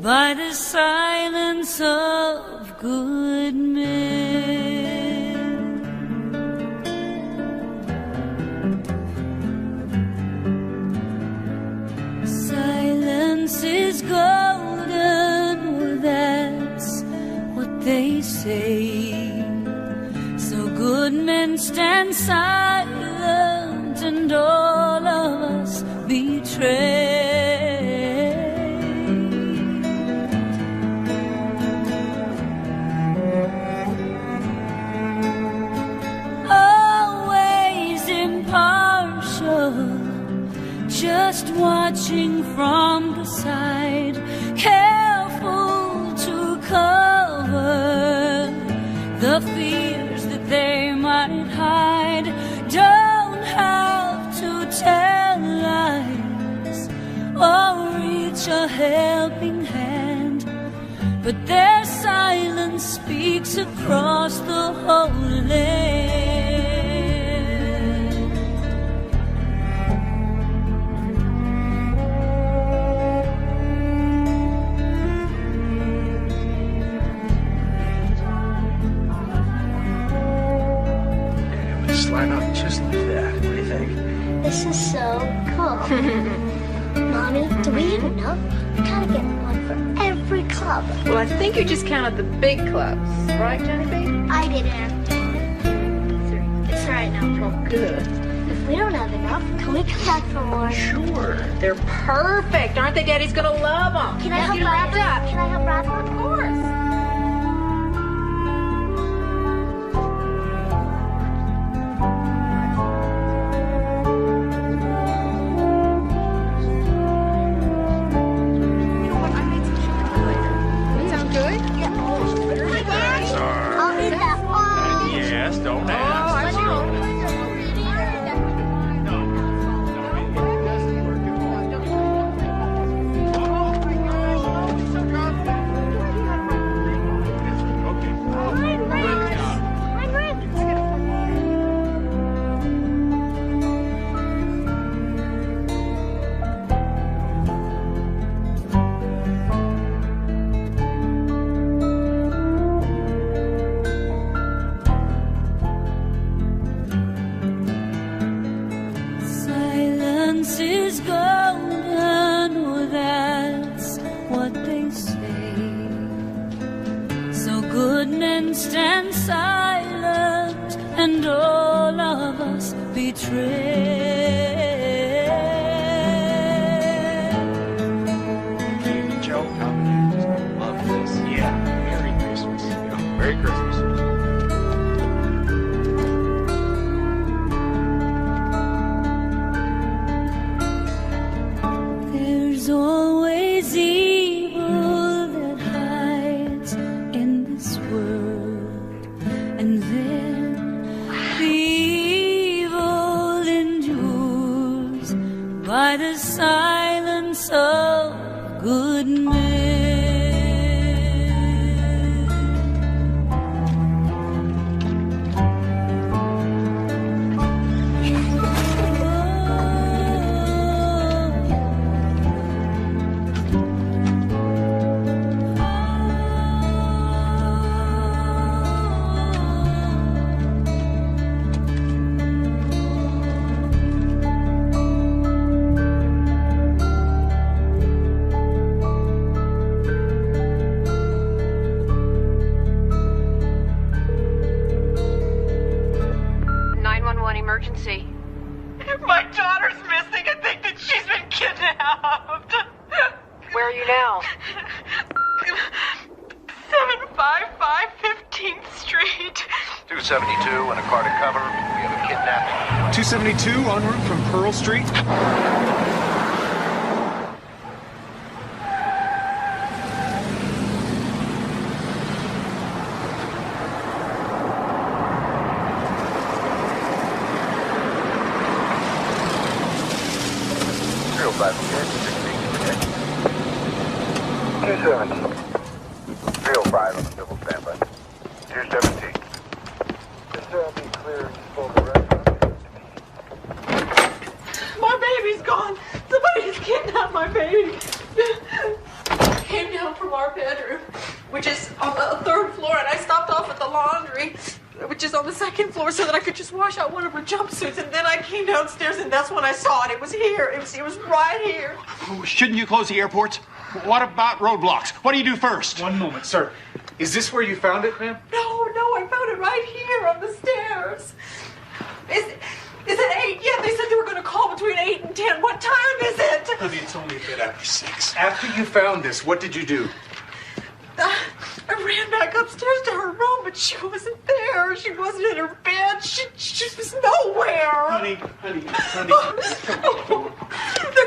by the silence of good men. Silence is golden, well, that's what they say. So good men stand silent and all of us betray. Just watching from the side, careful to cover the fears that they might hide. Don't have to tell lies or reach a helping hand, but their silence speaks across the whole land. Line up just like that. What do you think? This is so cool. Mommy, do we have enough? We gotta get one for every club. Well, I think you just counted the big clubs, right, JonBene? I didn't. It's right now. Oh, good. If we don't have enough, can we come back for more? Sure. They're perfect. Aren't they? Daddy's gonna love them. Can I help wrap it up? Can I help wrap it up? Of course. Don't ask. Is golden, well, that's what they say. So good men stand silent and all of us betray. Joe, love this. Yeah. Merry Christmas. Merry Christmas. There's always evil that hides in this world, and then the evil endures by the silence of good men. Emergency. My daughter's missing. I think that she's been kidnapped. Where are you now? 755 15th Street. 272 and a car to cover. We have a kidnapping. 272 en route from Pearl Street. By the 270. 305 on the civil standby. 217. This will be clear for the restaurant. My baby's gone. Somebody has kidnapped my baby. Came down over so that I could just wash out one of her jumpsuits, and then I came downstairs, and that's when I saw it. It was here. It was right here. Oh, shouldn't you close the airports? What about roadblocks? What do you do first? One moment, sir. Is this where you found it, ma'am? No, I found it right here on the stairs. Is it 8? Yeah, they said they were going to call between 8 and 10. What time is it? Honey, it's only a bit after 6. After you found this, what did you do? I ran back upstairs to her room, but she wasn't there. She wasn't in her bed. She was nowhere. Honey. They're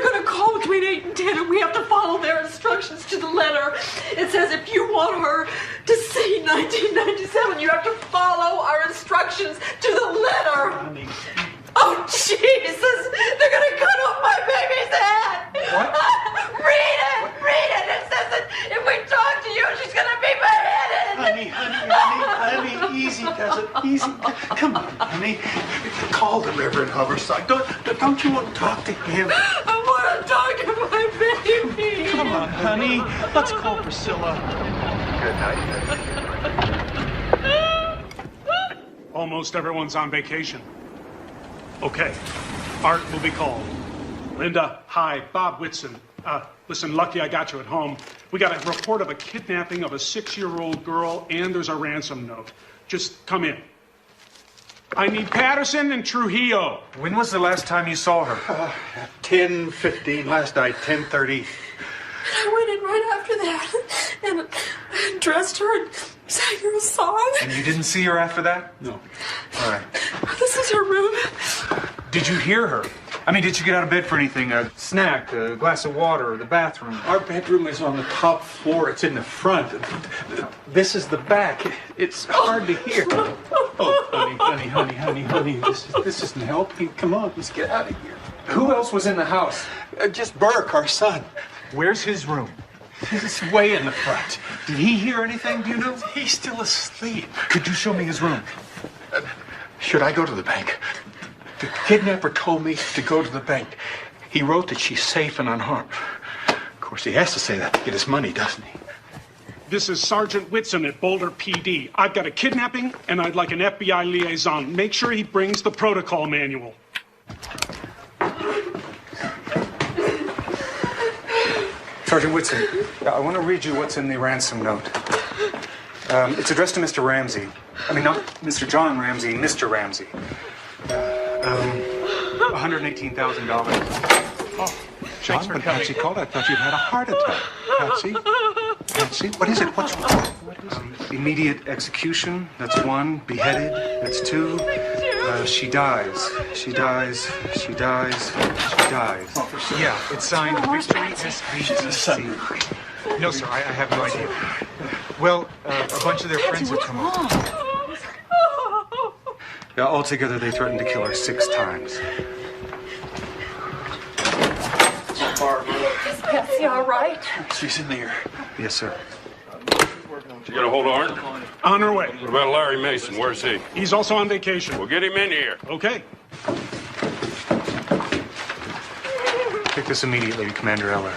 going to call between 8 and 10, and we have to follow their instructions to the letter. It says if you want her to see 1997, you have to follow our instructions to the letter. Honey. Oh, Jesus! They're gonna cut off my baby's head! What? Read it! It says that if we talk to you, she's gonna be beheaded! Honey, easy does it, easy. Come on, honey. Call the Reverend Hoverside. Don't you want to talk to him? I want to talk to my baby! Come on, honey. Let's call Priscilla. Good night. Almost everyone's on vacation. Okay, Art will be called. Linda, hi, Bob Whitson. Listen, lucky I got you at home. We got a report of a kidnapping of a 6-year-old girl, and there's a ransom note. Just come in. I need Patterson and Trujillo. When was the last time you saw her? 10:15 last night, 10:30. I went in right after that and dressed her and sang her a song. And you didn't see her after that? No. All right. This is her room. Did you hear her? I mean, did you get out of bed for anything? A snack, a glass of water, or the bathroom? Our bedroom is on the top floor. It's in the front. This is the back. It's hard to hear. Oh, honey. This isn't helping. Come on, let's get out of here. Who else was in the house? Just Burke, our son. Where's his room? He's way in the front. Did he hear anything? Do you know? He's still asleep. Could you show me his room? Should I go to the bank? The kidnapper told me to go to the bank. He wrote that she's safe and unharmed. Of course, he has to say that to get his money, doesn't he? This is Sergeant Whitson at Boulder PD. I've got a kidnapping, and I'd like an FBI liaison. Make sure he brings the protocol manual. Sergeant Whitson, I want to read you what's in the ransom note. It's addressed to Mr. Ramsey. I mean, not Mr. John Ramsey, Mr. Ramsey. $118,000. Oh, John, but Patsy called. I thought you'd had a heart attack. Patsy, what is it? What's wrong? Immediate execution, that's 1. Beheaded, that's 2. She dies. Yeah, it's signed Victory SVCC. No, sir, I have no idea. Well, a bunch of their friends have come over. Yeah, altogether, they threatened to kill her 6 times. Barbara. Is Patsy all right? She's in there. Yes, sir. You got a hold of Art? On her way. What about Larry Mason? Where's he? He's also on vacation. Well, get him in here. Okay. Take this immediately to Commander Eller.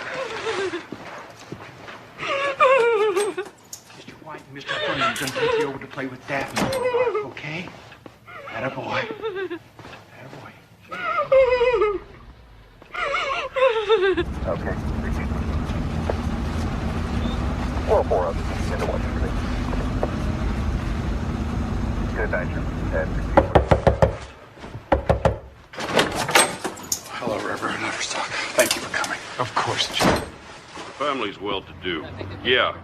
Mr. White and Mr. Furman are going to take you over to play with Daphne for a while, okay? Attaboy. Okay, repeat. 404 others into 123. Good night, sir. And Hello, Reverend Overstock. Thank you for coming. Of course, John. Family's well-to-do. Yeah.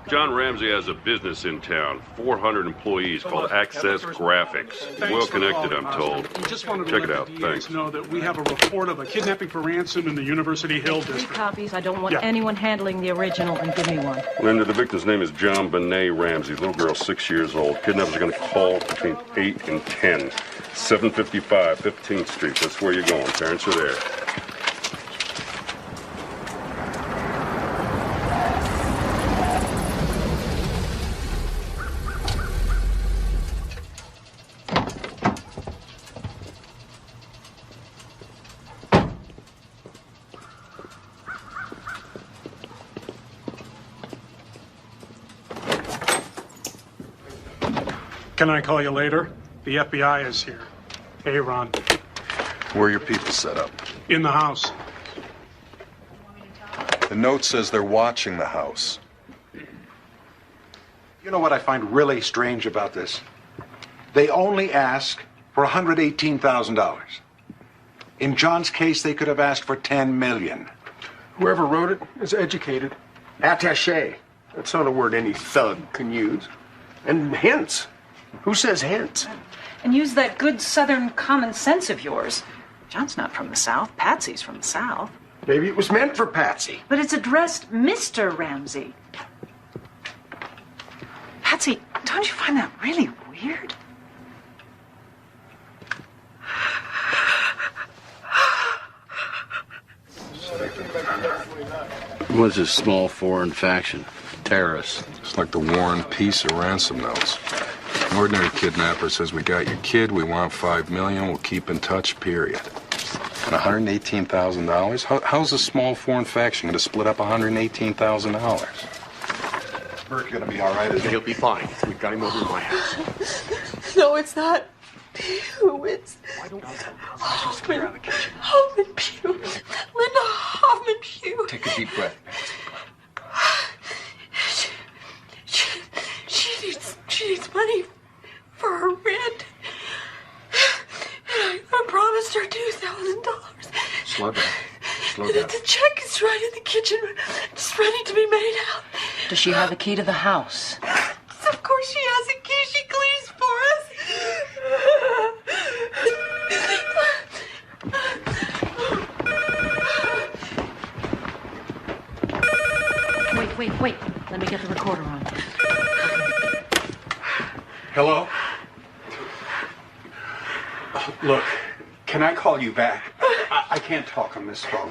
John Ramsey has a business in town. 400 employees called Access Graphics. Well-connected, I'm told. Just wanted to Check it let out. the DAs Thanks. know that we have a report of a kidnapping for ransom in the University Hill 3 district. copies. I don't want Yeah. anyone handling the original, and give me one. Linda, the victim's name is JonBene Ramsey. Little girl, 6 years old. Kidnappers are going to call between 8 and 10. 755 15th Street. That's where you're going. Parents are there. Can I call you later? The FBI is here. Hey, Ron. Where are your people set up? In the house. The note says they're watching the house. You know what I find really strange about this? They only ask for $118,000. In John's case, they could have asked for $10 million. Whoever wrote it is educated. Attaché. That's not a word any thug can use. And hence. Who says hence? And use that good Southern common sense of yours. John's not from the South. Patsy's from the South. Maybe it was meant for Patsy. But it's addressed Mr. Ramsey. Patsy, don't you find that really weird? What's a small foreign faction? Terrorists. It's like the war and peace or ransom notes. An ordinary kidnapper says, we got your kid, we want $5 million, we'll keep in touch, period. And $118,000? How's a small foreign faction going to split up $118,000? Burke's going to be all right, isn't he? He'll be fine. We've got him over in my house. No, it's not Pew. It's Hoffman Pew. Linda Hoffman Pew. Take a deep breath. She needs money for her rent. And I promised her $2,000. Slow down. Slow And down. the check is right in the kitchen, just ready to be made out. Does she have the key to the house? Of course she has a key. She cleans for us. Wait. Let me get the recorder on. Hello? Look, can I call you back? I can't talk on this phone.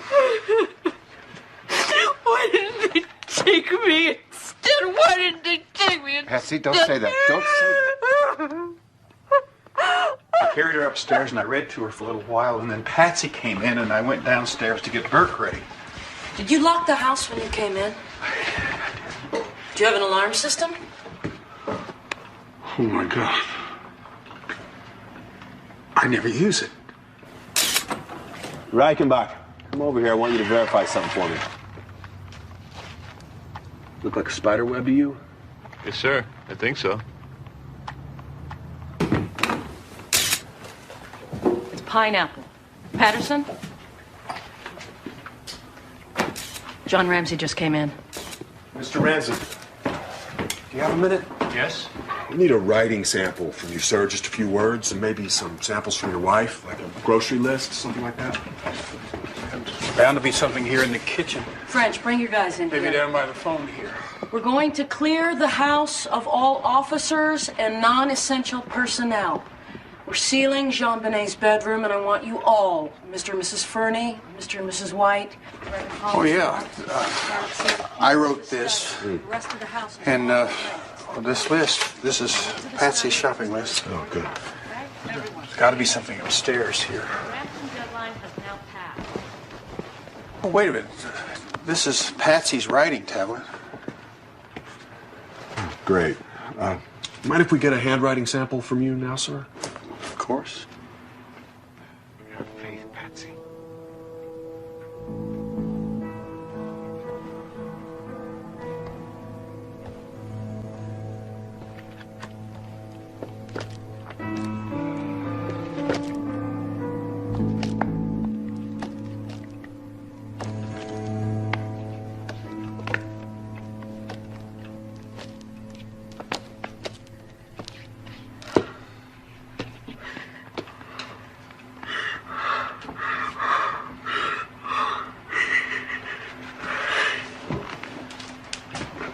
Why didn't they take me instead? Why didn't they take me instead? Patsy, don't say that. Don't say that. I carried her upstairs and I read to her for a little while, and then Patsy came in and I went downstairs to get Burke ready. Did you lock the house when you came in? Do you have an alarm system? Oh my God. I never use it. Reichenbach, come over here. I want you to verify something for me. Look like a spider web to you? Yes, sir. I think so. It's pineapple. Patterson? John Ramsey just came in. Mr. Ramsey, do you have a minute? Yes. We need a writing sample from you, sir. Just a few words and maybe some samples from your wife, like a grocery list, something like that. There's bound to be something here in the kitchen. French, bring your guys in Maybe here. down by the phone here. We're going to clear the house of all officers and non-essential personnel. We're sealing JonBene's bedroom, and I want you all, Mr. and Mrs. Fernie, Mr. and Mrs. White. Oh, yeah. I wrote this. The rest of the house. And this list, this is Patsy's shopping list. Oh, good. There's got to be something upstairs here. Deadline has now passed. Oh, wait a minute. This is Patsy's writing tablet. Great. Mind if we get a handwriting sample from you now, sir? Of course. Have faith, Patsy.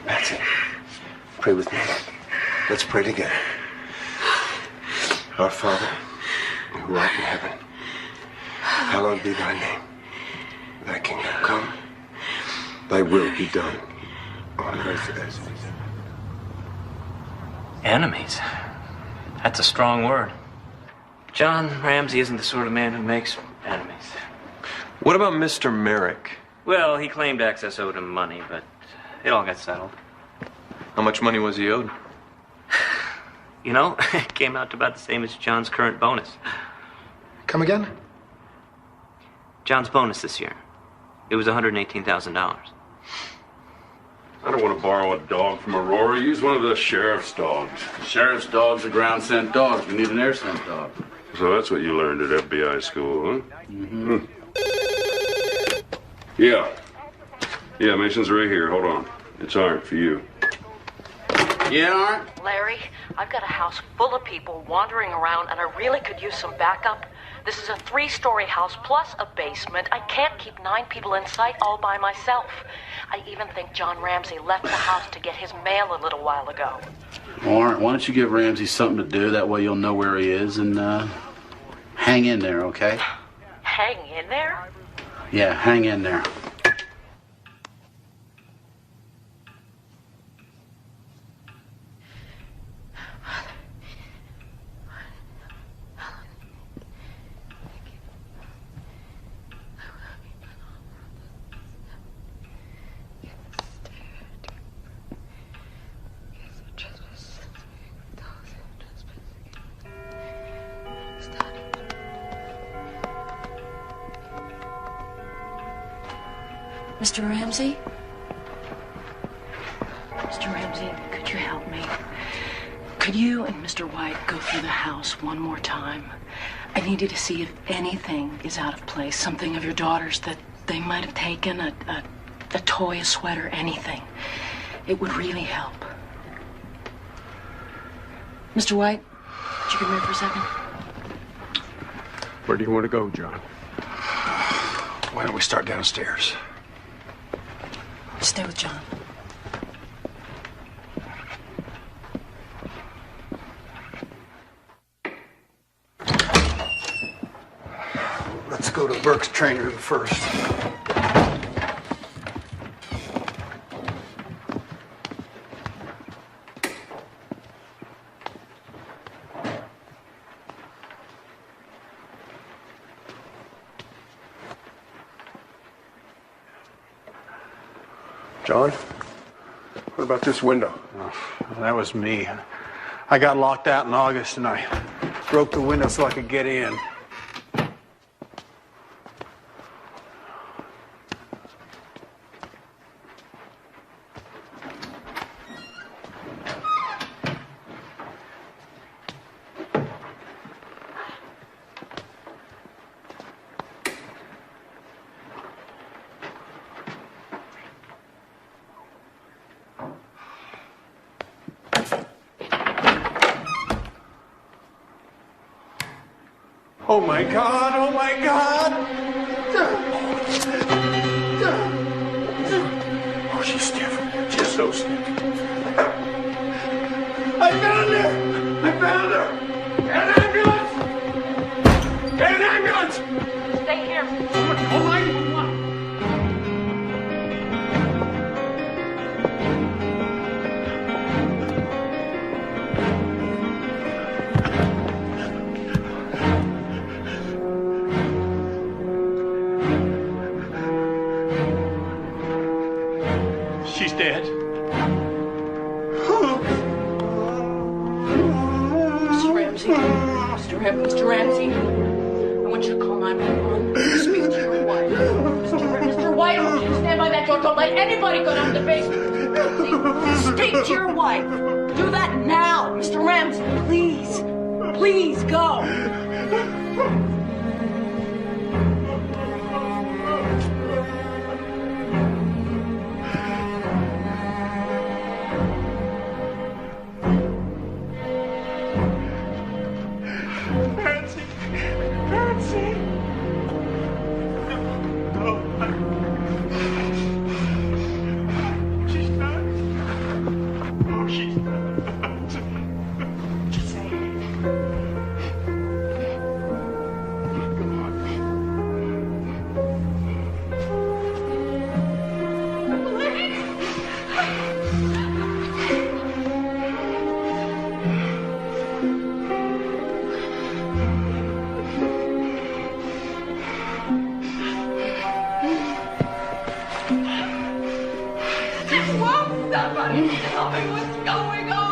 Patsy, pray with me. Let's pray together. Our Father, who art in heaven, hallowed be thy name. Thy kingdom come, thy will be done on earth as it is. Enemies? That's a strong word. John Ramsey isn't the sort of man who makes enemies. What about Mr. Merrick? Well, he claimed Access owed him money, but it all got settled. How much money was he owed? You know, it came out to about the same as John's current bonus. Come again? John's bonus this year. It was $118,000. I don't want to borrow a dog from Aurora. Use one of the sheriff's dogs. Sheriff's dogs are ground scent dogs. We need an air scent dog. So that's what you learned at FBI school, huh? Mm-hmm. Yeah. Yeah, Mason's right here. Hold on. It's Art for you. Yeah, Art? Larry, I've got a house full of people wandering around, and I really could use some backup. This is a 3-story house plus a basement. I can't keep 9 people in sight all by myself. I even think John Ramsey left the house to get his mail a little while ago. Well, Art, why don't you give Ramsey something to do? That way you'll know where he is and hang in there, okay? Hang in there? Yeah, hang in there. Mr. Ramsey? Mr. Ramsey, could you help me? Could you and Mr. White go through the house one more time? I need you to see if anything is out of place. Something of your daughter's that they might have taken, a toy, a sweater, anything. It would really help. Mr. White, could you come here for a second? Where do you want to go, John? Why don't we start downstairs? Stay with John. Let's go to Burke's train room first. John, what about this window? Oh, that was me. I got locked out in August and I broke the window so I could get in. Oh my God, oh my God! Oh, she's stiff. She's so stiff. I found her! I found her! Get an ambulance! Get an ambulance! Stay here. Oh my God! She's dead. Mr. Ramsey. Mr. Ramsey. I want you to call 911. Speak to your wife. Mr. White, I want you to stand by that door. Don't let anybody go down to the basement. Ramsey, speak to your wife. Do that now. Mr. Ramsey, please. Please go. Somebody tell me what's going on.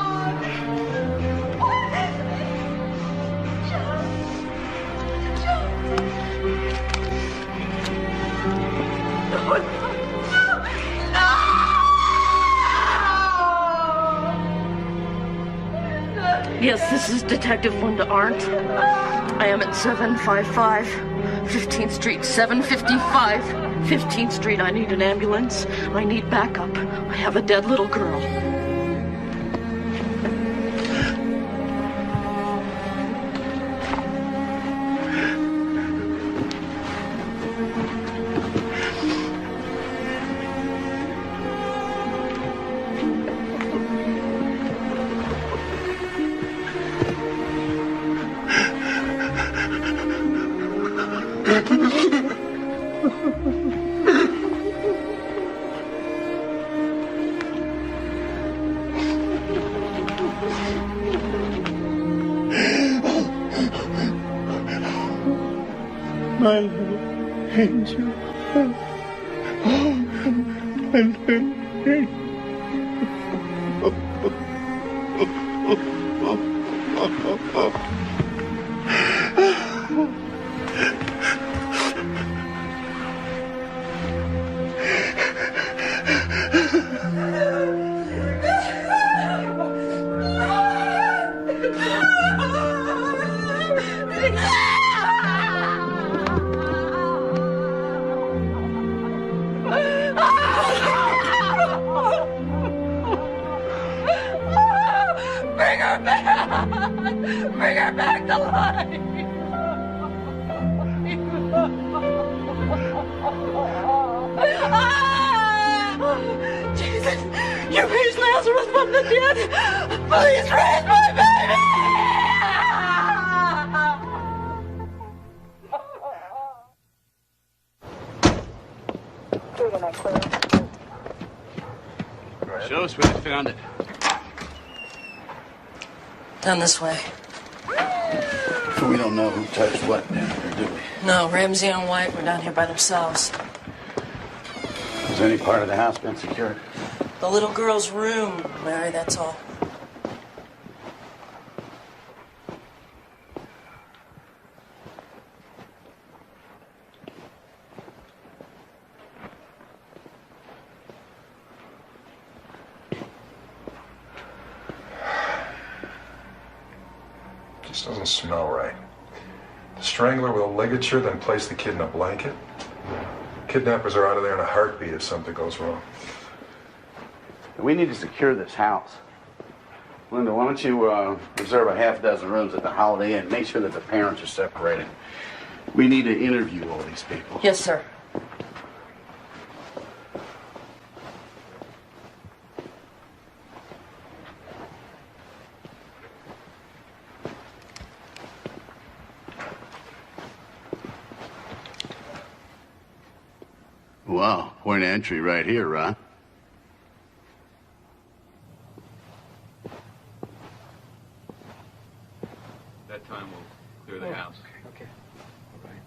Yes, this is Detective Linda Arndt. I am at 755 15th Street, 755 15th Street. I need an ambulance. I need backup. I have a dead little girl. My little angel. My little Bring her back! Bring her back to life! Jesus, you raised Lazarus from the dead! Please raise my baby! Show us where they found it. Down this way. We don't know who touched what down here, do we? No, Ramsey and White were down here by themselves. Has any part of the house been secured? The little girl's room, Larry, that's all. Just doesn't smell right. The strangler with a ligature, then place the kid in a blanket. Kidnappers are out of there in a heartbeat if something goes wrong. We need to secure this house. Linda, why don't you reserve a half dozen rooms at the Holiday Inn? Make sure that the parents are separated. We need to interview all these people. Yes, sir. Wow, point of entry right here, Ron. That time we'll clear the house. Okay. All right.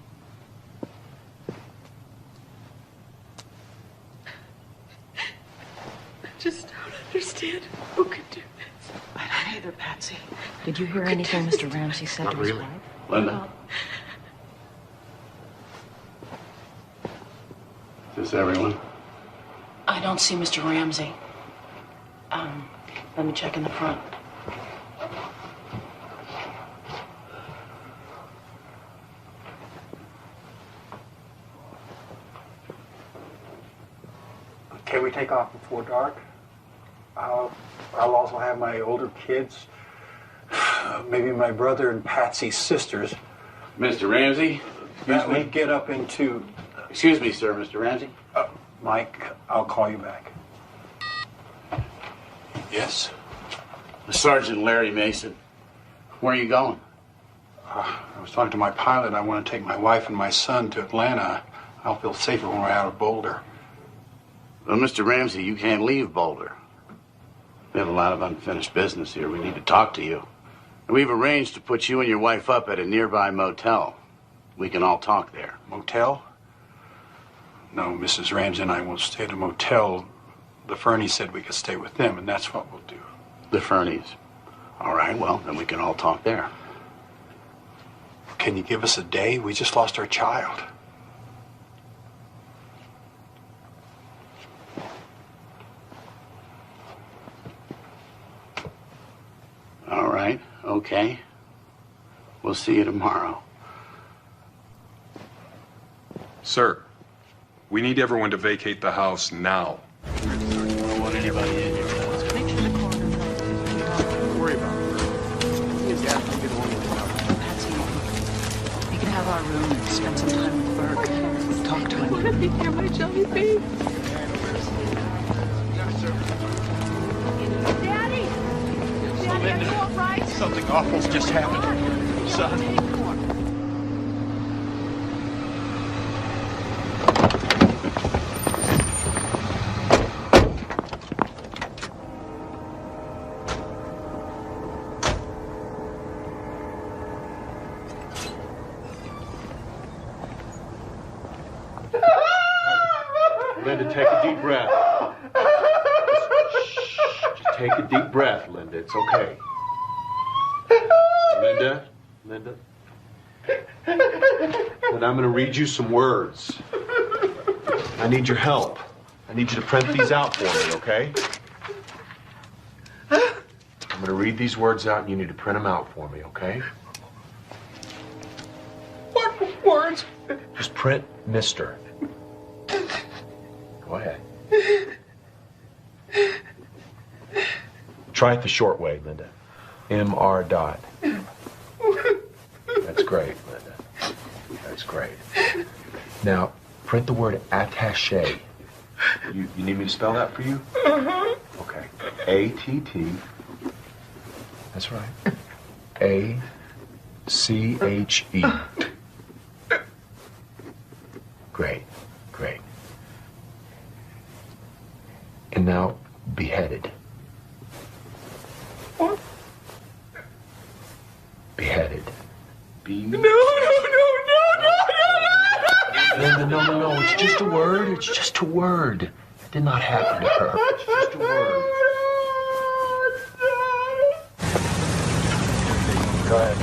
I just don't understand who could do this. I don't either, Patsy. Did you hear anything Mr. Ramsey said to his wife? Linda? Is this everyone? I don't see Mr. Ramsey. Let me check in the front. Can we take off before dark? I'll also have my older kids, maybe my brother and Patsy's sisters. Mr. Ramsey? That we get up into... Excuse me, sir, Mr. Ramsey? Mike, I'll call you back. Yes? Sergeant Larry Mason. Where are you going? I was talking to my pilot. I want to take my wife and my son to Atlanta. I'll feel safer when we're out of Boulder. Well, Mr. Ramsey, you can't leave Boulder. We have a lot of unfinished business here. We need to talk to you. We've arranged to put you and your wife up at a nearby motel. We can all talk there. Motel? No, Mrs. Ramsey and I won't stay at a motel. The Fernies said we could stay with them, and that's what we'll do. The Fernies? All right, well, then we can all talk there. Can you give us a day? We just lost our child. Okay. We'll see you tomorrow. Sir, we need everyone to vacate the house now. I don't want anybody in here. Don't worry about it. Patsy, we can have our room and spend some time with Burke. Talk to him. I want to be here, my JonBene. Daddy! Daddy, are you all right? Something awful's just happened, son. Linda, take a deep breath. Just take a deep breath, Linda. It's okay. Linda? Linda? And I'm going to read you some words. I need your help. I need you to print these out for me, okay? I'm going to read these words out and you need to print them out for me, okay? What words? Just print Mr. Go ahead. Try it the short way, Linda. M.R. Dot. That's great, Linda. That's great. Now, print the word attaché. You need me to spell that for you? Okay. A-T-T. That's right. A-C-H-E. Great. Great. And now, beheaded. What? Beheaded. No. No. It's just a word. It's just a word. It did not happen to her. It's just a word. Go ahead.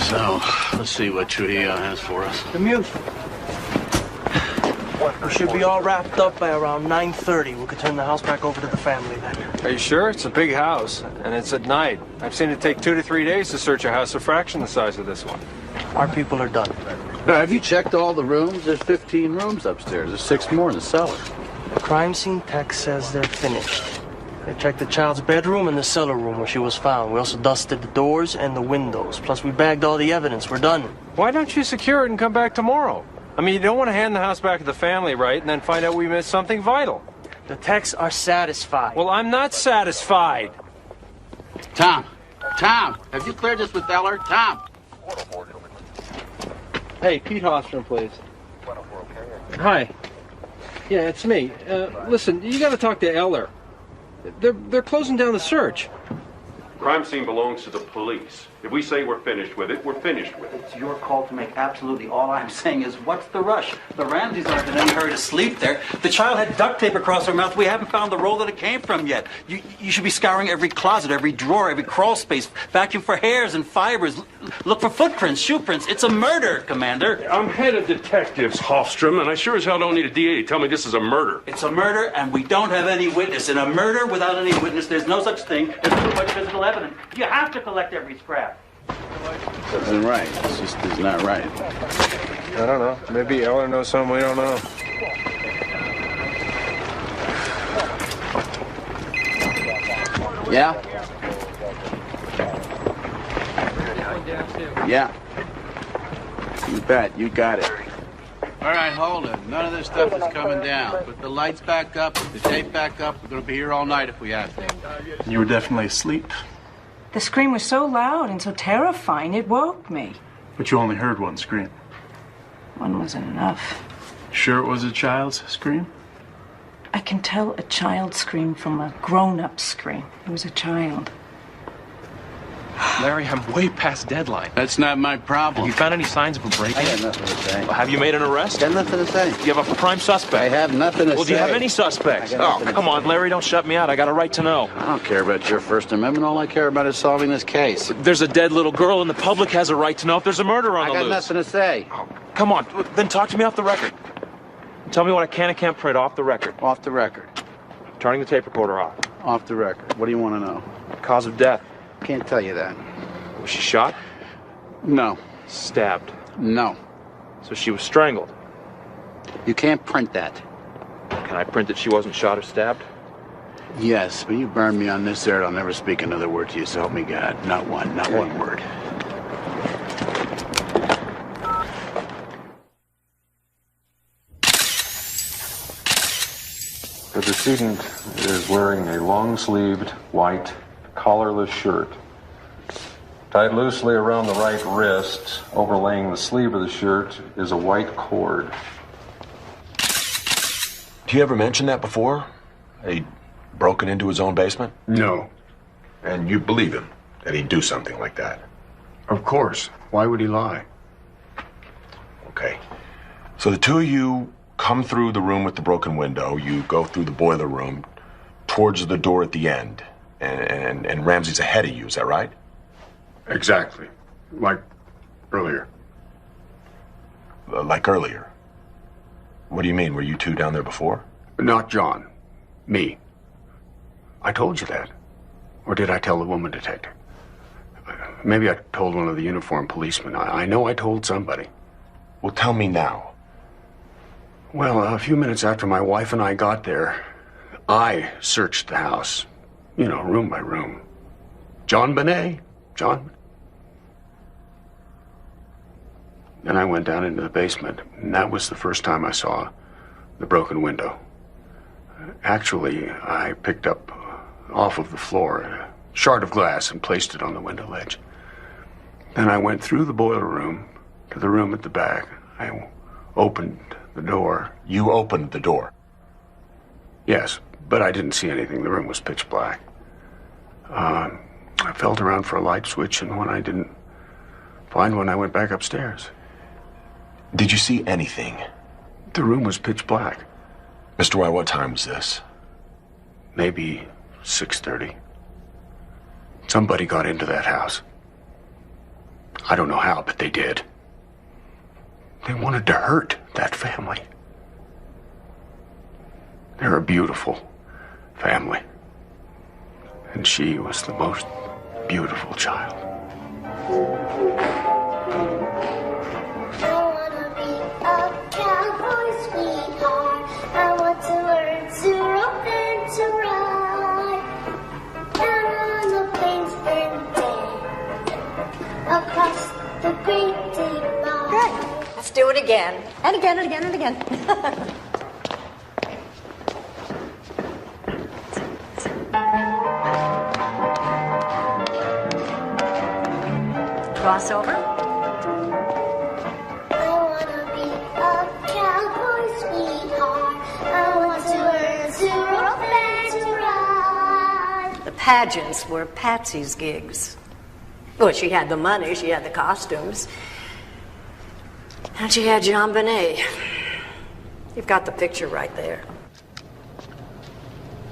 So, let's see what Trujillo has for us. The music. We should be all wrapped up by around 9:30. We could turn the house back over to the family then. Are you sure? It's a big house, and it's at night. I've seen it take 2 to 3 days to search a house a fraction the size of this one. Our people are done. Now, have you checked all the rooms? There's 15 rooms upstairs. There's 6 more in the cellar. The crime scene tech says they're finished. They checked the child's bedroom and the cellar room where she was found. We also dusted the doors and the windows. Plus, we bagged all the evidence. We're done. Why don't you secure it and come back tomorrow? I mean, you don't want to hand the house back to the family, right? And then find out we missed something vital. The techs are satisfied. Well, I'm not satisfied. Tom, have you cleared this with Eller? Tom. Hey, Pete Hostrom, please. Hi. Yeah, it's me. Listen, you got to talk to Eller. They're closing down the search. Crime scene belongs to the police. If we say we're finished with it, we're finished with it. It's your call to make absolutely. All I'm saying is, what's the rush? The Ramseys aren't in any hurry to sleep there. The child had duct tape across her mouth. We haven't found the roll that it came from yet. You should be scouring every closet, every drawer, every crawl space, vacuum for hairs and fibers, look for footprints, shoe prints. It's a murder, Commander. I'm head of detectives, Hofstrom, and I sure as hell don't need a DA to tell me this is a murder. It's a murder, and we don't have any witness. In a murder without any witness, there's no such thing as too much physical evidence. You have to collect every scrap. This isn't right. It's just it's not right. I don't know. Maybe Eller knows something we don't know. Yeah? Yeah. You bet. You got it. All right, hold it. None of this stuff is coming down. Put the lights back up, put the tape back up. We're going to be here all night if we have to. You were definitely asleep, The scream was so loud and so terrifying, it woke me. but you only heard one scream. One wasn't enough. Sure it was a child's scream? I can tell a child scream from a grown-up scream. It was a child. Larry, I'm way past deadline. That's not my problem. Have you found any signs of a break-in? I got nothing to say. Have you made an arrest? Got nothing to say. You have a prime suspect? I have nothing to say. Well, do you have any suspects? Oh, come on, Larry, don't shut me out. I got a right to know. I don't care about your First Amendment. All I care about is solving this case. There's a dead little girl, and the public has a right to know if there's a murder on the loose. I got nothing to say. Oh, come on, then talk to me off the record. Tell me what I can and can't print off the record. Off the record. Turning the tape recorder off. Off the record. What do you want to know? Cause of death. Can't tell you that. Was she shot? No. Stabbed? No. So she was strangled? You can't print that. Can I print that she wasn't shot or stabbed? Yes, but you burned me on this there, I'll never speak another word to you, so help me God. Not one word. The decedent is wearing a long-sleeved, white, collarless shirt. Tied loosely around the right wrist, overlaying the sleeve of the shirt, is a white cord. Do you ever mention that before? He'd broken into his own basement? No. And you believe him, that he'd do something like that? Of course. Why would he lie? Okay. So the two of you come through the room with the broken window, you go through the boiler room towards the door at the end, and Ramsey's ahead of you, is that right? Exactly. Like earlier. Like earlier? What do you mean? Were you two down there before? Not John. Me. I told you that. Or did I tell the woman detective? Maybe I told one of the uniformed policemen. I know I told somebody. Well, tell me now. Well, a few minutes after my wife and I got there, I searched the house. You know, room by room. JonBene. John. Then I went down into the basement, and that was the first time I saw the broken window. Actually, I picked up off of the floor a shard of glass and placed it on the window ledge. Then I went through the boiler room to the room at the back. I opened the door. You opened the door? Yes, but I didn't see anything. The room was pitch black. I felt around for a light switch, and when I didn't find one, I went back upstairs. Did you see anything? The room was pitch black. Mr. White, what time was this? Maybe 6:30. Somebody got into that house. I don't know how, but they did. They wanted to hurt that family. They're a beautiful family. And she was the most beautiful child. Good. Let's do it again. And again and again and again. Crossover. I wanna be a cowboy sweetheart. I want to learn to rope and to ride. The pageants were Patsy's gigs. Well, she had the money, she had the costumes. And she had JonBene. You've got the picture right there.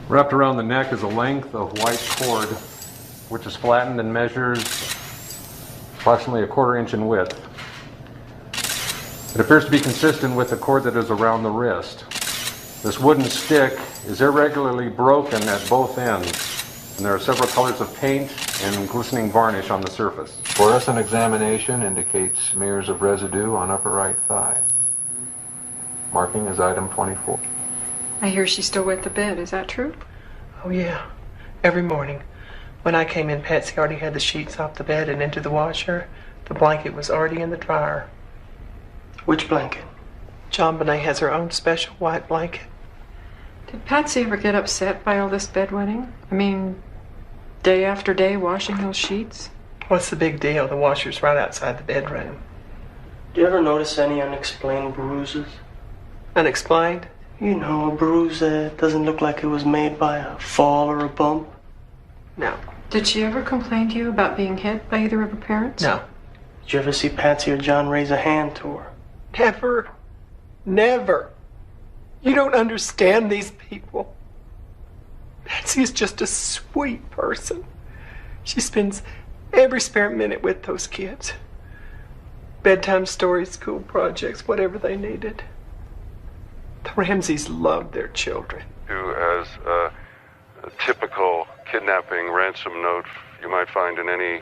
Wrapped around the neck is a length of white cord, which is flattened and measures approximately 1/4 inch in width. It appears to be consistent with the cord that is around the wrist. This wooden stick is irregularly broken at both ends, and there are several colors of paint and glistening varnish on the surface. Fluorescent examination indicates smears of residue on upper right thigh. Marking is item 24. I hear she's still wet the bed. Is that true? Oh, yeah. Every morning. When I came in, Patsy already had the sheets off the bed and into the washer. The blanket was already in the dryer. Which blanket? JonBene has her own special white blanket. Did Patsy ever get upset by all this bedwetting? I mean, day after day washing those sheets? What's the big deal? The washer's right outside the bedroom. Do you ever notice any unexplained bruises? Unexplained? You know, a bruise that doesn't look like it was made by a fall or a bump. No. Did she ever complain to you about being hit by either of her parents? No. Did you ever see Patsy or John raise a hand to her? Never. Never. You don't understand these people. Patsy is just a sweet person. She spends every spare minute with those kids. Bedtime stories, school projects, whatever they needed. The Ramseys loved their children. As a typical kidnapping ransom note you might find in any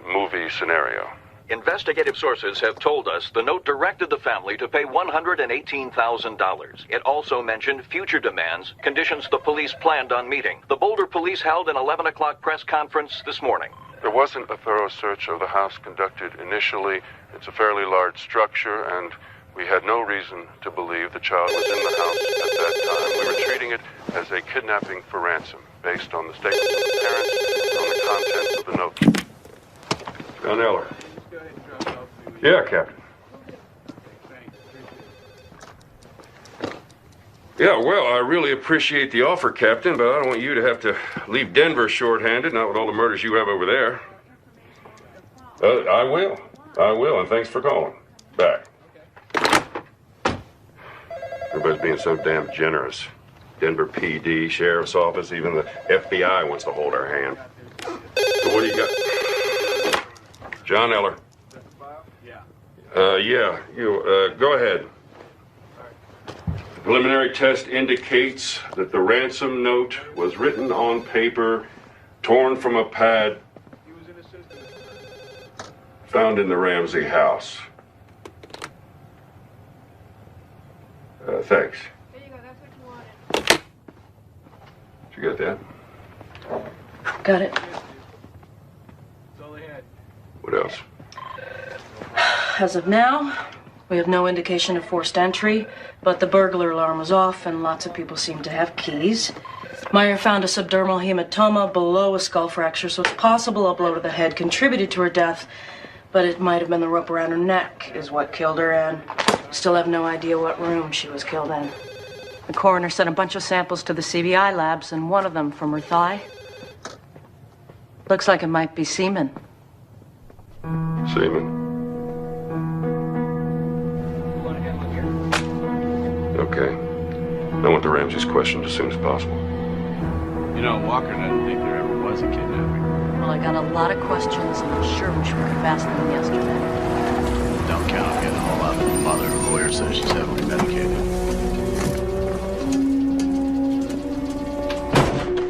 movie scenario. Investigative sources have told us the note directed the family to pay $118,000. It also mentioned future demands, conditions the police planned on meeting. The Boulder police held an 11 o'clock press conference this morning. There wasn't a thorough search of the house conducted initially. It's a fairly large structure, and we had no reason to believe the child was in the house at that time. We were treating it as a kidnapping for ransom, based on the statements of the parents and on the contents of the note. John Eller. Yeah, Captain. Yeah, well, I really appreciate the offer, Captain, but I don't want you to have to leave Denver short-handed, not with all the murders you have over there. I will, and thanks for calling. Back. Everybody's being so damn generous. Denver PD, Sheriff's Office, even the FBI wants to hold our hand. So what do you got? John Eller. Go ahead. The preliminary test indicates that the ransom note was written on paper, torn from a pad, found in the Ramsey house. Thanks. There you go, that's what you wanted. Did you get that? Got it. What else? As of now, we have no indication of forced entry, but the burglar alarm was off and lots of people seem to have keys. Meyer found a subdermal hematoma below a skull fracture, so it's possible a blow to the head contributed to her death, but it might have been the rope around her neck is what killed her, and still have no idea what room she was killed in. The coroner sent a bunch of samples to the CBI labs, and one of them from her thigh. Looks like it might be semen. Seaman. Okay. I want the Ramseys questioned as soon as possible. You know, Walker doesn't think there ever was a kidnapping. Well, I got a lot of questions, and I'm sure we should be faster than yesterday. Don't count on getting a whole lot of the mother. The lawyer says she's heavily medicated.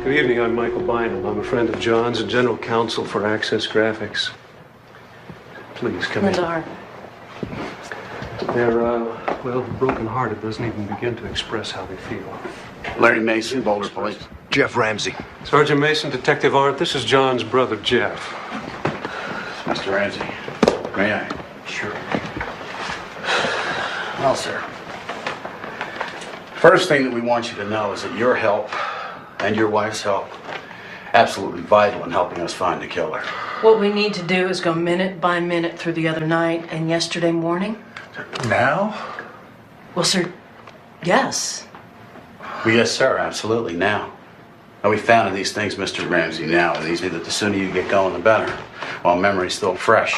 Good evening, I'm Michael Bynum. I'm a friend of John's and general counsel for Access Graphics. Please come in. Linda Hart. They're, broken-hearted, doesn't even begin to express how they feel. Larry Mason, Boulder Police. Jeff Ramsey. Sergeant Mason, Detective Arndt, this is John's brother, Jeff. Mr. Ramsey, may I? Sure. Well, sir. First thing that we want you to know is that your help and your wife's help absolutely vital in helping us find the killer. What we need to do is go minute by minute through the other night and yesterday morning. Now? Well, sir, yes. Well, yes, sir, absolutely, now. And we found these things, Mr. Ramsey, now, and these that the sooner you get going, the better, while memory's still fresh.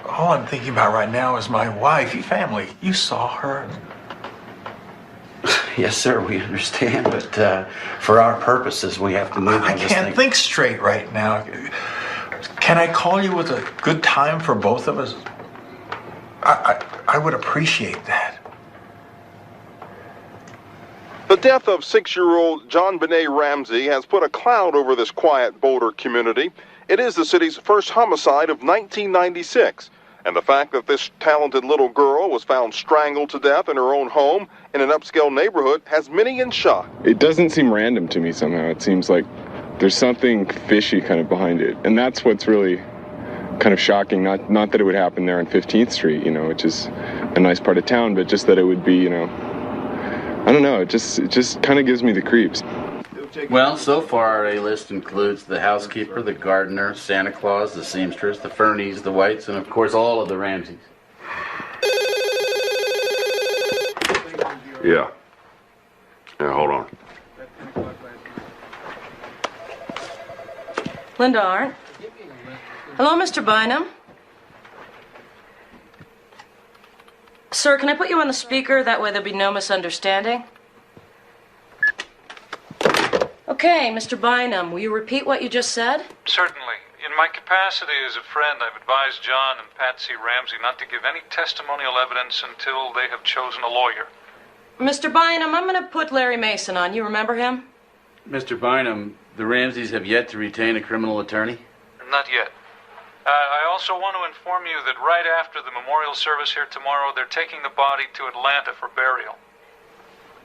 All I'm thinking about right now is my wife, your family. You saw her. Yes, sir, we understand, but for our purposes, we have to move on. I can't think straight right now. Can I call you with a good time for both of us? I would appreciate that. The death of 6-year-old JonBene Ramsey has put a cloud over this quiet Boulder community. It is the city's first homicide of 1996. And the fact that this talented little girl was found strangled to death in her own home in an upscale neighborhood has many in shock. It doesn't seem random to me somehow. It seems like there's something fishy kind of behind it. And that's what's really kind of shocking. Not that it would happen there on 15th Street, which is a nice part of town, but just that it would be, I don't know. It just kind of gives me the creeps. Well, so far our A-list includes the housekeeper, the gardener, Santa Claus, the seamstress, the Fernies, the Whites, and of course all of the Ramseys. Yeah. Yeah, hold on. Linda Arndt. Hello, Mr. Bynum. Sir, can I put you on the speaker? That way there'll be no misunderstanding. Okay, Mr. Bynum, will you repeat what you just said? Certainly. In my capacity as a friend, I've advised John and Patsy Ramsey not to give any testimonial evidence until they have chosen a lawyer. Mr. Bynum, I'm going to put Larry Mason on. You remember him? Mr. Bynum, the Ramseys have yet to retain a criminal attorney? Not yet. I also want to inform you that right after the memorial service here tomorrow, they're taking the body to Atlanta for burial.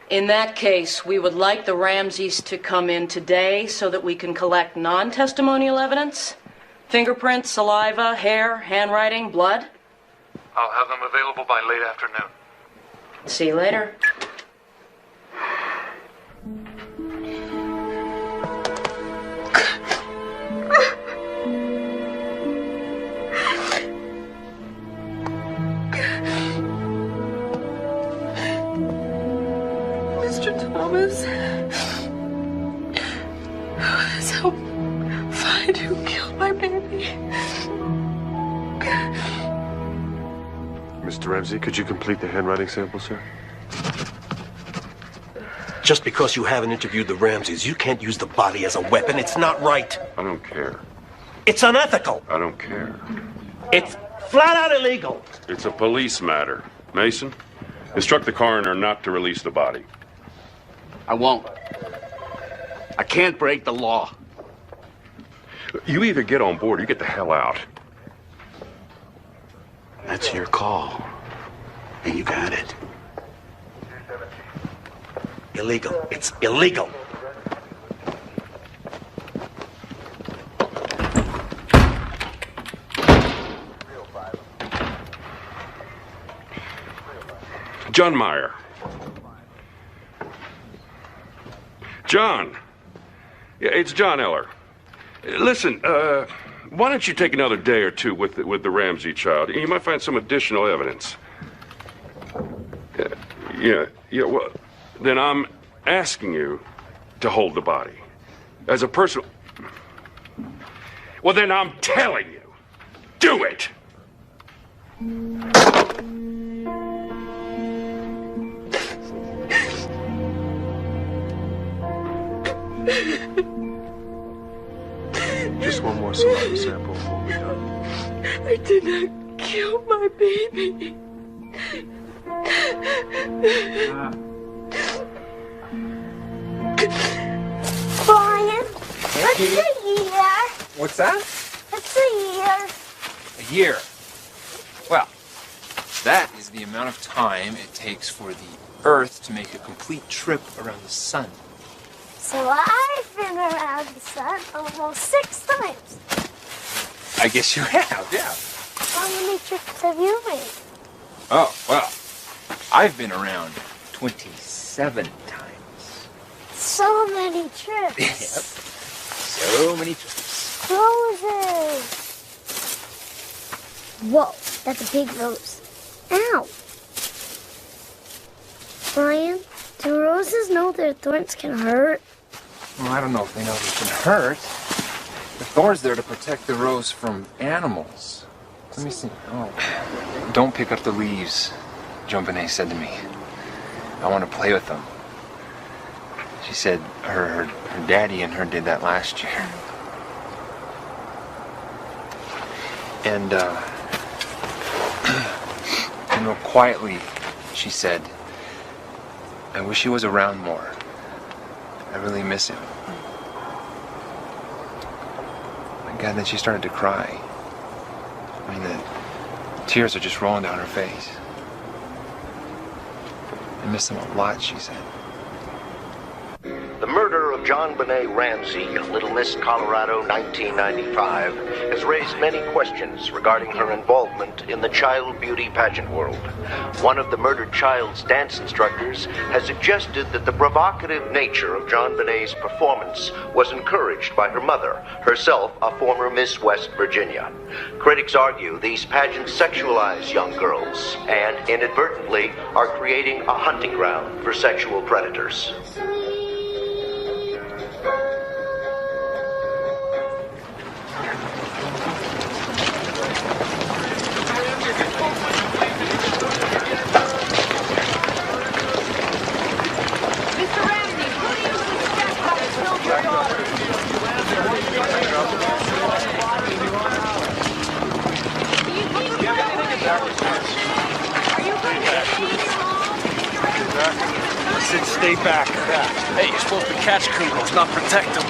In that case, we would like the Ramseys to come in today so that we can collect non-testimonial evidence. Fingerprints, saliva, hair, handwriting, blood. I'll have them available by late afternoon. See you later. Mr. Thomas, let's help find who killed my baby. Mr. Ramsey, could you complete the handwriting sample, sir? Just because you haven't interviewed the Ramseys, you can't use the body as a weapon. It's not right. I don't care. It's unethical. I don't care. It's flat out illegal. It's a police matter. Mason, instruct the coroner not to release the body. I won't. I can't break the law. You either get on board or you get the hell out. That's your call. And you got it. Illegal. It's illegal. John Meyer. John. Yeah, it's John Eller. Listen, why don't you take another day or two with the Ramsey child? You might find some additional evidence. Yeah, well, then I'm asking you to hold the body. As a personal... Well, then I'm telling you, do it! Just one more saliva sample and we'll be done. I did not kill my baby. Brian, what's the year? What's that? What's the year? A year. Well, that is the amount of time it takes for the Earth to make a complete trip around the sun. So I've been around the sun almost 6 times. I guess you have, yeah. How many trips have you made? Oh, well, I've been around 27 times. So many trips. Yep. So many trips. Roses. Whoa, that's a big rose. Ow. Brian, do roses know their thorns can hurt? Well, I don't know if they know they can hurt. The thorn's there to protect the rose from animals. Let me see. Oh, don't pick up the leaves, JonBene said to me. I want to play with them. She said her daddy and her did that last year. And, quietly, she said, I wish he was around more. I really miss him. God, then she started to cry. I mean, the tears are just rolling down her face. I miss him a lot, she said. The murder of JonBene Ramsey, Little Miss, Colorado, 1995, has raised many questions regarding her involvement in the child beauty pageant world. One of the murdered child's dance instructors has suggested that the provocative nature of JonBene's performance was encouraged by her mother, herself a former Miss West Virginia. Critics argue these pageants sexualize young girls and inadvertently are creating a hunting ground for sexual predators. I said stay back. Hey, you're supposed to catch criminals, not protect them.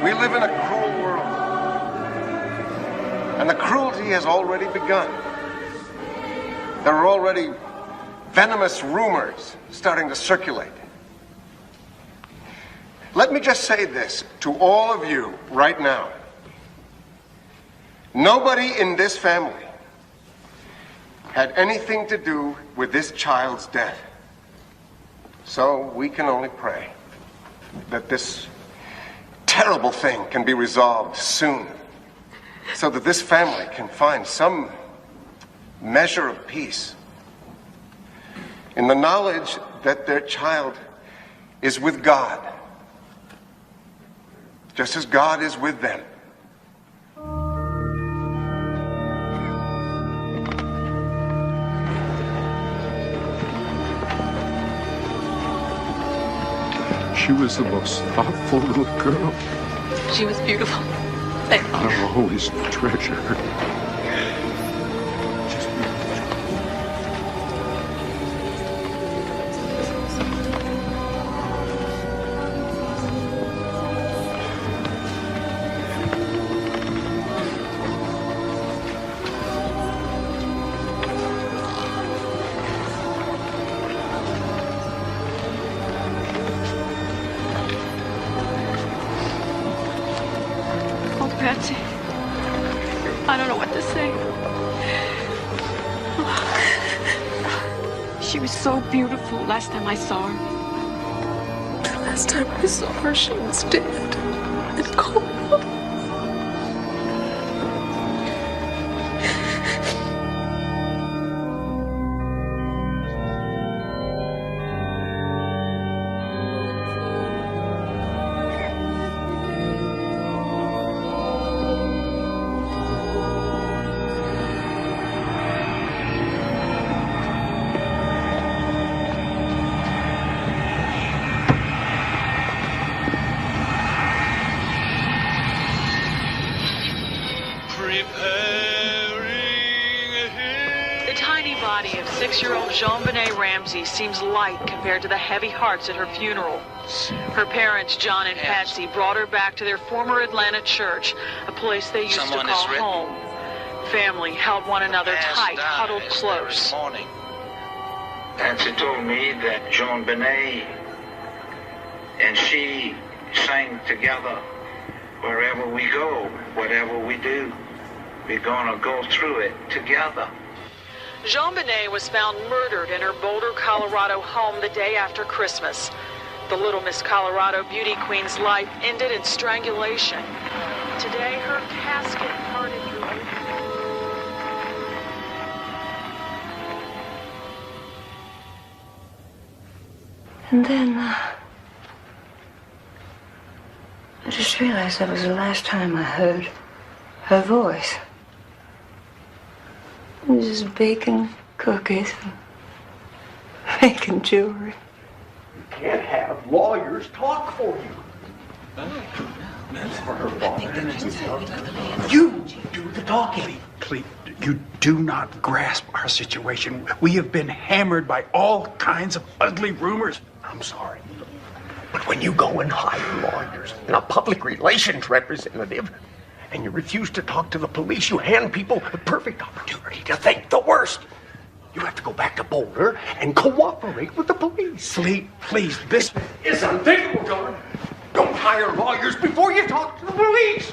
We live in a cruel world. And the cruelty has already begun. There are already venomous rumors starting to circulate. Let me just say this to all of you right now. Nobody in this family had anything to do with this child's death. So we can only pray that this terrible thing can be resolved soon, so that this family can find some measure of peace in the knowledge that their child is with God, just as God is with them. She was the most thoughtful little girl. She was beautiful. Thank you. I'll always treasure her. Oh, Patsy. I don't know what to say. She was so beautiful last time I saw her. The last time I saw her, she was dead and cold. The tiny body of 6-year-old JonBene Ramsey seems light compared to the heavy hearts at her funeral. Her parents, John and Patsy, brought her back to their former Atlanta church, a place they used to call home. Family held one another tight, huddled close. Patsy told me that JonBene and she sang together, wherever we go, whatever we do, we're gonna go through it together. JonBene was found murdered in her Boulder, Colorado home the day after Christmas. The Little Miss Colorado beauty queen's life ended in strangulation. Today, her casket parted through. And then, I just realized that was the last time I heard her voice. It was just baking cookies and making jewelry. You can't have lawyers talk for you. You do the talking. Please, you do not grasp our situation. We have been hammered by all kinds of ugly rumors. I'm sorry, but when you go and hire lawyers and a public relations representative, and you refuse to talk to the police, you hand people a perfect opportunity to think the worst. You have to go back to Boulder and cooperate with the police. Please, this is unthinkable, John. Don't hire lawyers before you talk to the police.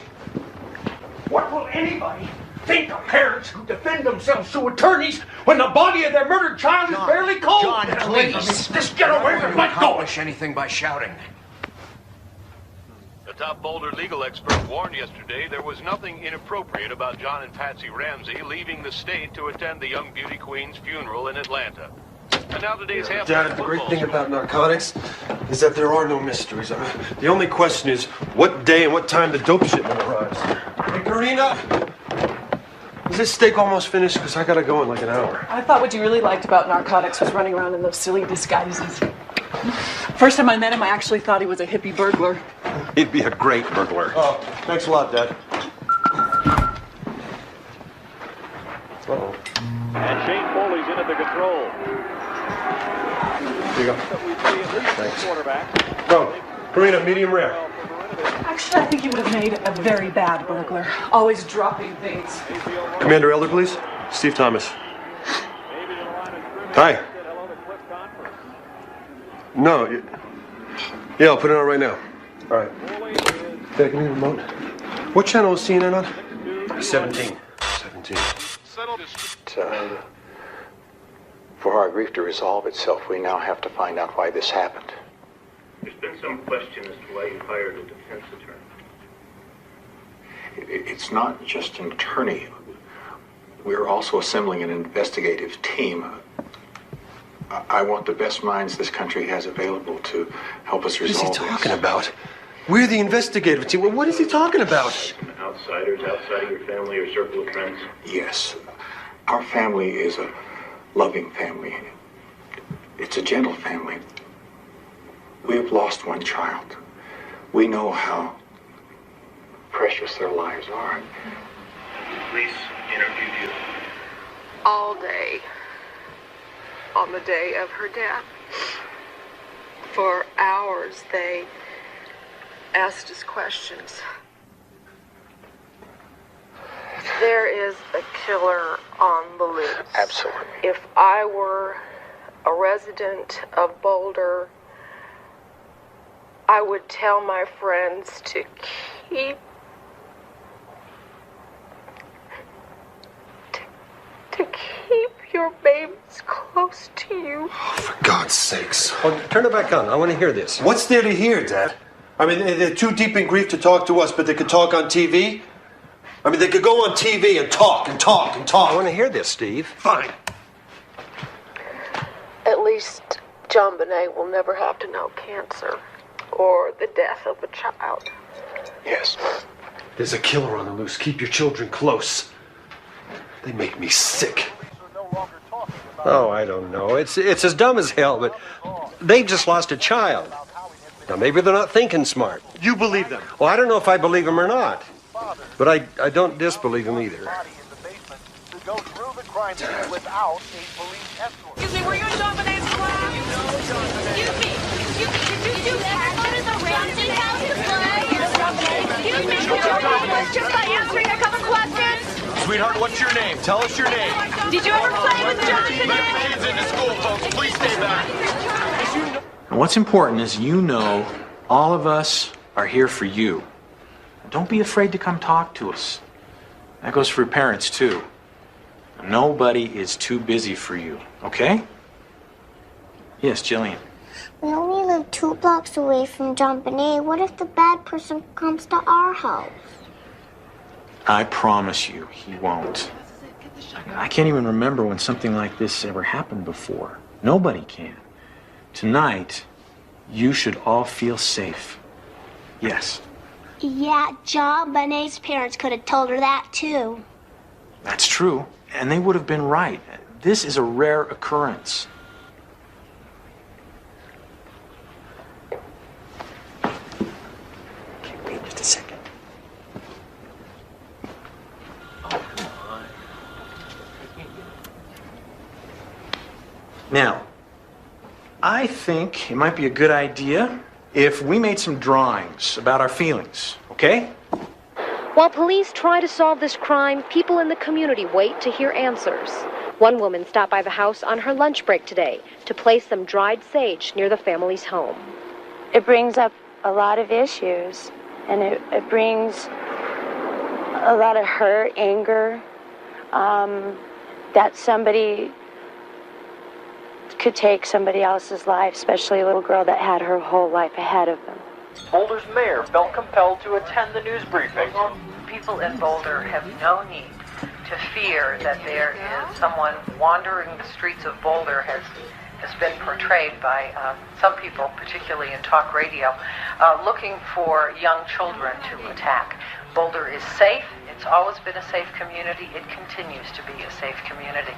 What will anybody think of parents who defend themselves to attorneys when the body of their murdered child is barely cold? John, please. Just get away from my accomplish anything by shouting. The top Boulder legal expert warned yesterday there was nothing inappropriate about John and Patsy Ramsey leaving the state to attend the young beauty queen's funeral in Atlanta. And now today's half. Dad, the great thing about narcotics is that there are no mysteries. The only question is what day and what time the dope shipment arrives. Hey, Karina! Is this steak almost finished? Because I gotta go in like an hour. I thought what you really liked about narcotics was running around in those silly disguises. First time I met him, I actually thought he was a hippie burglar. He'd be a great burglar. Oh, thanks a lot, Dad. Uh-oh. And Shane Foley's in at the control. Here you go. Thanks. Bro, Karina, medium rare. Actually, I think he would have made a very bad burglar. Always dropping things. Commander Elder, please. Steve Thomas. Hi. No. Yeah, I'll put it on right now. All right. Dad, give me the remote. What channel is CNN on? 17. 17. For our grief to resolve itself, we now have to find out why this happened. There's been some question as to why you hired a defense attorney. It's not just an attorney. We're also assembling an investigative team. I want the best minds this country has available to help us resolve this. What is he talking about? We're the investigative team. Well, what is he talking about? Outsiders outside of your family or circle of friends? Yes. Our family is a loving family. It's a gentle family. We have lost one child. We know how precious their lives are. Police interviewed you. All day on the day of her death. For hours they asked us questions. There is a killer on the loose. Absolutely. If I were a resident of Boulder, I would tell my friends to keep your babies close to you. For God's sakes. Oh, turn it back on. I want to hear this. What's there to hear, Dad? I mean, they're too deep in grief to talk to us, but they could talk on TV? I mean, they could go on TV and talk and talk and talk. I want to hear this, Steve. Fine. At least JonBene will never have to know cancer or the death of a child. Yes. There's a killer on the loose. Keep your children close. They make me sick. Oh, I don't know. It's as dumb as hell, but they've just lost a child. Now, maybe they're not thinking smart. You believe them? Well, I don't know if I believe them or not. But I don't disbelieve them either. Excuse me, were you in JonBene's class? Excuse me. Did you ever go to the Ramsey house to play? Excuse me, could you help us just by answering a couple questions? Sweetheart, what's your name? Tell us your name. Did you ever play with JonBene? Let the kids into school, folks. Please stay back. And what's important is you know all of us are here for you. Don't be afraid to come talk to us. That goes for parents, too. Nobody is too busy for you, okay? Yes, Jillian. We only live 2 blocks away from JonBene. What if the bad person comes to our house? I promise you, he won't. I can't even remember when something like this ever happened before. Nobody can. Tonight, you should all feel safe. Yes. Yeah, JonBene's parents could have told her that too. That's true, and they would have been right. This is a rare occurrence. Okay, wait just a second. Oh, come on. Now, I think it might be a good idea if we made some drawings about our feelings, okay? While police try to solve this crime, people in the community wait to hear answers. One woman stopped by the house on her lunch break today to place some dried sage near the family's home. It brings up a lot of issues, and it brings a lot of hurt, anger, that somebody could take somebody else's life, especially a little girl that had her whole life ahead of them. Boulder's mayor felt compelled to attend the news briefing. People in Boulder have no need to fear that there is someone wandering the streets of Boulder, has been portrayed by some people, particularly in talk radio, looking for young children to attack. Boulder is safe. It's always been a safe community. It continues to be a safe community.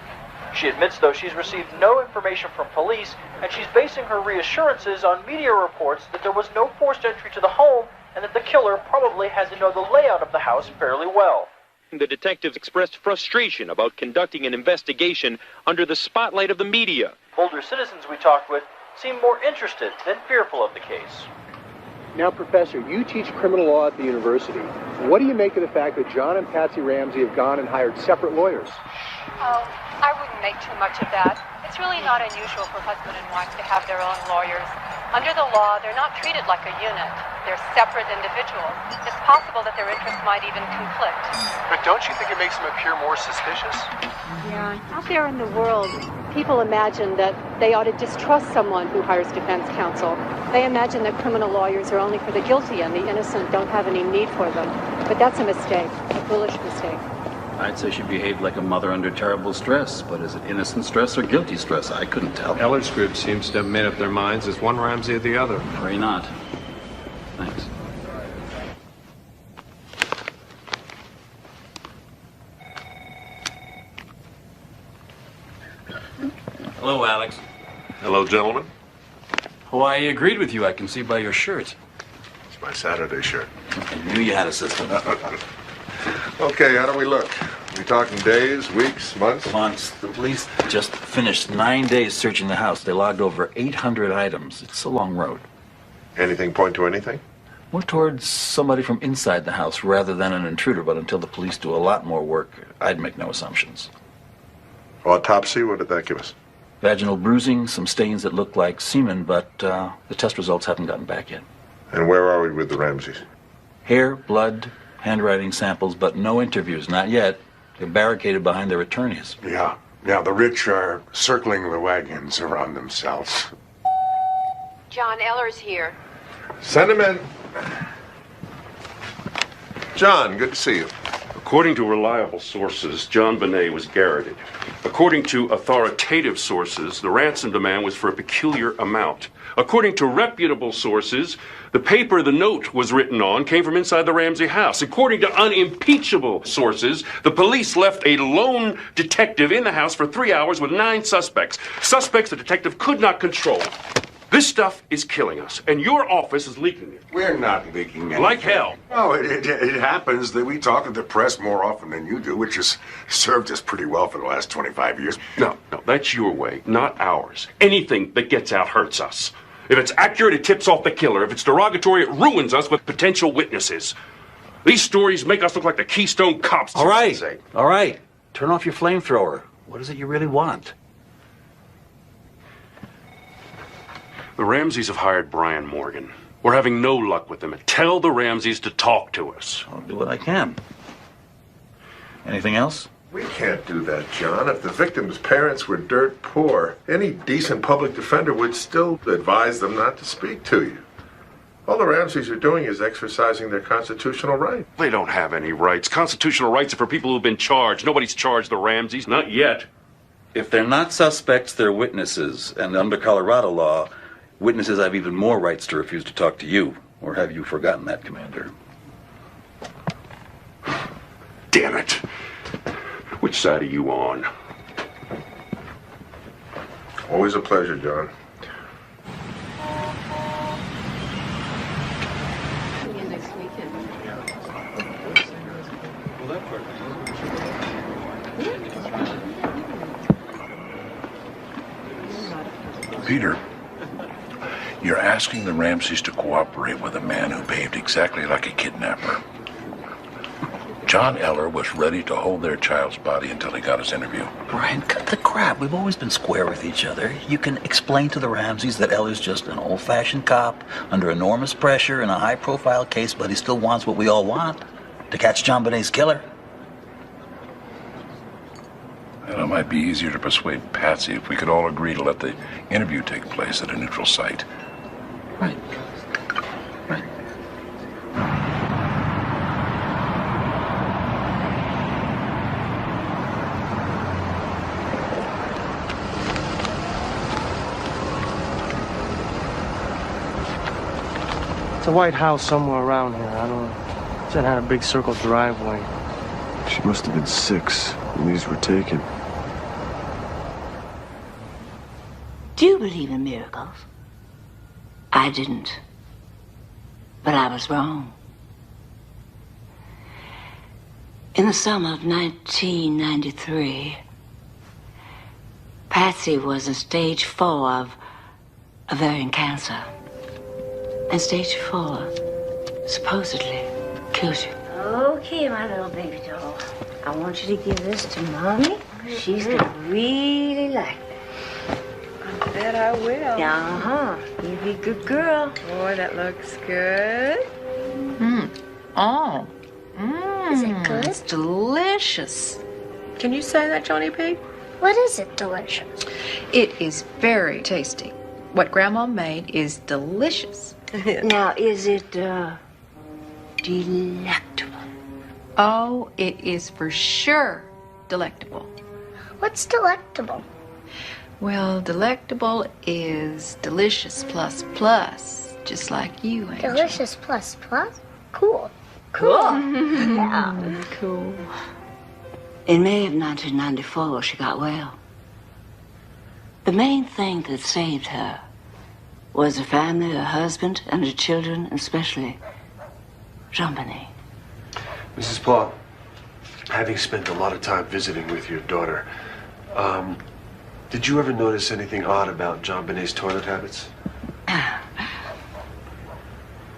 She admits, though, she's received no information from police, and she's basing her reassurances on media reports that there was no forced entry to the home and that the killer probably had to know the layout of the house fairly well. The detectives expressed frustration about conducting an investigation under the spotlight of the media. Boulder citizens we talked with seemed more interested than fearful of the case. Now, Professor, you teach criminal law at the university. What do you make of the fact that John and Patsy Ramsey have gone and hired separate lawyers? Oh, I wouldn't make too much of that. It's really not unusual for husband and wife to have their own lawyers. Under the law, they're not treated like a unit. They're separate individuals. It's possible that their interests might even conflict. But don't you think it makes them appear more suspicious? Yeah, out there in the world, people imagine that they ought to distrust someone who hires defense counsel. They imagine that criminal lawyers are only for the guilty and the innocent don't have any need for them. But that's a mistake, a foolish mistake. I'd say she behaved like a mother under terrible stress, but is it innocent stress or guilty stress? I couldn't tell. Eller's group seems to have made up their minds. Is one Ramsey or the other? Afraid not. Thanks. Hello, Alex. Hello, gentlemen. Hawaii agreed with you, I can see by your shirt. It's my Saturday shirt. I knew you had a system. Okay, how do we look? We talking days, weeks, months? Months. The police just finished 9 days searching the house. They logged over 800 items. It's a long road. Anything point to anything? More towards somebody from inside the house rather than an intruder, but until the police do a lot more work, I'd make no assumptions. Autopsy, what did that give us? Vaginal bruising, some stains that look like semen, but the test results haven't gotten back yet. And where are we with the Ramseys? Hair, blood, handwriting samples, but no interviews, not yet. They're barricaded behind their attorneys. Yeah, the rich are circling the wagons around themselves. John Eller's here. Send him in. John, good to see you. According to reliable sources, JonBene was garroted. According to authoritative sources, the ransom demand was for a peculiar amount. According to reputable sources, the paper the note was written on came from inside the Ramsey house. According to unimpeachable sources, the police left a lone detective in the house for 3 hours with 9 suspects. Suspects the detective could not control. This stuff is killing us, and your office is leaking it. We're not leaking anything. Like hell. No, it happens that we talk to the press more often than you do, which has served us pretty well for the last 25 years. No, that's your way, not ours. Anything that gets out hurts us. If it's accurate, it tips off the killer. If it's derogatory, it ruins us with potential witnesses. These stories make us look like the Keystone Cops. All right. Turn off your flamethrower. What is it you really want? The Ramseys have hired Brian Morgan. We're having no luck with them. Tell the Ramseys to talk to us. I'll do what I can. Anything else? We can't do that, John. If the victim's parents were dirt poor, any decent public defender would still advise them not to speak to you. All the Ramseys are doing is exercising their constitutional right. They don't have any rights. Constitutional rights are for people who've been charged. Nobody's charged the Ramseys. Not yet. If they're not suspects, they're witnesses. And under Colorado law, witnesses have even more rights to refuse to talk to you. Or have you forgotten that, Commander? Damn it. Which side are you on? Always a pleasure, John. Peter, you're asking the Ramseys to cooperate with a man who behaved exactly like a kidnapper. John Eller was ready to hold their child's body until he got his interview. Brian, cut the crap. We've always been square with each other. You can explain to the Ramseys that Eller's just an old-fashioned cop under enormous pressure in a high-profile case, but he still wants what we all want, to catch JonBene's killer. And it might be easier to persuade Patsy if we could all agree to let the interview take place at a neutral site. Right. It's a white house somewhere around here. I don't know. It had a big circle driveway. She must have been 6 when these were taken. Do you believe in miracles? I didn't. But I was wrong. In the summer of 1993, Patsy was in stage 4 of ovarian cancer. And stage 4 supposedly kills you. Okay, my little baby doll. I want you to give this to Mommy. She's gonna really like it. I bet I will. Uh-huh. You be a good girl. Boy, that looks good. Oh. Is it good? It's delicious. Can you say that, Johnny P? What is it delicious? It is very tasty. What Grandma made is delicious. Now, is it, delectable? Oh, it is for sure delectable. What's delectable? Well, delectable is delicious plus plus, just like you, Angel. Delicious plus plus? Cool. Cool. Yeah. Cool. In May of 1994, she got well. The main thing that saved her was her family, her husband, and her children, and especially JonBene. Mrs. Paul, having spent a lot of time visiting with your daughter, did you ever notice anything odd about JonBene's toilet habits?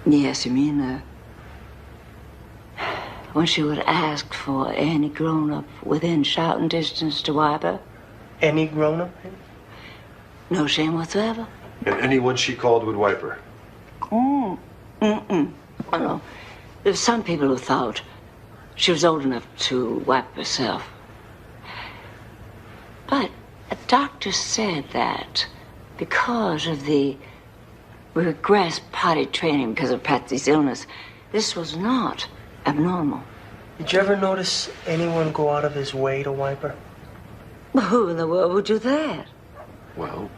Yes, you mean, when she would ask for any grown-up within shouting distance to wipe her? Any grown-up? No shame whatsoever. And anyone she called would wipe her? Oh, no. There's some people who thought she was old enough to wipe herself. But a doctor said that because of the regressed potty training because of Patsy's illness, this was not abnormal. Did you ever notice anyone go out of his way to wipe her? Who in the world would do that? Well,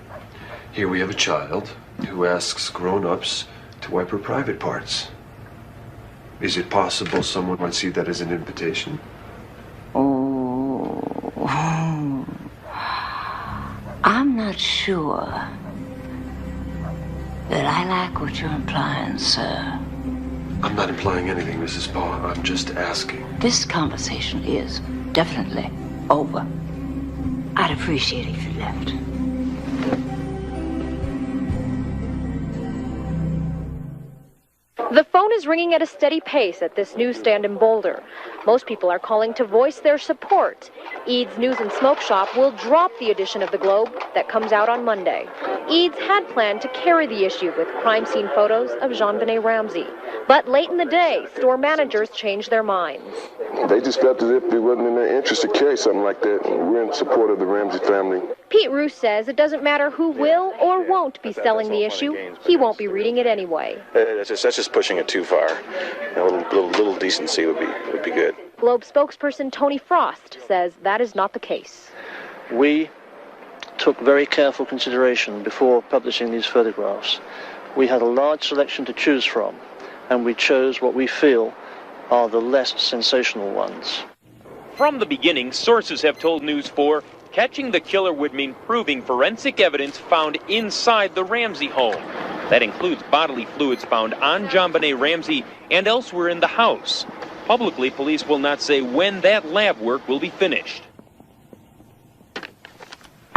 here we have a child who asks grown-ups to wipe her private parts. Is it possible someone might see that as an invitation? Oh, I'm not sure that I like what you're implying, sir. I'm not implying anything, Mrs. Paul. I'm just asking. This conversation is definitely over. I'd appreciate it if you left. The phone is ringing at a steady pace at this newsstand in Boulder. Most people are calling to voice their support. Eads News and Smoke Shop will drop the edition of the Globe that comes out on Monday. Eads had planned to carry the issue with crime scene photos of JonBene Ramsey. But late in the day, store managers changed their minds. They just felt as if it wasn't in their interest to carry something like that. We're in support of the Ramsey family. Pete Roos says it doesn't matter who will or won't be selling the issue. He won't be reading it anyway. That's just pushing it too far. A little decency would be good. Globe spokesperson Tony Frost says that is not the case. We took very careful consideration before publishing these photographs. We had a large selection to choose from, and we chose what we feel are the less sensational ones. From the beginning, sources have told News 4 catching the killer would mean proving forensic evidence found inside the Ramsey home. That includes bodily fluids found on JonBene Ramsey and elsewhere in the house. Publicly, police will not say when that lab work will be finished.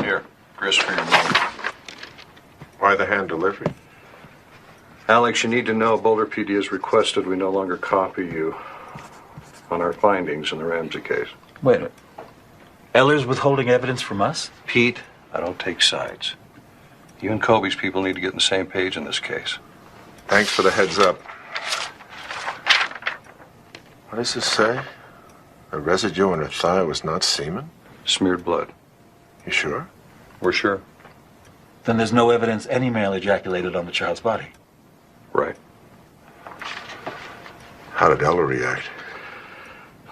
Here, Chris, for your mom. Why the hand delivery? Alex, you need to know Boulder PD has requested we no longer copy you on our findings in the Ramsey case. Wait a minute. Eller's withholding evidence from us? Pete, I don't take sides. You and Kobe's people need to get on the same page in this case. Thanks for the heads up. What does this say? The residue on her thigh was not semen? Smeared blood. You sure? We're sure. Then there's no evidence any male ejaculated on the child's body. Right. How did Ella react?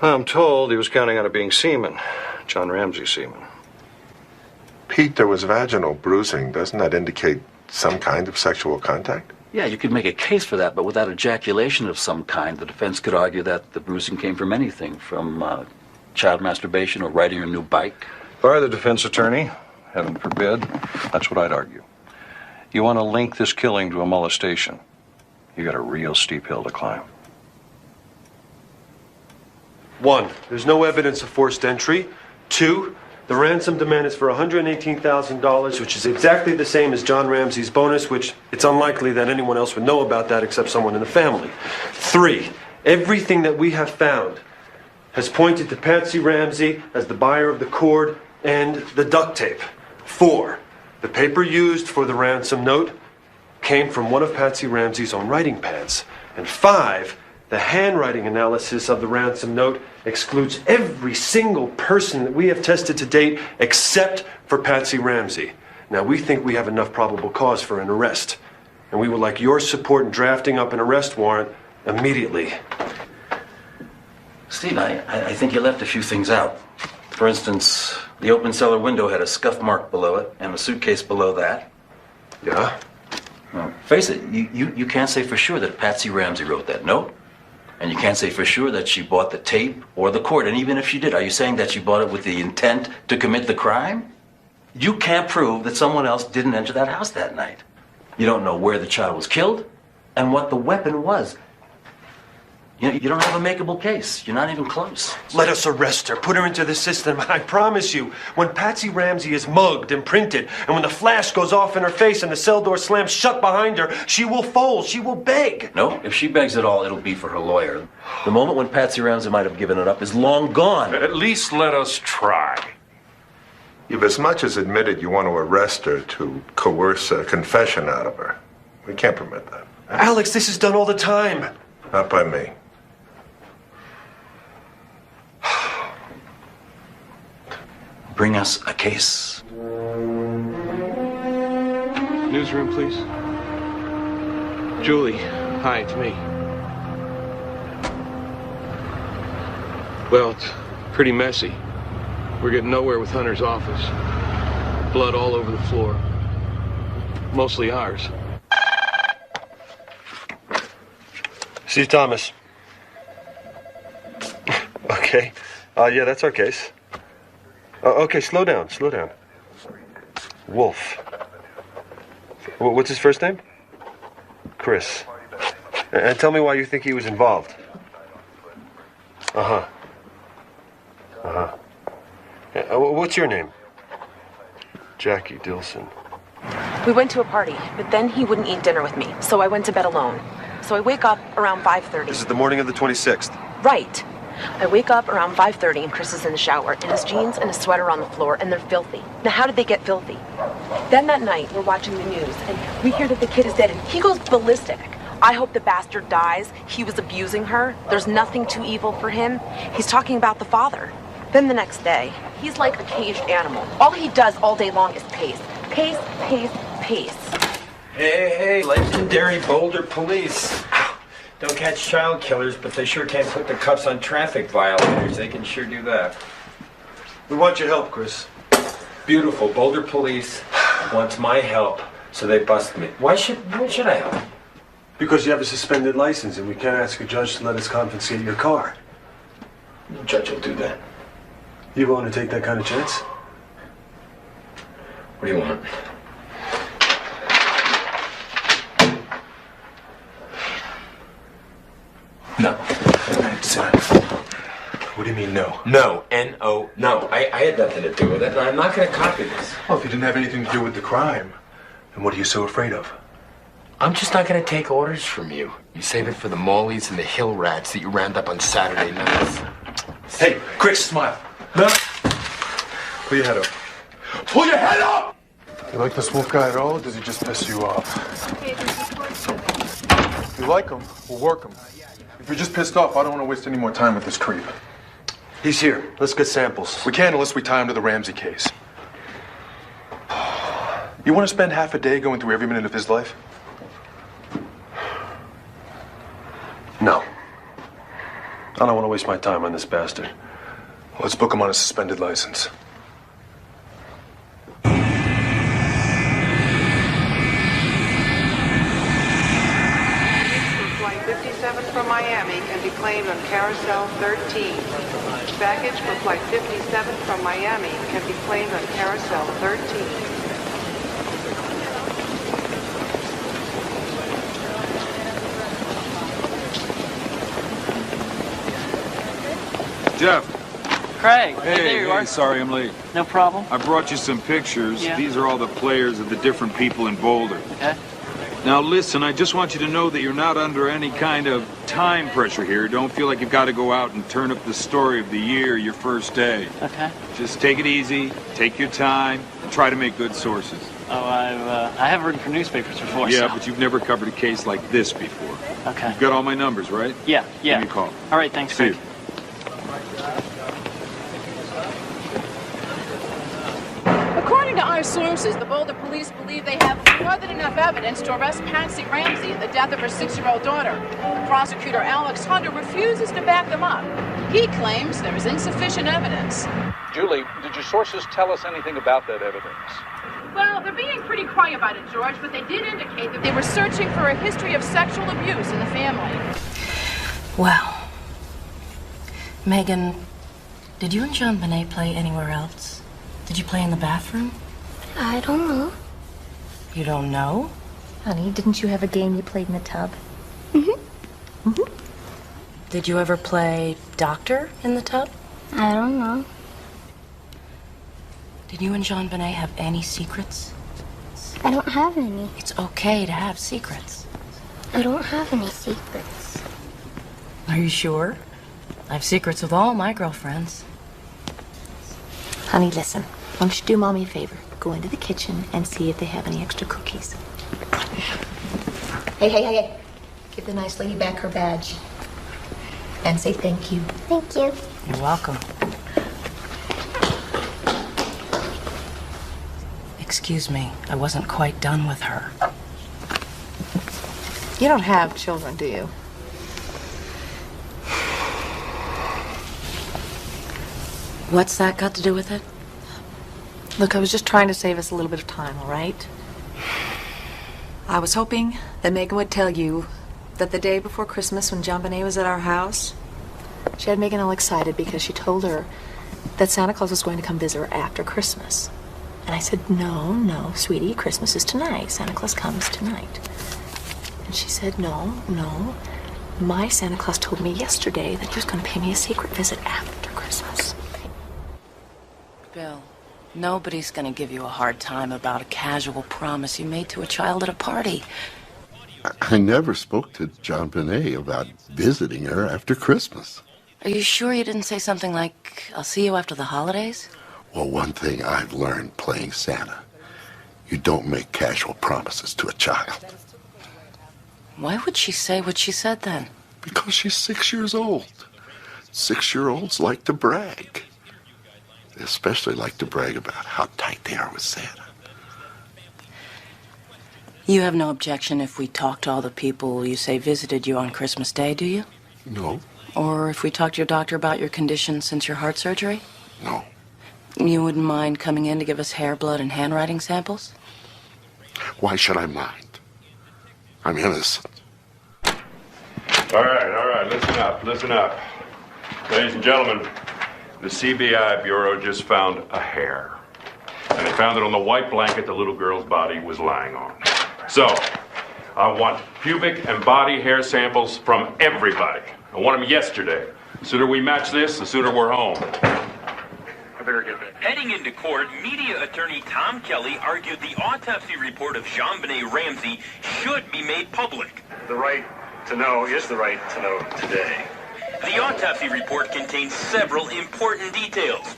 I'm told he was counting on it being semen. John Ramsey semen. Pete, there was vaginal bruising. Doesn't that indicate some kind of sexual contact? Yeah, you could make a case for that, but without ejaculation of some kind, the defense could argue that the bruising came from anything, from child masturbation or riding a new bike? If I were the defense attorney, heaven forbid, that's what I'd argue. You want to link this killing to a molestation. You got a real steep hill to climb. 1, there's no evidence of forced entry. 2, the ransom demand is for $118,000, which is exactly the same as John Ramsey's bonus, which it's unlikely that anyone else would know about that except someone in the family. 3, everything that we have found has pointed to Patsy Ramsey as the buyer of the cord and the duct tape. 4, the paper used for the ransom note came from one of Patsy Ramsey's own writing pads. And 5, the handwriting analysis of the ransom note excludes every single person that we have tested to date except for Patsy Ramsey. Now, we think we have enough probable cause for an arrest, and we would like your support in drafting up an arrest warrant immediately. Steve, I think you left a few things out. For instance, the open cellar window had a scuff mark below it and a suitcase below that. Yeah? Well, face it, you can't say for sure that Patsy Ramsey wrote that note. And you can't say for sure that she bought the tape or the cord. And even if she did, are you saying that she bought it with the intent to commit the crime? You can't prove that someone else didn't enter that house that night. You don't know where the child was killed and what the weapon was. You don't have a makeable case. You're not even close. Let us arrest her, put her into the system. I promise you, when Patsy Ramsey is mugged and printed, and when the flash goes off in her face and the cell door slams shut behind her, she will fold, she will beg. No, if she begs at all, it'll be for her lawyer. The moment when Patsy Ramsey might have given it up is long gone. At least let us try. You've as much as admitted you want to arrest her to coerce a confession out of her. We can't permit that. Alex, this is done all the time. Not by me. Bring us a case. Newsroom, please. Julie, hi, it's me. Well, it's pretty messy. We're getting nowhere with Hunter's office. Blood all over the floor. Mostly ours. Steve Thomas. Okay. Yeah, that's our case. Okay, slow down. Wolf. What's his first name? Chris. And tell me why you think he was involved. What's your name? Jackie Dilson. We went to a party, but then he wouldn't eat dinner with me, so I went to bed alone. So I wake up around 5:30. This is the morning of the 26th. Right. I wake up around 5:30 and Chris is in the shower, and his jeans and his sweater on the floor, and they're filthy. Now, how did they get filthy? Then that night, we're watching the news, and we hear that the kid is dead, and he goes ballistic. I hope the bastard dies. He was abusing her. There's nothing too evil for him. He's talking about the father. Then the next day, he's like a caged animal. All he does all day long is pace. Pace, pace, pace. Hey, legendary Boulder police. Don't catch child killers, but they sure can't put the cuffs on traffic violators. They can sure do that. We want your help, Chris. Beautiful. Boulder police wants my help, so they bust me. Why should I help? Because you have a suspended license, and we can't ask a judge to let us confiscate your car. No judge will do that. You willing to take that kind of chance? What do you want? No. What do you mean, no? No. N-O. No. I had nothing to do with it, and I'm not going to copy this. Well, if you didn't have anything to do with the crime, then what are you so afraid of? I'm just not going to take orders from you. You save it for the Mollies and the hill rats that you round up on Saturday nights. Hey, Chris, smile. No. Pull your head up. Pull your head up! You like this wolf guy at all, or does he just piss you off? If you like him, we'll work him. If you're just pissed off, I don't want to waste any more time with this creep. He's here. Let's get samples. We can't unless we tie him to the Ramsey case. You want to spend half a day going through every minute of his life? No. I don't want to waste my time on this bastard. Let's book him on a suspended license. Flight 57 from Miami can be claimed on Carousel 13. Baggage for Flight 57 from Miami can be claimed on Carousel 13. Jeff. Craig. Hey, there you are. sorry I'm late. No problem. I brought you some pictures. Yeah. These are all the players of the different people in Boulder. Okay. Now listen, I just want you to know that you're not under any kind of time pressure here. Don't feel like you've got to go out and turn up the story of the year your first day. Okay. Just take it easy, take your time, and try to make good sources. Oh, I have written for newspapers before. Yeah, so. but you've never covered a case like this before. Okay. You've got all my numbers, right? Yeah. Give me a call. All right, thanks, See Craig. you. According to our sources, the Boulder police believe they have more than enough evidence to arrest Patsy Ramsey in the death of her 6-year-old daughter. Prosecutor Alex Hunter refuses to back them up. He claims there is insufficient evidence. Julie, did your sources tell us anything about that evidence? Well, they're being pretty coy about it, George, but they did indicate that they were searching for a history of sexual abuse in the family. Well, Megan, did you and JonBene play anywhere else? Did you play in the bathroom? I don't know. You don't know? Honey, didn't you have a game you played in the tub? Did you ever play doctor in the tub? I don't know. Did you and JonBene have any secrets? I don't have any. It's okay to have secrets. I don't have any secrets. Are you sure? I have secrets with all my girlfriends. Honey, listen. Why don't you do Mommy a favor? Go into the kitchen and see if they have any extra cookies. Hey. Give the nice lady back her badge. And say thank you. Thank you. You're welcome. Excuse me, I wasn't quite done with her. You don't have children, do you? What's that got to do with it? Look, I was just trying to save us a little bit of time, all right? I was hoping that Megan would tell you that the day before Christmas when JonBene was at our house, she had Megan all excited because she told her that Santa Claus was going to come visit her after Christmas. And I said, no, sweetie, Christmas is tonight. Santa Claus comes tonight. And she said, no. My Santa Claus told me yesterday that he was going to pay me a secret visit after Christmas. Bill, nobody's gonna give you a hard time about a casual promise you made to a child at a party. I never spoke to JonBene about visiting her after Christmas. Are you sure you didn't say something like, I'll see you after the holidays? Well, one thing I've learned playing Santa, you don't make casual promises to a child. Why would she say what she said then? Because she's 6 years old. 6-year-olds like to brag. They especially like to brag about how tight they are with Santa. You have no objection if we talk to all the people you say visited you on Christmas Day, do you? No. Or if we talk to your doctor about your condition since your heart surgery? No. You wouldn't mind coming in to give us hair, blood, and handwriting samples? Why should I mind? I'm innocent. All right, listen up. Ladies and gentlemen, the CBI Bureau just found a hair. And they found it on the white blanket the little girl's body was lying on. So, I want pubic and body hair samples from everybody. I want them yesterday. The sooner we match this, the sooner we're home. I better get that. Heading into court, media attorney Tom Kelly argued the autopsy report of JonBene Ramsey should be made public. The right to know is the right to know today. The autopsy report contains several important details.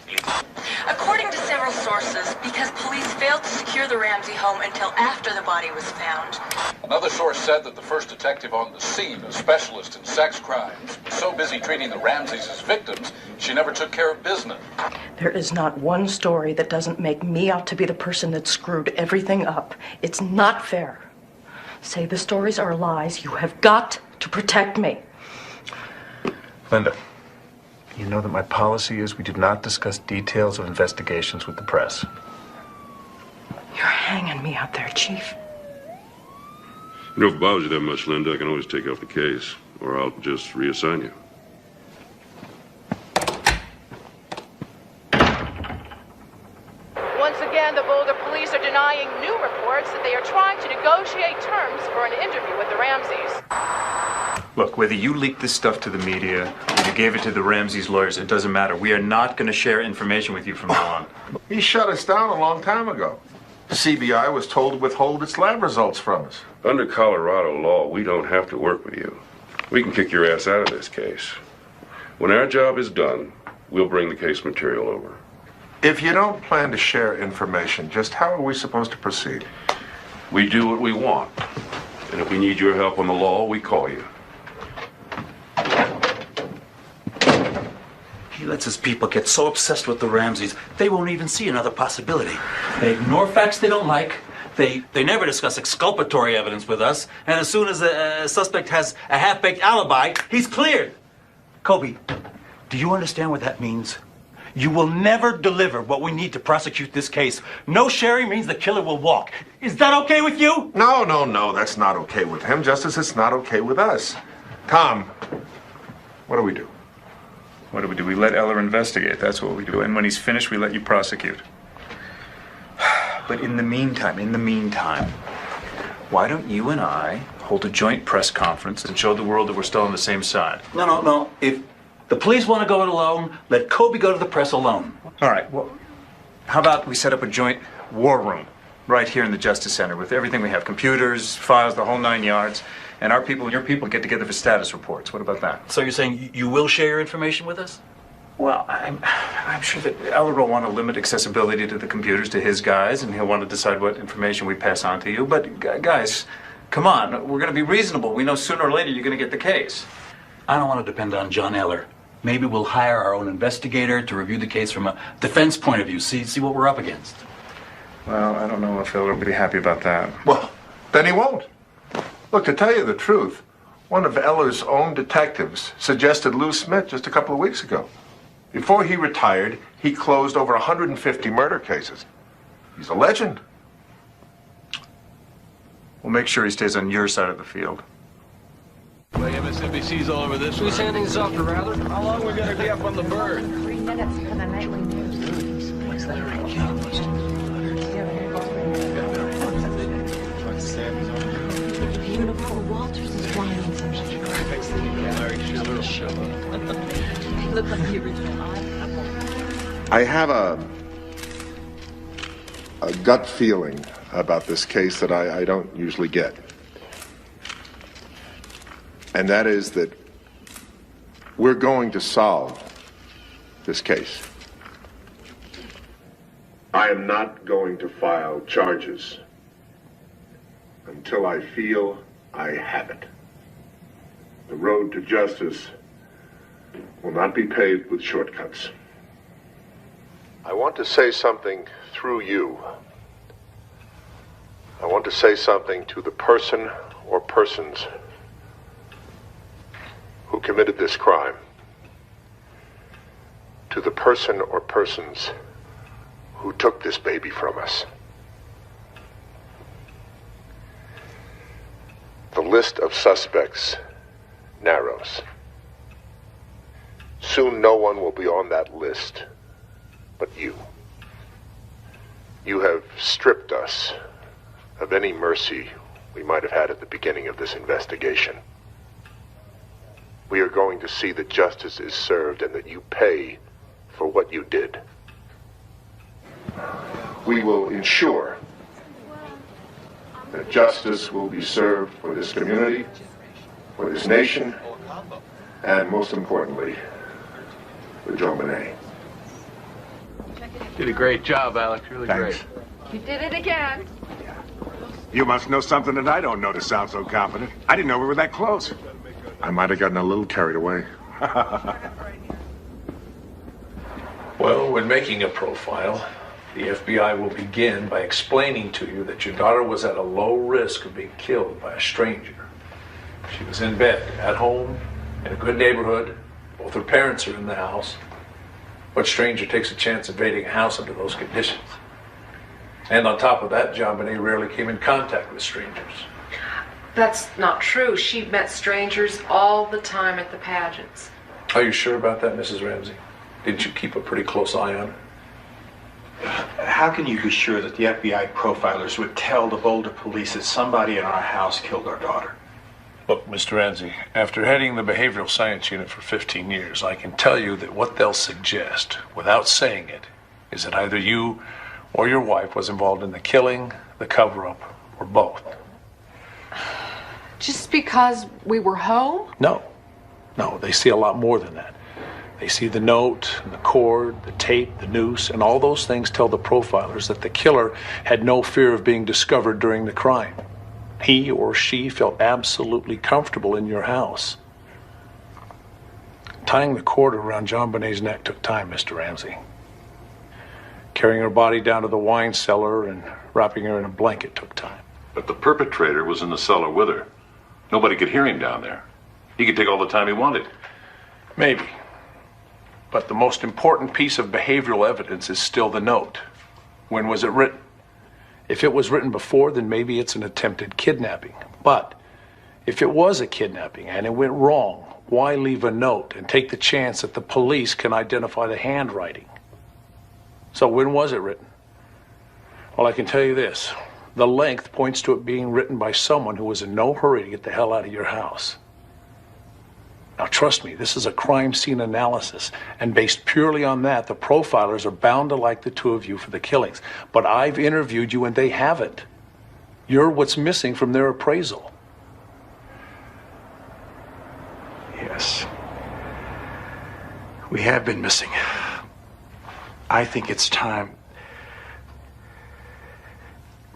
According to several sources, because police failed to secure the Ramsey home until after the body was found. Another source said that the first detective on the scene, a specialist in sex crimes, was so busy treating the Ramseys as victims, she never took care of business. There is not one story that doesn't make me out to be the person that screwed everything up. It's not fair. Say the stories are lies. You have got to protect me. Linda, you know that my policy is we do not discuss details of investigations with the press. You're hanging me out there, Chief. You know, if it bothers you that much, Linda, I can always take you off the case, or I'll just reassign you. again, the Boulder police are denying new reports that they are trying to negotiate terms for an interview with the Ramseys. Look, whether you leaked this stuff to the media or you gave it to the Ramsey's lawyers, it doesn't matter. We are not going to share information with you from now on. He shut us down a long time ago. CBI was told to withhold its lab results from us. Under Colorado law, we don't have to work with you. We can kick your ass out of this case. When our job is done, we'll bring the case material over. If you don't plan to share information, just how are we supposed to proceed? We do what we want. And if we need your help on the law, we call you. He lets his people get so obsessed with the Ramseys, they won't even see another possibility. They ignore facts they don't like. They never discuss exculpatory evidence with us. And as soon as a suspect has a half-baked alibi, he's cleared. Kobe, do you understand what that means? You will never deliver what we need to prosecute this case. No sharing means the killer will walk. Is that okay with you? No, that's not okay with him, just as it's not okay with us. Tom, what do we do? What do? We let Eller investigate. That's what we do. And when he's finished, we let you prosecute. But in the meantime, why don't you and I hold a joint press conference and show the world that we're still on the same side? No. If the police want to go it alone, let Kobe go to the press alone. All right, well, how about we set up a joint war room right here in the Justice Center with everything we have, computers, files, the whole 9 yards, and our people and your people get together for status reports. What about that? So you're saying you will share your information with us? Well, I'm sure that Eller will want to limit accessibility to the computers to his guys, and he'll want to decide what information we pass on to you. But guys, come on, we're going to be reasonable. We know sooner or later you're going to get the case. I don't want to depend on John Eller. Maybe we'll hire our own investigator to review the case from a defense point of view, see what we're up against. Well, I don't know if Eller will be happy about that. Well, then he won't. Look, to tell you the truth, one of Eller's own detectives suggested Lou Smith just a couple of weeks ago. Before he retired, he closed over 150 murder cases. He's a legend. We'll make sure he stays on your side of the field. Well, MSNBC's all over this. Who's handing this off to Rather? How long we gonna be up on the bird? 3 minutes for the nightly news. Beautiful. Walters is flying in some shit. They look like the original I have a gut feeling about this case that I don't usually get. And that is that we're going to solve this case. I am not going to file charges until I feel I have it. The road to justice will not be paved with shortcuts. I want to say something through you. I want to say something to the person or persons who committed this crime. To the person or persons who took this baby from us. The list of suspects narrows. Soon no one will be on that list but you. You have stripped us of any mercy we might have had at the beginning of this investigation. We are going to see that justice is served and that you pay for what you did. We will ensure that justice will be served for this community, for this nation, and most importantly, for JonBene. Did a great job, Alex. Really Thanks. great. You did it again. You must know something that I don't know to sound so confident. I didn't know we were that close. I might have gotten a little carried away. Well, when making a profile, the FBI will begin by explaining to you that your daughter was at a low risk of being killed by a stranger. She was in bed, at home, in a good neighborhood. Both her parents are in the house. What stranger takes a chance invading a house under those conditions? And on top of that, JonBene rarely came in contact with strangers. That's not true. She met strangers all the time at the pageants. Are you sure about that, Mrs. Ramsey? Didn't you keep a pretty close eye on her? How can you be sure that the FBI profilers would tell the Boulder police that somebody in our house killed our daughter? Look, Mr. Ramsey, after heading the behavioral science unit for 15 years, I can tell you that what they'll suggest, without saying it, is that either you or your wife was involved in the killing, the cover-up, or both. Just because we were home? No, they see a lot more than that. They see the note, and the cord, the tape, the noose, and all those things tell the profilers that the killer had no fear of being discovered during the crime. He or she felt absolutely comfortable in your house. Tying the cord around JonBene's neck took time, Mr. Ramsey. Carrying her body down to the wine cellar and wrapping her in a blanket took time. But the perpetrator was in the cellar with her. Nobody could hear him down there. He could take all the time he wanted. Maybe. But the most important piece of behavioral evidence is still the note. When was it written? If it was written before, then maybe it's an attempted kidnapping. But if it was a kidnapping and it went wrong, why leave a note and take the chance that the police can identify the handwriting? So when was it written? Well, I can tell you this. The length points to it being written by someone who was in no hurry to get the hell out of your house. Now, trust me, this is a crime scene analysis, and based purely on that, the profilers are bound to like the two of you for the killings. But I've interviewed you and they haven't. You're what's missing from their appraisal. Yes. We have been missing. I think it's time.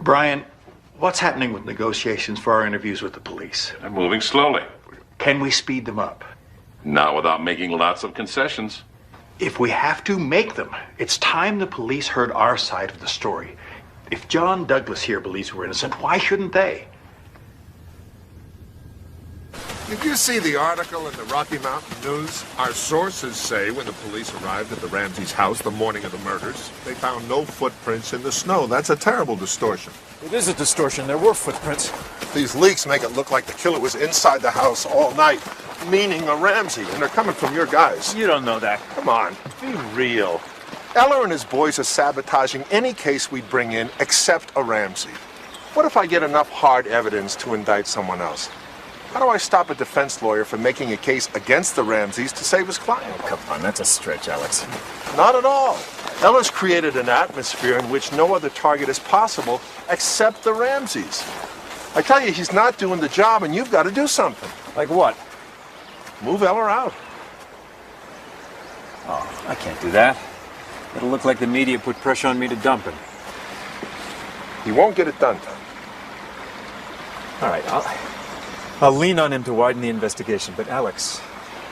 Brian, what's happening with negotiations for our interviews with the police? They're moving slowly. Can we speed them up? Not without making lots of concessions. If we have to, make them. It's time the police heard our side of the story. If John Douglas here believes we're innocent, why shouldn't they? Did you see the article in the Rocky Mountain News? Our sources say when the police arrived at the Ramseys' house the morning of the murders, they found no footprints in the snow. That's a terrible distortion. It is a distortion. There were footprints. These leaks make it look like the killer was inside the house all night, meaning a Ramsey, and they're coming from your guys. You don't know that. Come on, be real. Eller and his boys are sabotaging any case we bring in except a Ramsey. What if I get enough hard evidence to indict someone else? How do I stop a defense lawyer from making a case against the Ramseys to save his client? Oh, come on, that's a stretch, Alex. Not at all. Eller's created an atmosphere in which no other target is possible except the Ramseys. I tell you, he's not doing the job, and you've got to do something. Like what? Move Eller out. Oh, I can't do that. It'll look like the media put pressure on me to dump him. He won't get it done, Tom. All right, I'll lean on him to widen the investigation, but Alex,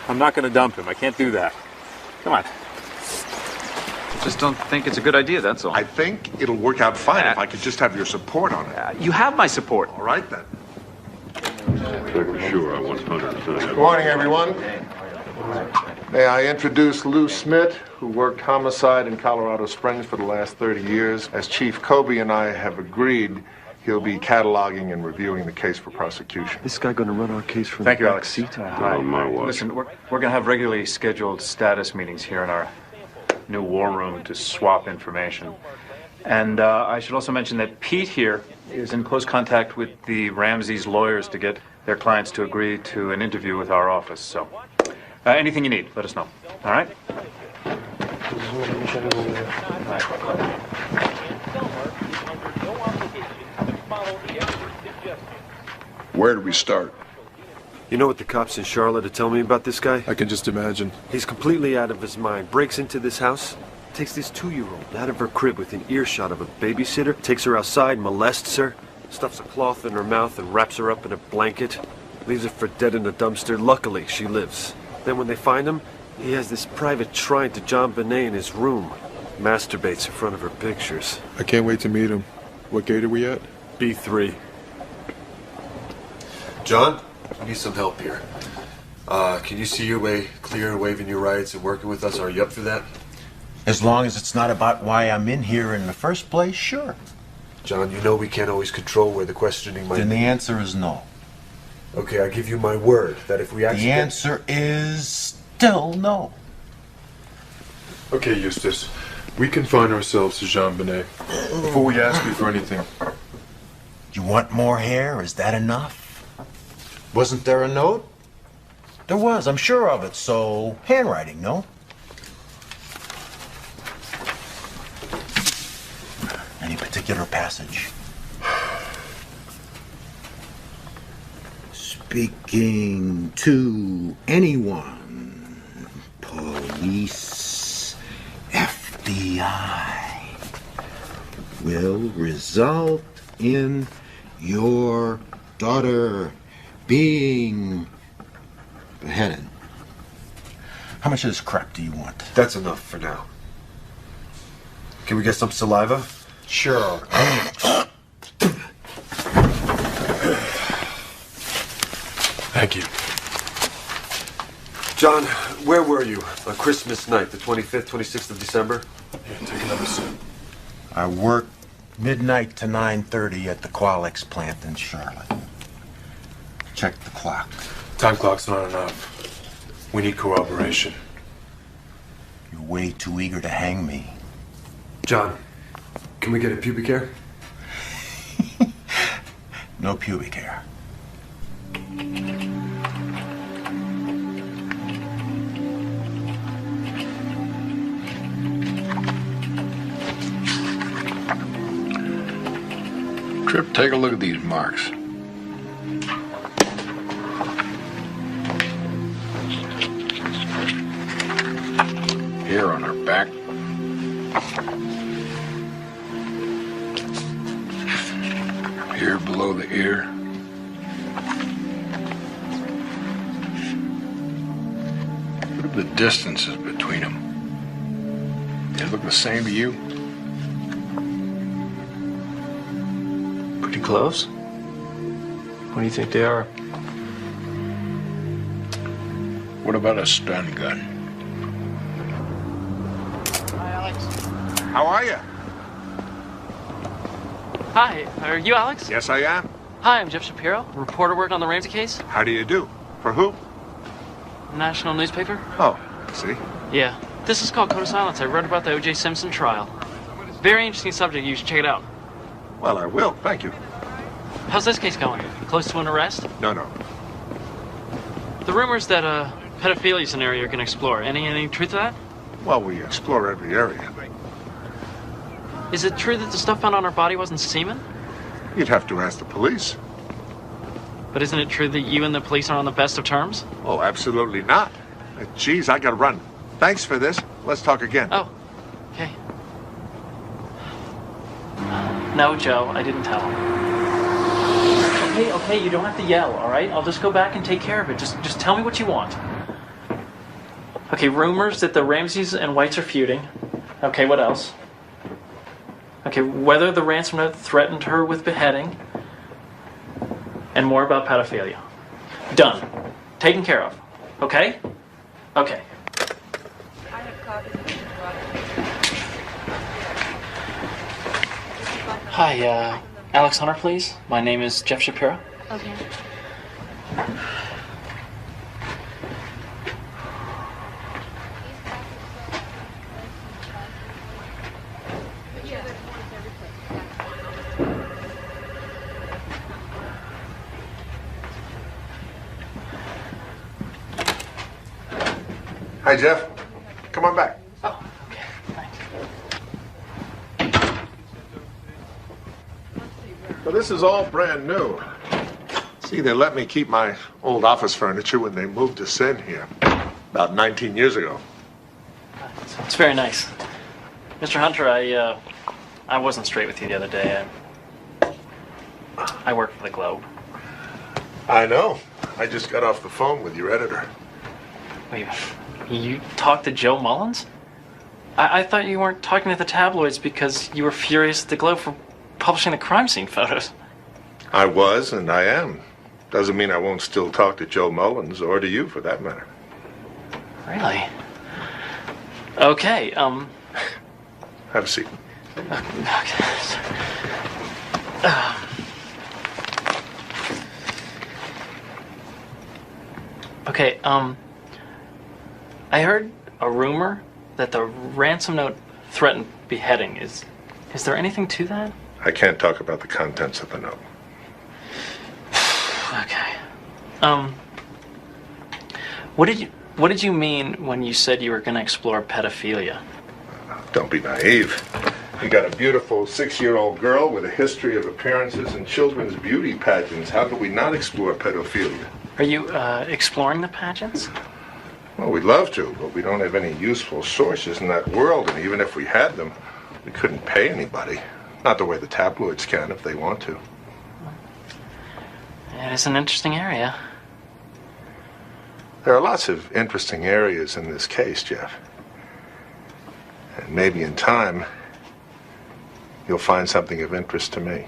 I'm not going to dump him. I can't do that. Come on. I just don't think it's a good idea, that's all. I think it'll work out fine if I could just have your support on it. You have my support. All right, then. Sure, I 100%. Good morning, everyone. May I introduce Lou Smith, who worked homicide in Colorado Springs for the last 30 years. As Chief Kobe and I have agreed, he'll be cataloging and reviewing the case for prosecution. This guy going to run our case from Thank the you, back Alex. seat? Hi. On my watch. Listen, we're going to have regularly scheduled status meetings here in our new war room to swap information. And I should also mention that Pete here is in close contact with the Ramseys' lawyers to get their clients to agree to an interview with our office. So anything you need, let us know. All right? Where do we start? You know what the cops in Charlotte are telling me about this guy? I can just imagine. He's completely out of his mind. Breaks into this house, takes this 2-year-old out of her crib within earshot of a babysitter, takes her outside, molests her, stuffs a cloth in her mouth and wraps her up in a blanket, leaves her for dead in a dumpster. Luckily, she lives. Then when they find him, he has this private shrine to JonBene in his room. Masturbates in front of her pictures. I can't wait to meet him. What gate are we at? B3. John, I need some help here. Can you see your way clear, waving your rights and working with us? Are you up for that? As long as it's not about why I'm in here in the first place, sure. John, you know we can't always control where the questioning might... Then the answer is no. Okay, I give you my word that if we actually... The answer is still no. Okay, Eustace. We confine ourselves to JonBene. Before we ask you for anything. You want more hair? Is that enough? Wasn't there a note? There was, I'm sure of it. So, handwriting, no? Any particular passage? Speaking to anyone, police, FBI, will result in your daughter being beheaded. How much of this crap do you want? That's enough for now. Can we get some saliva? Sure. Thank you. John, where were you on Christmas night, the 25th, 26th of December? Yeah, take another sip. I worked midnight to 9:30 at the Qualix plant in Charlotte. Check the clock. Time clock's not enough. We need corroboration. You're way too eager to hang me. John, can we get a pubic hair? No pubic hair. Trip, take a look at these marks. Here on her back. Here below the ear. Look at the distances between them. They look the same to you? Pretty close. What do you think they are? What about a stun gun? Hi, Alex. How are you? Hi, are you Alex? Yes, I am. Hi, I'm Jeff Shapiro, reporter working on the Ramsey case. How do you do? For who? National newspaper. Oh, see? Yeah. This is called Code of Silence. I wrote about the O.J. Simpson trial. Very interesting subject. You should check it out. Well, I will. Thank you. How's this case going? Close to an arrest? No. The rumors that pedophilia's an area you're going to explore. Any truth to that? Well, we explore every area. Is it true that the stuff found on her body wasn't semen? You'd have to ask the police. But isn't it true that you and the police are on the best of terms? Oh, absolutely not. Geez, I gotta run. Thanks for this. Let's talk again. Oh, okay. No, Joe, I didn't tell him. Okay, you don't have to yell, all right? I'll just go back and take care of it. Just tell me what you want. Okay, rumors that the Ramseys and Whites are feuding. Okay, what else? Okay, whether the ransom note threatened her with beheading. And more about pedophilia. Done. Taken care of. Okay? Okay. Hi, Alex Hunter, please. My name is Jeff Shapiro. Okay. Hi, Jeff. Come on back. Oh, okay. Thanks. So this is all brand new. See, they let me keep my old office furniture when they moved us in here about 19 years ago. It's very nice. Mr. Hunter, I wasn't straight with you the other day. I work for the Globe. I know. I just got off the phone with your editor. Wait, you talked to Joe Mullins? I thought you weren't talking to the tabloids because you were furious at the Globe for publishing the crime scene photos. I was, and I am. Doesn't mean I won't still talk to Joe Mullins, or to you, for that matter. Really? Okay, Have a seat. Okay, I heard a rumor that the ransom note threatened beheading. Is there anything to that? I can't talk about the contents of the note. Okay. What did you mean when you said you were going to explore pedophilia? Don't be naive. You got a beautiful 6-year-old girl with a history of appearances in children's beauty pageants. How could we not explore pedophilia? Are you exploring the pageants? Well, we'd love to, but we don't have any useful sources in that world, and even if we had them, we couldn't pay anybody. Not the way the tabloids can if they want to. It is an interesting area. There are lots of interesting areas in this case, Jeff. And maybe in time, you'll find something of interest to me.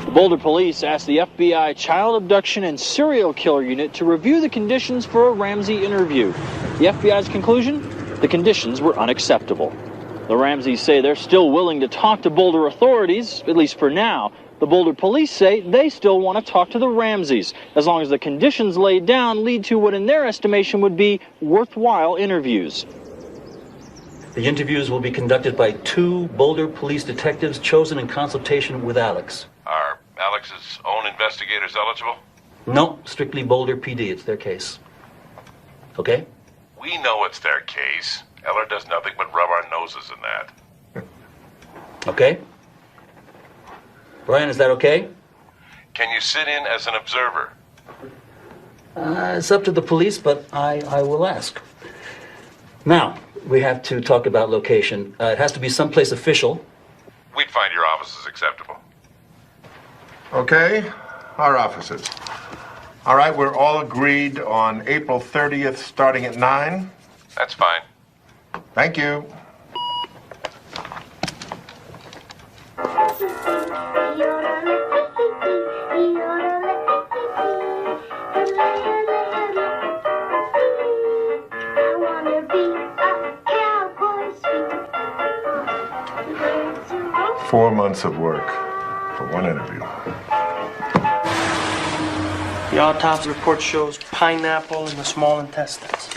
The Boulder Police asked the FBI Child Abduction and Serial Killer Unit to review the conditions for a Ramsey interview. The FBI's conclusion? The conditions were unacceptable. The Ramseys say they're still willing to talk to Boulder authorities, at least for now. The Boulder Police say they still want to talk to the Ramseys, as long as the conditions laid down lead to what in their estimation would be worthwhile interviews. The interviews will be conducted by 2 Boulder police detectives chosen in consultation with Alex. Are Alex's own investigators eligible? No, strictly Boulder PD. It's their case. Okay? We know it's their case. Eller does nothing but rub our noses in that. Okay? Brian, is that okay? Can you sit in as an observer? It's up to the police, but I will ask. Now, we have to talk about location. It has to be someplace official. We'd find your offices acceptable. Okay, our offices. All right, we're all agreed on April 30th starting at 9. That's fine. Thank you. Four months of work for one interview. The autopsy report shows pineapple in the small intestines.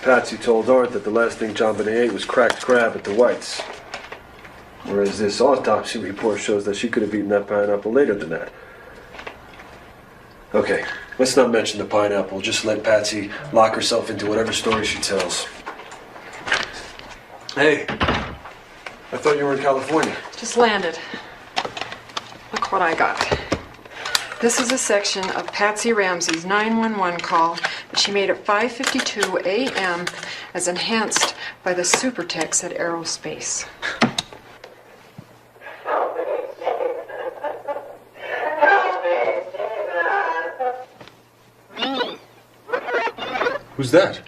Patsy told Art that the last thing JonBene ate was cracked crab at the Whites. Whereas this autopsy report shows that she could have eaten that pineapple later than that. Okay, let's not mention the pineapple. Just let Patsy lock herself into whatever story she tells. Hey, I thought you were in California. Just landed. Look what I got. This is a section of Patsy Ramsey's 911 call that she made at 5:52 a.m. as enhanced by the super text at Aerospace. Who's that?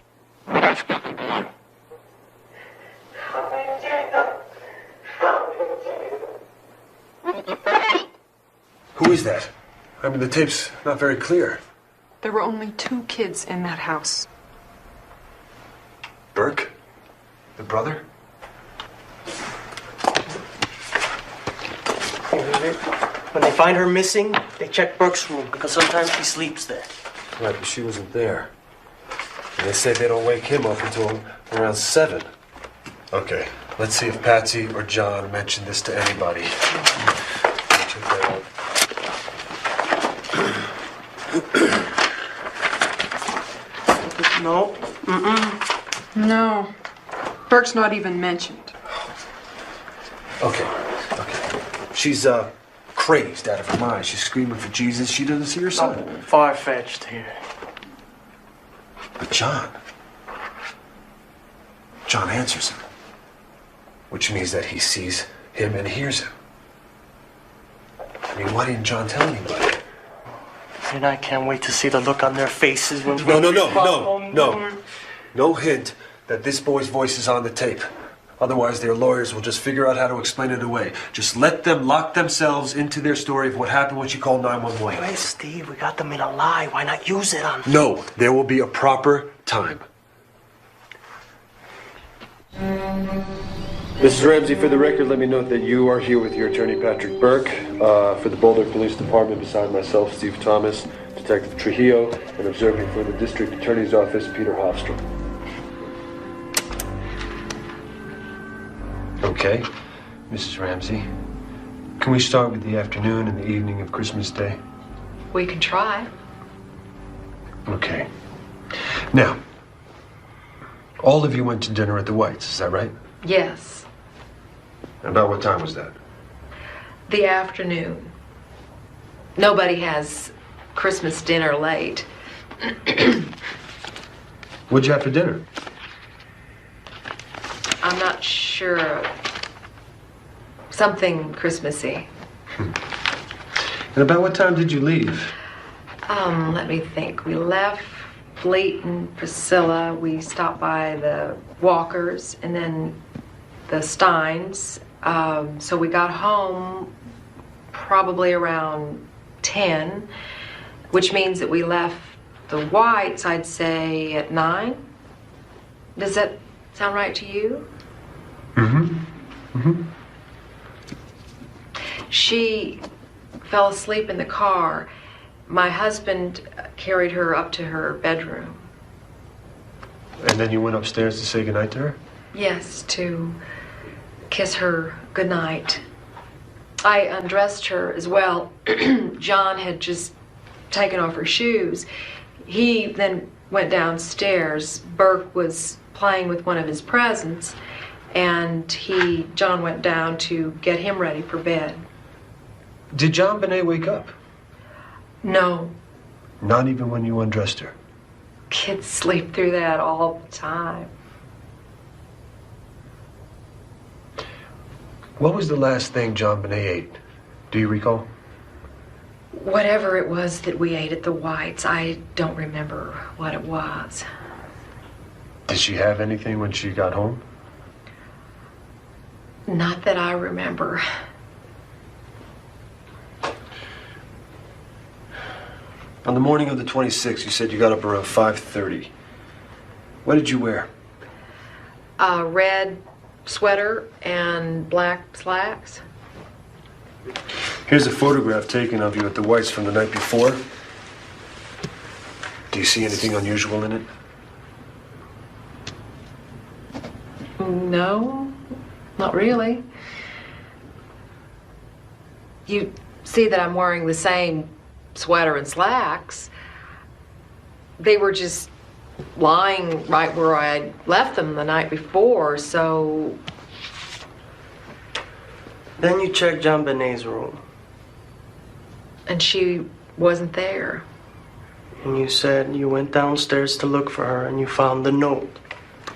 Who is that? I mean, the tape's not very clear. There were only 2 kids in that house. Burke? The brother? When they find her missing, they check Burke's room because sometimes he sleeps there. Right, but she wasn't there. And they say they don't wake him up until around 7. Okay, let's see if Patsy or John mentioned this to anybody. Check that out. No. No. Burke's not even mentioned. Okay. She's, crazed out of her mind. She's screaming for Jesus. She doesn't see her son. Oh, far-fetched here. But John answers him. Which means that he sees him and hears him. I mean, why didn't John tell anybody? And I can't wait to see the look on their faces when... No. No hint that this boy's voice is on the tape. Otherwise, their lawyers will just figure out how to explain it away. Just let them lock themselves into their story of what happened when she called 911. Hey, Steve, we got them in a lie. Why not use it on... No, there will be a proper time. Mrs. Ramsey, for the record, let me note that you are here with your attorney, Patrick Burke, for the Boulder Police Department, beside myself, Steve Thomas, Detective Trujillo, and observing for the District Attorney's Office, Peter Hofstrom. Okay, Mrs. Ramsey, can we start with the afternoon and the evening of Christmas Day? We can try. Okay. Now, all of you went to dinner at the Whites, is that right? Yes. About what time was that? The afternoon. Nobody has Christmas dinner late. What'd you have for dinner? I'm not sure. Something Christmassy. And about what time did you leave? Let me think. We left Fleet and Priscilla. We stopped by the Walkers and then the Steins. So we got home probably around 10, which means that we left the Whites, I'd say, at 9. Does that sound right to you? She fell asleep in the car. My husband carried her up to her bedroom. And then you went upstairs to say goodnight to her? Yes, to kiss her goodnight. I undressed her as well. John had just taken off her shoes. He then went downstairs. Burke was playing with one of his presents, and John went down to get him ready for bed. Did JonBene wake up? No. Not even when you undressed her? Kids sleep through that all the time. What was the last thing JonBene ate? Do you recall? Whatever it was that we ate at the Whites, I don't remember what it was. Did she have anything when she got home? Not that I remember. On the morning of the 26th, you said you got up around 5:30. What did you wear? A red sweater and black slacks. Here's a photograph taken of you at the Whites from the night before. Do you see anything unusual in it? No, not really. You see that I'm wearing the same sweater and slacks. They were just lying right where I left them the night before, so... Then you checked JonBene's room. And she wasn't there. And you said you went downstairs to look for her and you found the note.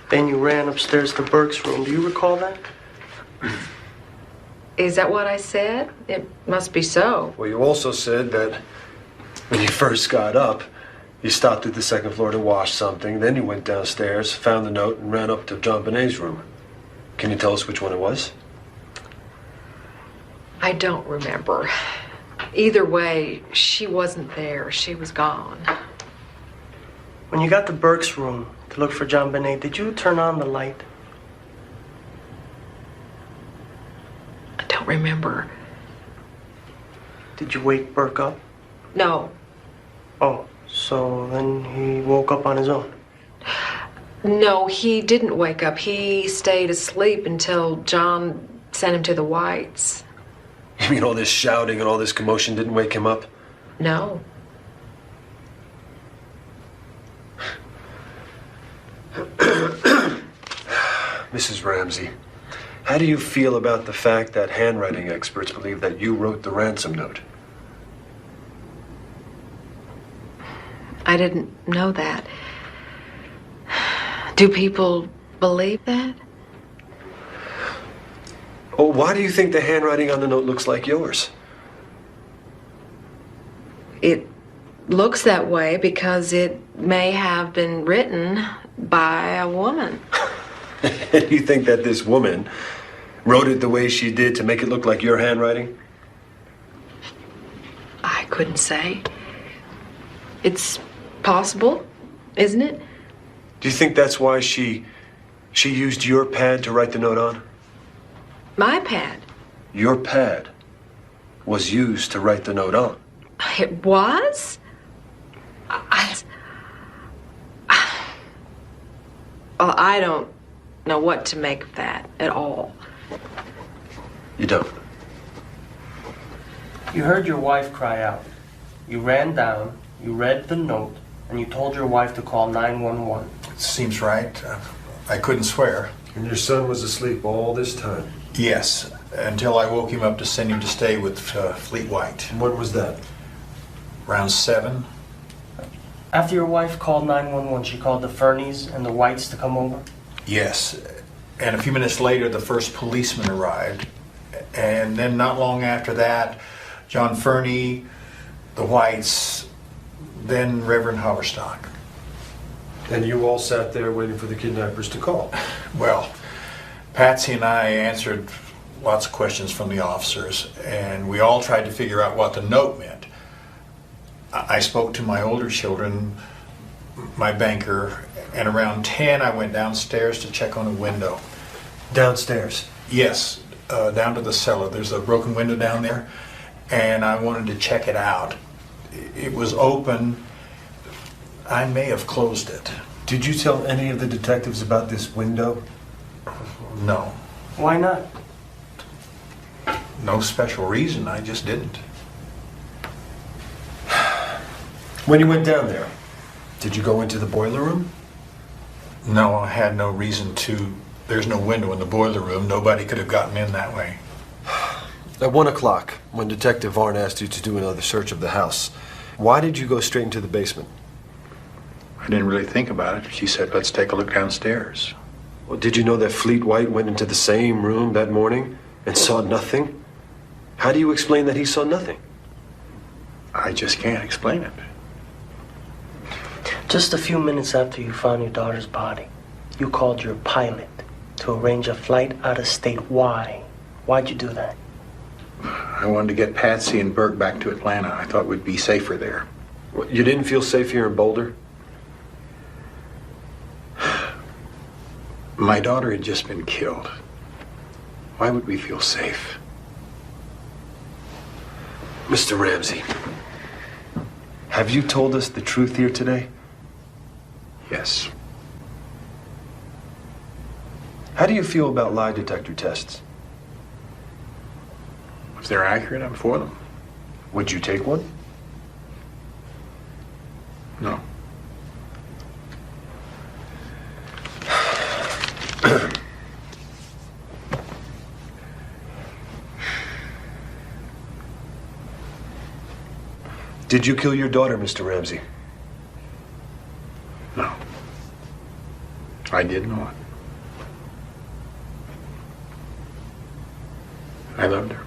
Then you ran upstairs to Burke's room. Do you recall that? Is that what I said? It must be so. Well, you also said that when you first got up, you stopped at the second floor to wash something, then you went downstairs, found the note, and ran up to JonBene's room. Can you tell us which one it was? I don't remember. Either way, she wasn't there. She was gone. When you got to Burke's room to look for JonBene, did you turn on the light? I don't remember. Did you wake Burke up? No. Oh, so then he woke up on his own? No, he didn't wake up. He stayed asleep until John sent him to the Whites. You mean all this shouting and all this commotion didn't wake him up? No. Mrs. Ramsey, how do you feel about the fact that handwriting experts believe that you wrote the ransom note? I didn't know that. Do people believe that? Well, why do you think the handwriting on the note looks like yours? It looks that way because it may have been written by a woman. You think that this woman wrote it the way she did to make it look like your handwriting? I couldn't say. It's possible, isn't it? Do you think that's why she used your pad to write the note on? My pad. Your pad was used to write the note on. It was? Well, I don't know what to make of that at all. You don't? You heard your wife cry out. You ran down, you read the note, and you told your wife to call 911. Seems right. I couldn't swear. And your son was asleep all this time? Yes, until I woke him up to send him to stay with Fleet White. And when was that? Around 7. After your wife called 911, she called the Fernies and the Whites to come over? Yes. And a few minutes later, the first policeman arrived. And then not long after that, John Fernie, the Whites, then Reverend Haverstock. And you all sat there waiting for the kidnappers to call? Well, Patsy and I answered lots of questions from the officers, and we all tried to figure out what the note meant. I spoke to my older children, my banker, and around 10 I went downstairs to check on a window. Downstairs? Yes, down to the cellar. There's a broken window down there, and I wanted to check it out. It was open. I may have closed it. Did you tell any of the detectives about this window? No. Why not? No special reason, I just didn't. When you went down there, did you go into the boiler room? No, I had no reason to. There's no window in the boiler room. Nobody could have gotten in that way. At 1 o'clock, when Detective Varn asked you to do another search of the house, why did you go straight into the basement? I didn't really think about it. She said, let's take a look downstairs. Well, did you know that Fleet White went into the same room that morning and saw nothing? How do you explain that he saw nothing? I just can't explain it. Just a few minutes after you found your daughter's body, you called your pilot to arrange a flight out of state. Why? Why'd you do that? I wanted to get Patsy and Burke back to Atlanta. I thought we'd be safer there. Well, you didn't feel safe here in Boulder? My daughter had just been killed. Why would we feel safe? Mr. Ramsey, have you told us the truth here today? Yes. How do you feel about lie detector tests? If they're accurate, I'm for them. Would you take one? No. Did you kill your daughter, Mr. Ramsey? No. I did not. I loved her.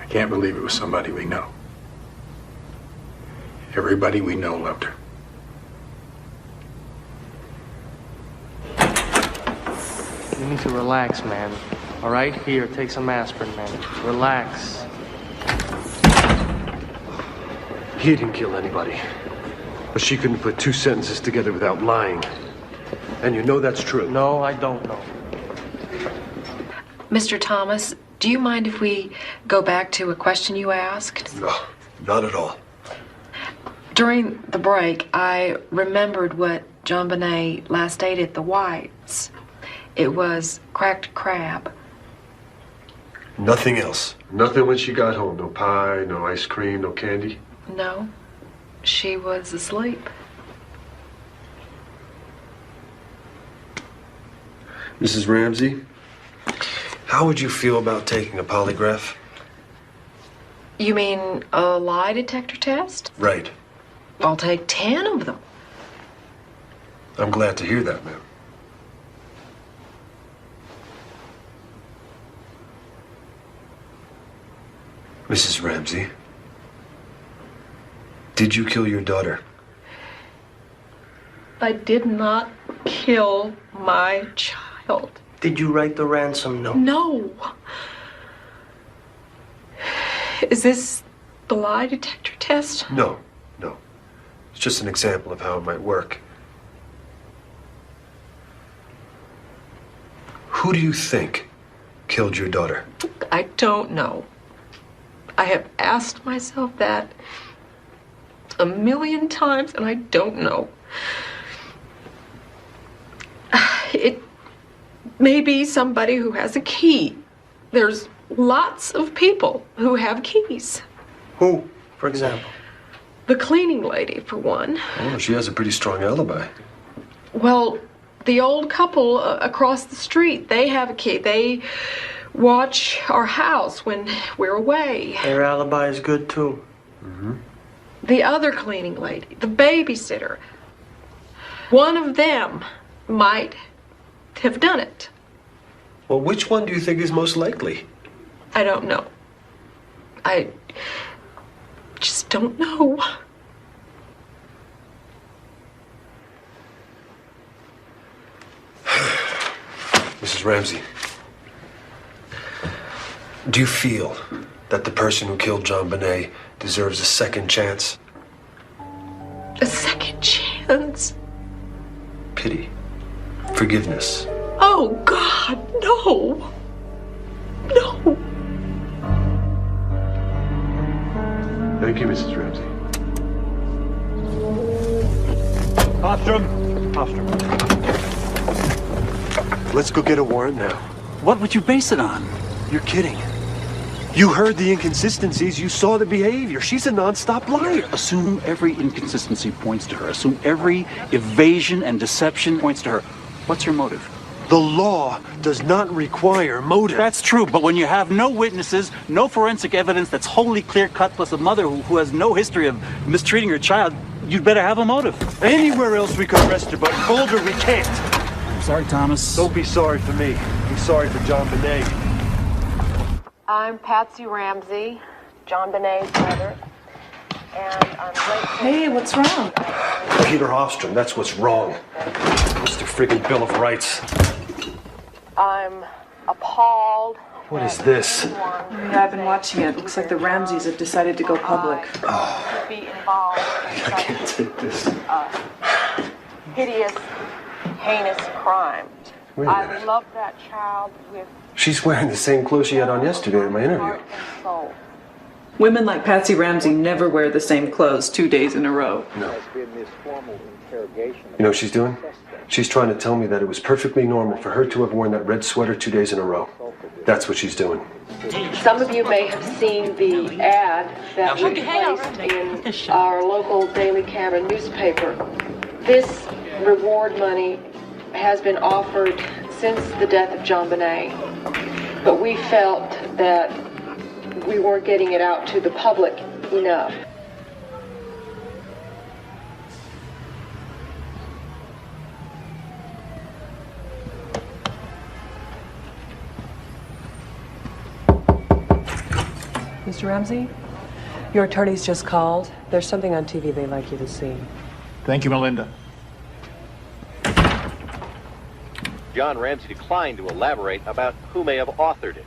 I can't believe it was somebody we know. Everybody we know loved her. You need to relax, man. All right? Here, take some aspirin, man. Relax. He didn't kill anybody. But she couldn't put two sentences together without lying. And you know that's true. No, I don't know. Mr. Thomas, do you mind if we go back to a question you asked? No, not at all. During the break, I remembered what JonBene last ate at the Whites. It was cracked crab. Nothing else? Nothing when she got home? No pie, no ice cream, no candy? No, she was asleep. Mrs. Ramsey, how would you feel about taking a polygraph? You mean a lie detector test? Right. I'll take 10 of them. I'm glad to hear that, ma'am. Mrs. Ramsey, did you kill your daughter? I did not kill my child. Did you write the ransom note? No. Is this the lie detector test? No, no. It's just an example of how it might work. Who do you think killed your daughter? I don't know. I have asked myself that a million times, and I don't know. It may be somebody who has a key. There's lots of people who have keys. Who, for example? The cleaning lady, for one. Oh, she has a pretty strong alibi. Well, the old couple across the street, they have a key. They watch our house when we're away. Their alibi is good, too. Mm-hmm. The other cleaning lady, the babysitter, one of them might have done it. Well, which one do you think is most likely? I don't know. I just don't know. Mrs. Ramsey, do you feel that the person who killed JonBene deserves a second chance? A second chance? Pity. Forgiveness. Oh, God, no. No. Thank you, Mrs. Ramsey. Ostrom. Let's go get a warrant now. What would you base it on? You're kidding. You heard the inconsistencies. You saw the behavior. She's a non-stop liar. Assume every inconsistency points to her. Assume every evasion and deception points to her. What's her motive? The law does not require motive. That's true, but when you have no witnesses, no forensic evidence that's wholly clear-cut, plus a mother who has no history of mistreating her child, you'd better have a motive. Anywhere else we could arrest her, but in Boulder we can't. I'm sorry, Thomas. Don't be sorry for me. Be sorry for JonBene. I'm Patsy Ramsey, JonBene's mother, and I'm late. Hey, what's wrong? Peter Hofstrom, that's what's wrong. What's the friggin' Bill of Rights? I'm appalled. What is this? Yeah, I've been watching it. Looks like the Ramseys have decided to go public. To be involved in I can't take this. hideous, heinous crime. Wait a minute. I love that child with She's wearing the same clothes she had on yesterday in my interview. heart and soul. Women like Patsy Ramsey never wear the same clothes 2 days in a row. No. You know what she's doing? She's trying to tell me that it was perfectly normal for her to have worn that red sweater 2 days in a row. That's what she's doing. Some of you may have seen the ad that we placed in our local Daily Camera newspaper. This reward money has been offered since the death of JonBene, but we felt that we weren't getting it out to the public enough. Mr. Ramsey, your attorney's just called. There's something on TV they'd like you to see. Thank you, Melinda. John Ramsey declined to elaborate about who may have authored it.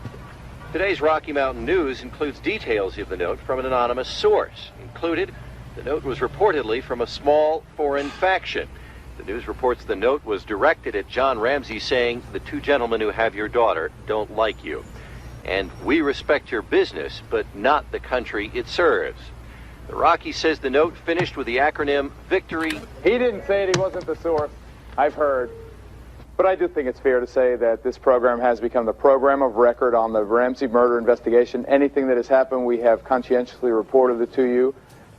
Today's Rocky Mountain News includes details of the note from an anonymous source. Included, the note was reportedly from a small foreign faction. The news reports the note was directed at John Ramsey saying, "The two gentlemen who have your daughter don't like you. And we respect your business, but not the country it serves." The Rocky says the note finished with the acronym VICTORY. He didn't say it, he wasn't the source. I've heard. But I do think it's fair to say that this program has become the program of record on the Ramsey murder investigation. Anything that has happened, we have conscientiously reported it to you.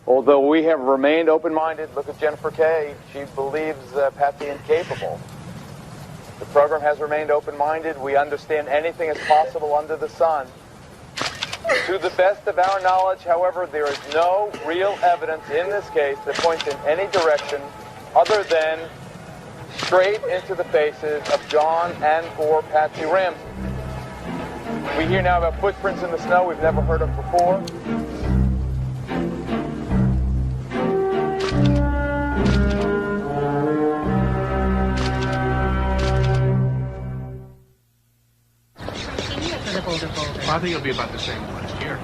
Although we have remained open-minded, look at Jennifer Kay. She believes Patsy incapable. The program has remained open-minded. We understand anything is possible under the sun. To the best of our knowledge, however, there is no real evidence in this case that points in any direction other than straight into the faces of John and or Patsy Ramsey. We hear now about footprints in the snow we've never heard of before. I think it'll be about the same last year.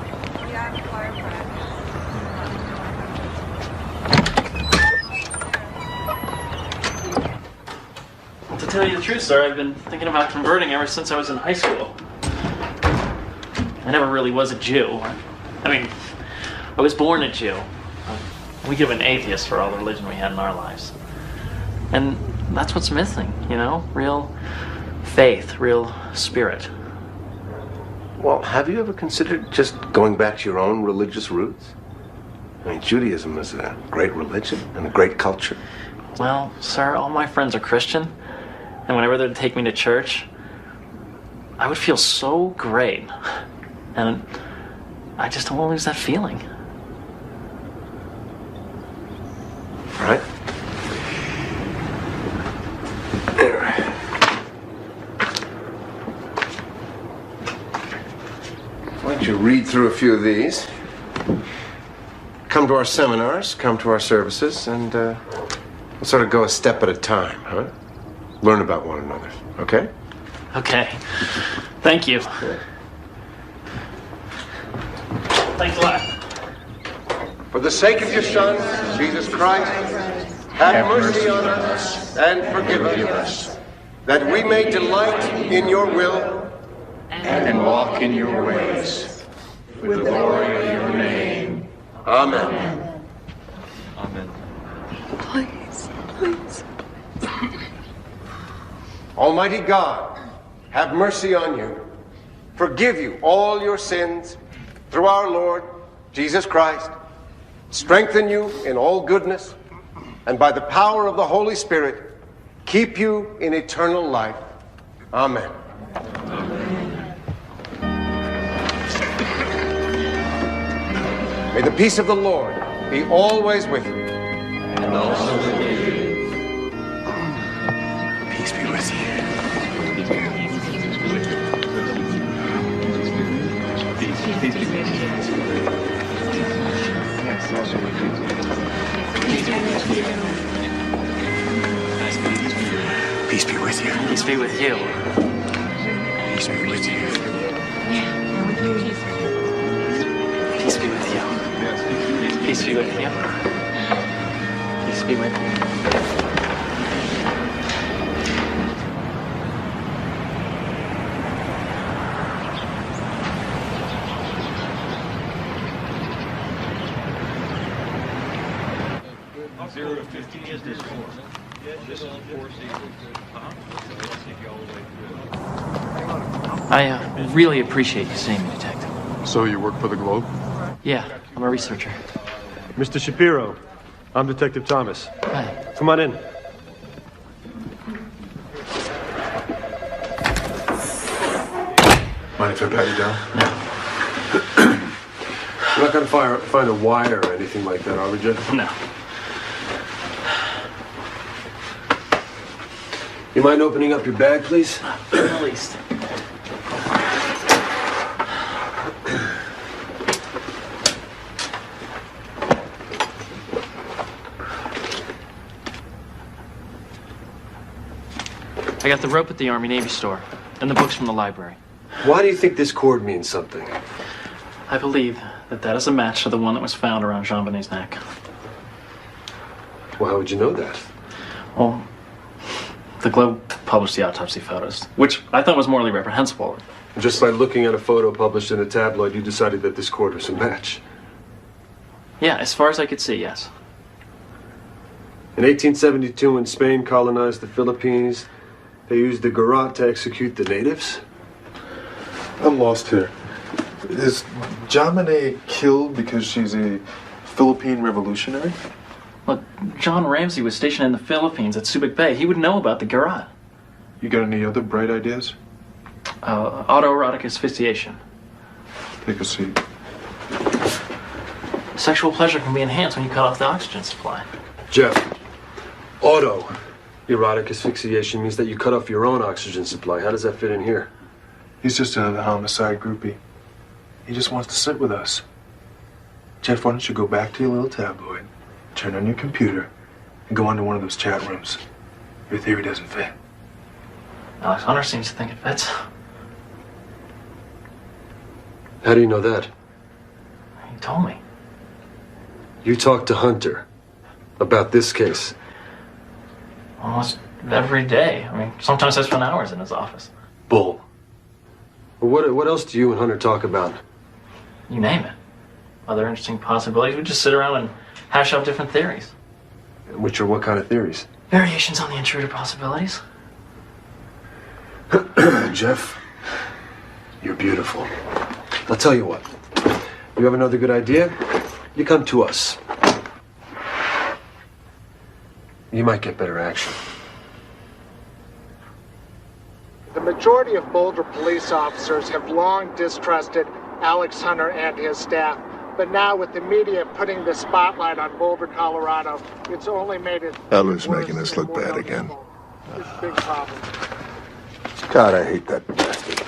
tell you the truth, sir, I've been thinking about converting ever since I was in high school. I never really was a Jew. I mean, I was born a Jew. We give an atheist for all the religion we had in our lives. And that's what's missing, you know? Real faith, real spirit. Well, have you ever considered just going back to your own religious roots? I mean, Judaism is a great religion and a great culture. Well, sir, all my friends are Christian, and whenever they'd take me to church, I would feel so great. And I just don't want to lose that feeling. All right. There. Why don't you read through a few of these? Come to our seminars, come to our services, and we'll sort of go a step at a time, huh? Learn about one another, okay? Okay. Thank you. Thanks a lot. For the sake of your Son, Jesus Christ, have mercy on us and forgive us, that we may delight in your will and walk in your ways, with the glory of your name. Amen. Amen. Please, please. Almighty God, have mercy on you, forgive you all your sins through our Lord Jesus Christ, strengthen you in all goodness, and by the power of the Holy Spirit, keep you in eternal life. Amen. May the peace of the Lord be always with you. And also with you. Peace be with you. Peace be with you. Peace be with you. Peace be with you. Peace be with you. Peace be with you. Peace be with you. Zero to 50 is this four. This is 4C. I really appreciate you seeing me, Detective. So you work for the Globe? Yeah, I'm a researcher. Mr. Shapiro, I'm Detective Thomas. Hi. Come on in. Mind if I pat you down? We're not going to find a wire or anything like that, are we, Jeff? No. You mind opening up your bag, please? At least. I got the rope at the Army-Navy store and the books from the library. Why do you think this cord means something? I believe that is a match to the one that was found around JonBene's neck. Well, how would you know that? Well, the Globe published the autopsy photos, which I thought was morally reprehensible. Just by looking at a photo published in a tabloid, you decided that this cord was a match. Yeah, as far as I could see, yes. In 1872, when Spain colonized the Philippines, they used the garrote to execute the natives? I'm lost here. Is JonBene killed because she's a Philippine revolutionary? Look, John Ramsey was stationed in the Philippines at Subic Bay. He would know about the garrote. You got any other bright ideas? Autoerotic asphyxiation. Take a seat. Sexual pleasure can be enhanced when you cut off the oxygen supply. Jeff, autoerotic asphyxiation means that you cut off your own oxygen supply. How does that fit in here? He's just a homicide groupie. He just wants to sit with us. Jeff, why don't you go back to your little tabloid, turn on your computer, and go onto one of those chat rooms. Your theory doesn't fit. Alex Hunter seems to think it fits. How do you know that? He told me. You talked to Hunter about this case. Well, Every day. I mean, sometimes I spend hours in his office. Bull. Well, what else do you and Hunter talk about? You name it. Other interesting possibilities. We just sit around and hash out different theories. Which are what kind of theories? Variations on the intruder possibilities. Jeff, you're beautiful. I'll tell you what. You have another good idea? You come to us. You might get better action. The majority of Boulder police officers have long distrusted Alex Hunter and his staff, but now with the media putting the spotlight on Boulder, Colorado, it's only made it Eller's worse making us and look more bad again. It's a big problem. God, I hate that bastard.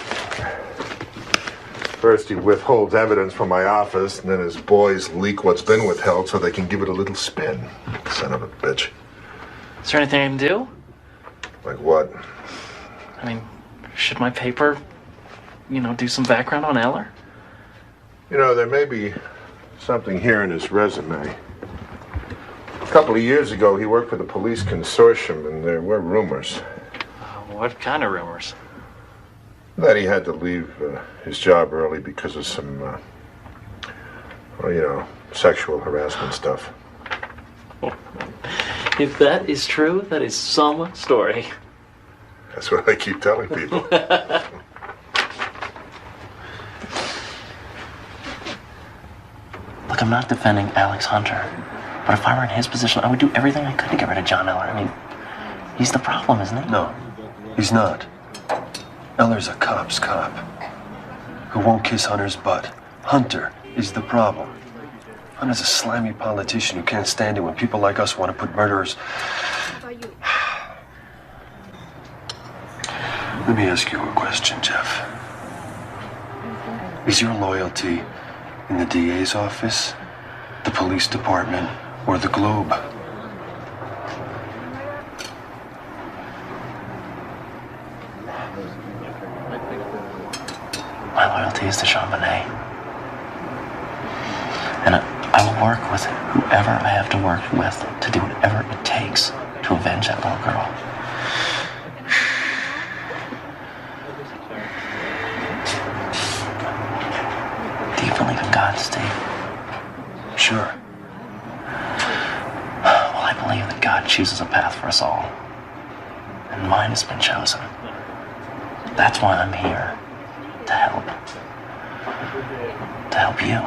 First he withholds evidence from my office, and then his boys leak what's been withheld so they can give it a little spin. Son of a bitch. Is there anything I can do? Like what? I mean, should my paper, do some background on Eller? You know, there may be something here in his resume. A couple of years ago, he worked for the police consortium, and there were rumors. What kind of rumors? That he had to leave his job early because of some, sexual harassment stuff. If that is true, that is some story. That's what I keep telling people. Look, I'm not defending Alex Hunter, but if I were in his position, I would do everything I could to get rid of John Eller. I mean, he's the problem, isn't he? No, he's not. Eller's a cop's cop who won't kiss Hunter's butt. Hunter is the problem. Hunter's a slimy politician who can't stand it when people like us want to put murderers. Let me ask you a question, Jeff. Is your loyalty in the DA's office, the police department, or the Globe? My loyalty is to JonBene. And I will work with whoever I have to work with to do whatever it takes to avenge that little girl. Do you believe in God, Steve? Sure. Well, I believe that God chooses a path for us all. And mine has been chosen. That's why I'm here. To help. To help you.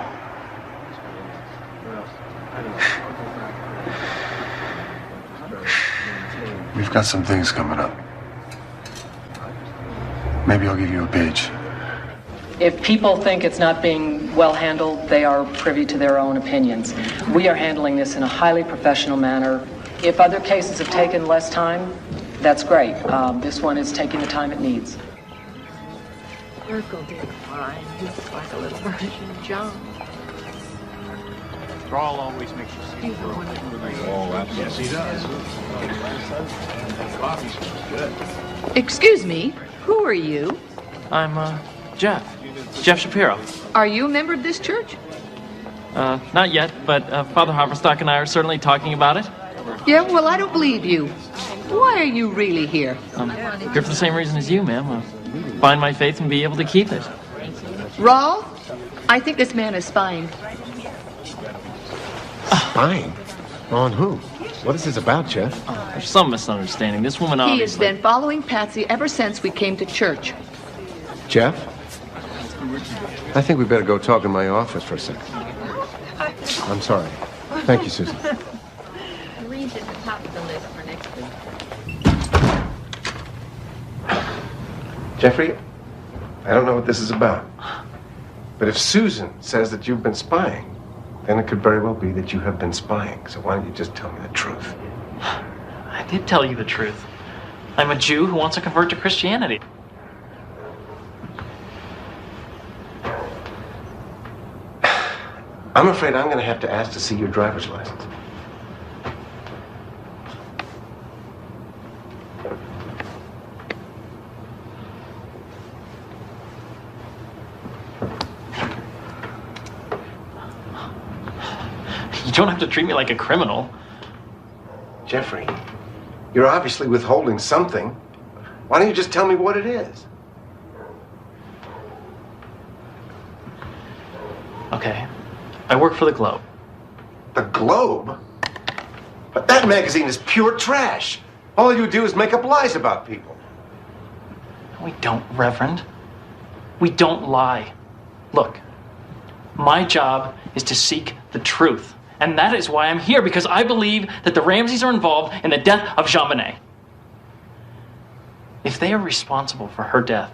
We've got some things coming up. Maybe I'll give you a page. If people think it's not being well handled, they are privy to their own opinions. We are handling this in a highly professional manner. If other cases have taken less time, that's great. This one is taking the time it needs. Urkel did fine. He's like a little version of John. Rawl always makes you see the world. Oh, absolutely. Yes, he does. Coffee smells good. Excuse me, who are you? I'm, Jeff. Jeff Shapiro. Are you a member of this church? Not yet, but Father Haverstock and I are certainly talking about it. Yeah, well, I don't believe you. Why are you really here? Here for the same reason as you, ma'am. Find my faith and be able to keep it. Rawl, I think this man is spying. Spying? On who? What is this about, Jeff? There's some misunderstanding. This woman He has obviously... been following Patsy ever since we came to church. Jeff? I think we better go talk in my office for a second. I'm sorry. Thank you, Susan. Reed's at the top of the list for next week. Jeffrey, I don't know what this is about. But if Susan says that you've been spying, then it could very well be that you have been spying. So why don't you just tell me the truth? I did tell you the truth. I'm a Jew who wants to convert to Christianity. I'm afraid I'm going to have to ask to see your driver's license. You don't have to treat me like a criminal. Jeffrey, You're obviously withholding something. Why don't you just tell me what it is? Okay. I work for the Globe. The Globe? But that magazine is pure trash. All you do is make up lies about people. We don't, Reverend. We don't lie. Look, my job is to seek the truth. And that is why I'm here, because I believe that the Ramseys are involved in the death of JonBene. If they are responsible for her death,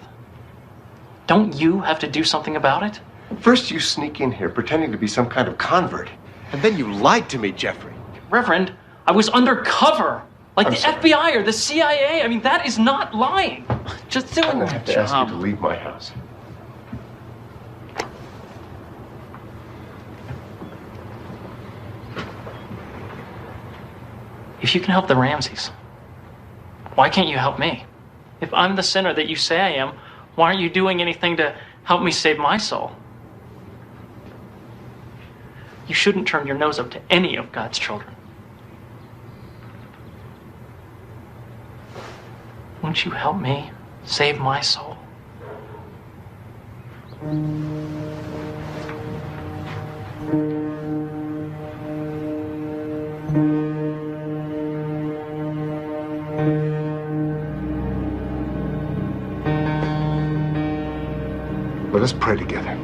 don't you have to do something about it? First you sneak in here pretending to be some kind of convert. And then you lied to me, Jeffrey. Reverend, I was undercover. Like I'm the sorry. FBI or the CIA. I mean, that is not lying. Just doing I'm my gonna have to ask you to leave my house. If you can help the Ramseys, why can't you help me? If I'm the sinner that you say I am, why aren't you doing anything to help me save my soul? You shouldn't turn your nose up to any of God's children. Won't you help me save my soul? Let us pray together.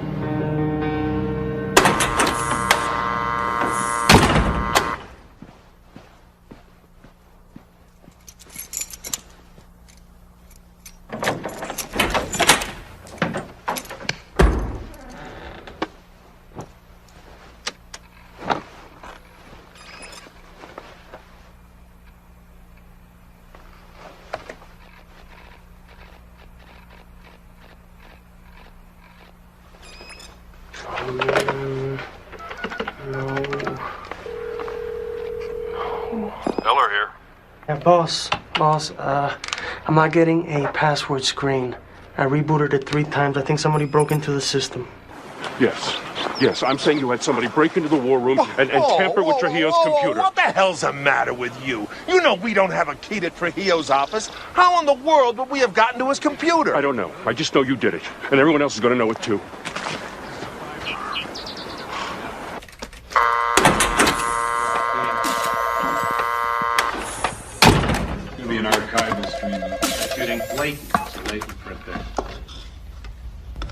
Eller here. Yeah, boss, I'm not getting a password screen. I rebooted it 3 times. I think somebody broke into the system. Yes, I'm saying you had somebody break into the war room and tamper with Trujillo's computer. What the hell's the matter with you? You know we don't have a key to Trujillo's office. How in the world would we have gotten to his computer? I don't know. I just know you did it. And everyone else is going to know it too. It's going to be an archival stream. Shooting latent. It's a latent print there.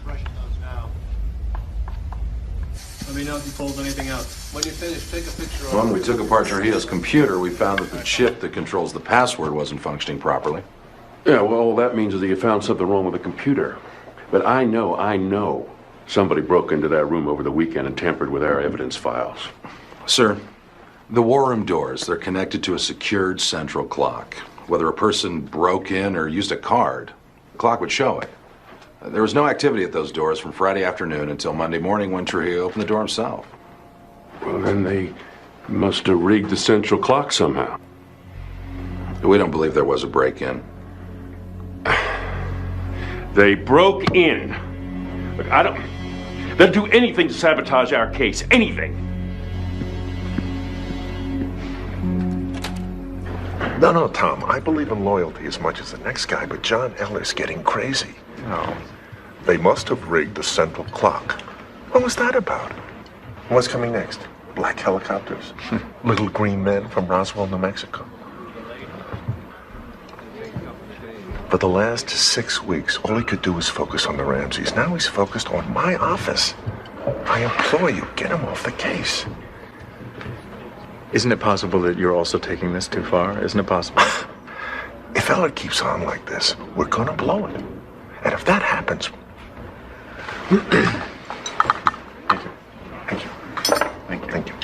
Brushing those now. Let me know if he pulls anything out. When you finish, take a picture of When we took apart Trujillo's computer, we found that the chip that controls the password wasn't functioning properly. Yeah, well, all that means is that you found something wrong with the computer. But I know somebody broke into that room over the weekend and tampered with our evidence files. Sir, the war room doors, they're connected to a secured central clock. Whether a person broke in or used a card, the clock would show it. There was no activity at those doors from Friday afternoon until Monday morning when Trujillo opened the door himself. Well, then they must have rigged the central clock somehow. We don't believe there was a break-in. They broke in. Look, they'll do anything to sabotage our case. Anything. No, Tom. I believe in loyalty as much as the next guy, but John Eller's getting crazy. No. They must have rigged the central clock. What was that about? What's coming next? Black helicopters? Little green men from Roswell, New Mexico? For the last 6 weeks, all he could do was focus on the Ramseys. Now he's focused on my office. I implore you, get him off the case. Isn't it possible that you're also taking this too far? Isn't it possible? If Eller keeps on like this, we're gonna blow it. And if that happens... Thank you.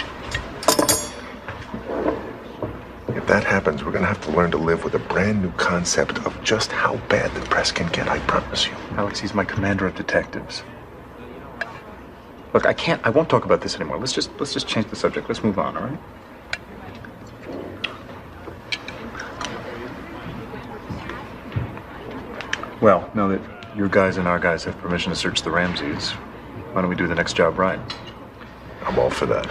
If that happens, we're gonna have to learn to live with a brand new concept of just how bad the press can get, I promise you. Alex, he's my commander of detectives. Look, I won't talk about this anymore. Let's just change the subject. Let's move on, all right? Well, now that your guys and our guys have permission to search the Ramseys, why don't we do the next job right? I'm all for that.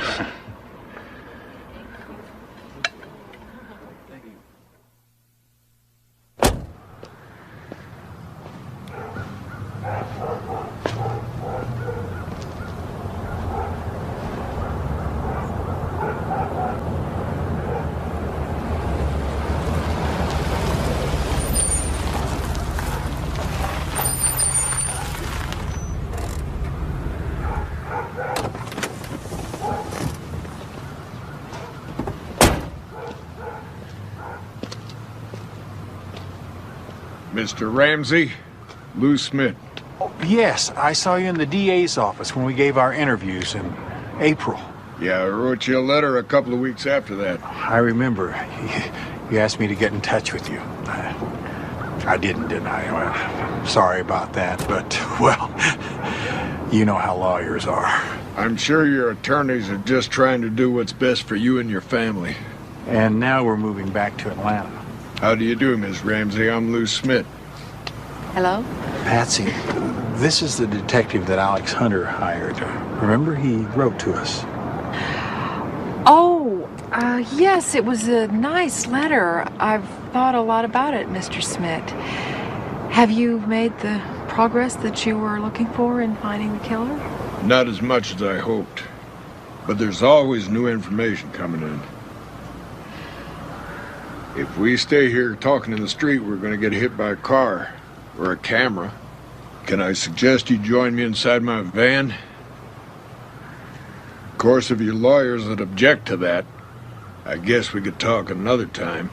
Mr. Ramsey, Lou Smith. Yes, I saw you in the DA's office when we gave our interviews in April. Yeah, I wrote you a letter a couple of weeks after that. I remember. You asked me to get in touch with you. I didn't I? Well, sorry about that, but, well, you know how lawyers are. I'm sure your attorneys are just trying to do what's best for you and your family. And now we're moving back to Atlanta. How do you do, Miss Ramsey? I'm Lou Smith. Hello? Patsy, this is the detective that Alex Hunter hired. Remember, he wrote to us. Oh, yes, it was a nice letter. I've thought a lot about it, Mr. Smith. Have you made the progress that you were looking for in finding the killer? Not as much as I hoped. But there's always new information coming in. If we stay here talking in the street, we're going to get hit by a car or a camera. Can I suggest you join me inside my van? Of course, if your lawyers would object to that, I guess we could talk another time.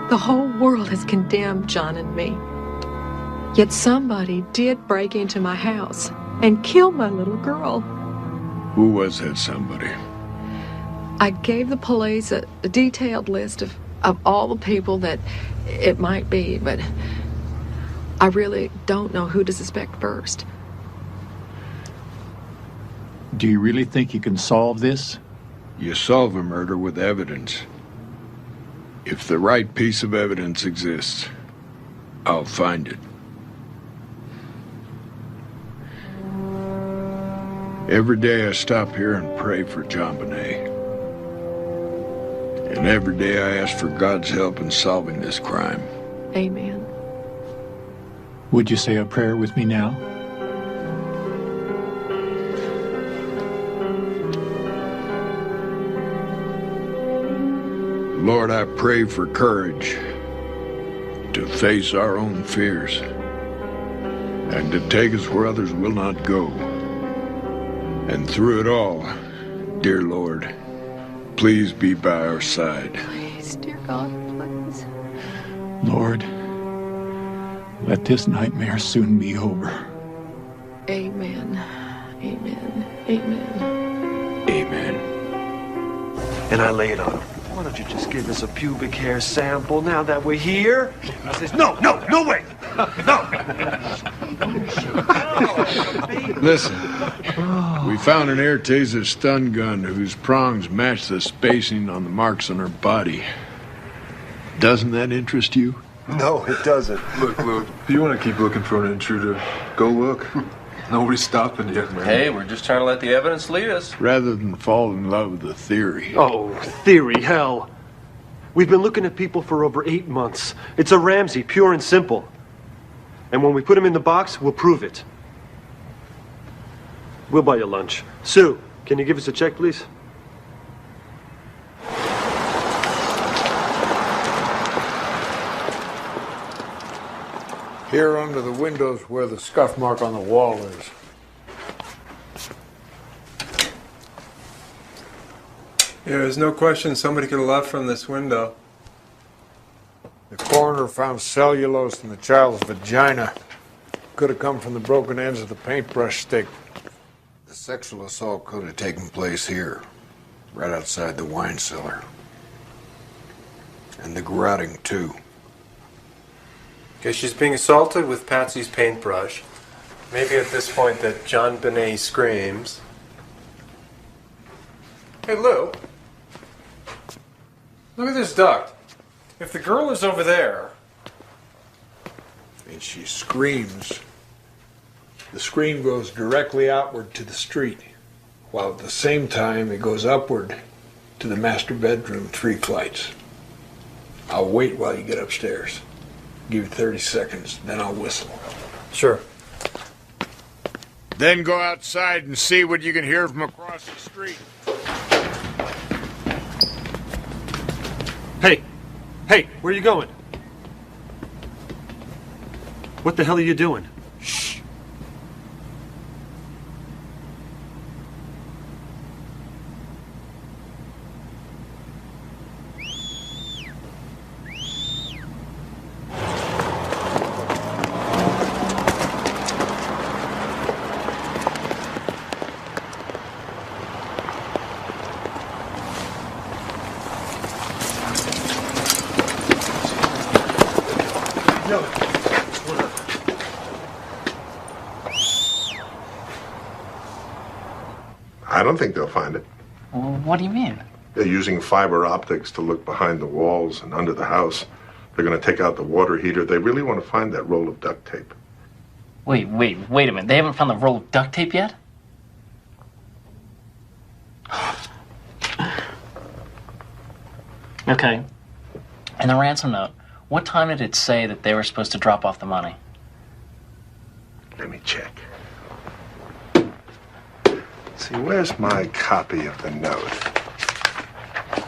The whole world has condemned John and me. Yet somebody did break into my house and kill my little girl. Who was that somebody? I gave the police a detailed list of all the people that it might be, but I really don't know who to suspect first. Do you really think you can solve this? You solve a murder with evidence. If the right piece of evidence exists, I'll find it. Every day I stop here and pray for JonBene. And every day I ask for God's help in solving this crime. Amen. Would you say a prayer with me now? Lord, I pray for courage to face our own fears and to take us where others will not go. And through it all, dear Lord, please be by our side. Please, dear God, please. Lord, let this nightmare soon be over. Amen. Amen. Amen. Amen. And I lay it on him. Why don't you just give us a pubic hair sample now that we're here? I says, no way! No! Listen, we found an air taser stun gun whose prongs match the spacing on the marks on her body. Doesn't that interest you? No, it doesn't. Look, if you want to keep looking for an intruder, go look. Nobody's stopping you, man. Hey, we're just trying to let the evidence lead us. Rather than fall in love with the theory. Oh, theory, hell. We've been looking at people for over 8 months. It's a Ramsey, pure and simple. And when we put him in the box, we'll prove it. We'll buy you lunch. Sue, can you give us a check, please? Here under the window's where the scuff mark on the wall is. Yeah, there's no question somebody could have left from this window. The coroner found cellulose in the child's vagina. Could have come from the broken ends of the paintbrush stick. The sexual assault could have taken place here, right outside the wine cellar. And the garroting, too. Okay, she's being assaulted with Patsy's paintbrush. Maybe at this point that JonBene screams. Hey, Lou. Look at this duct. If the girl is over there... And she screams. The scream goes directly outward to the street, while at the same time it goes upward to the master bedroom 3 flights. I'll wait while you get upstairs. Give you 30 seconds, then I'll whistle. Sure. Then go outside and see what you can hear from across the street. Hey, where are you going? What the hell are you doing? Shh. No. I don't think they'll find it. Well, what do you mean? They're using fiber optics to look behind the walls and under the house. They're going to take out the water heater. They really want to find that roll of duct tape. Wait a minute. They haven't found the roll of duct tape yet? Okay. And the ransom note, what time did it say that they were supposed to drop off the money? Let me check. See, where's my copy of the note?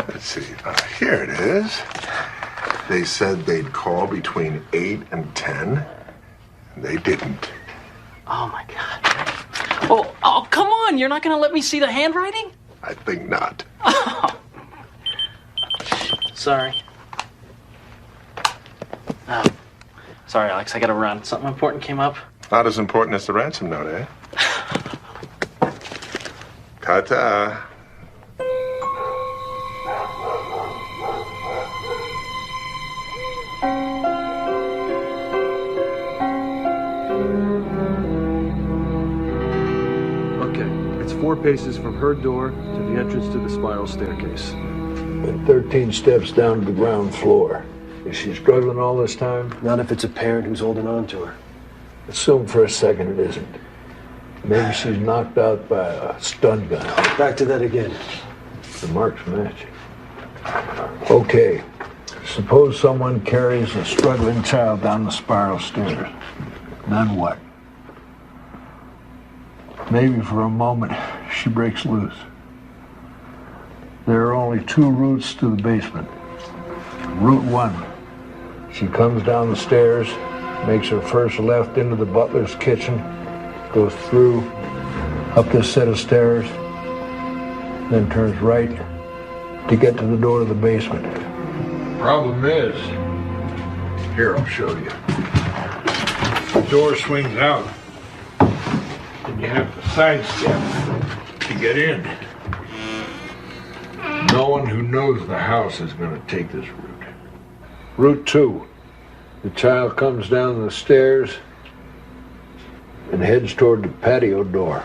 Let's see. Here it is. They said they'd call between 8 and 10, and they didn't. Oh, my God. Oh, come on. You're not going to let me see the handwriting? I think not. Oh. Sorry. Oh. Sorry, Alex. I got to run. Something important came up. Not as important as the ransom note, eh? Ta-ta. Okay, it's 4 paces from her door to the entrance to the spiral staircase. And 13 steps down to the ground floor. Is she struggling all this time? Not if it's a parent who's holding on to her. Assume for a second it isn't. Maybe she's knocked out by a stun gun. Back to that again. The marks match. Okay. Suppose someone carries a struggling child down the spiral stairs. Then what? Maybe for a moment she breaks loose. There are only 2 routes to the basement. Route 1. She comes down the stairs, makes her first left into the butler's kitchen, goes through, up this set of stairs, then turns right to get to the door of the basement. Problem is, here, I'll show you. The door swings out, and you have to sidestep to get in. No one who knows the house is going to take this route. Route 2. The child comes down the stairs and heads toward the patio door.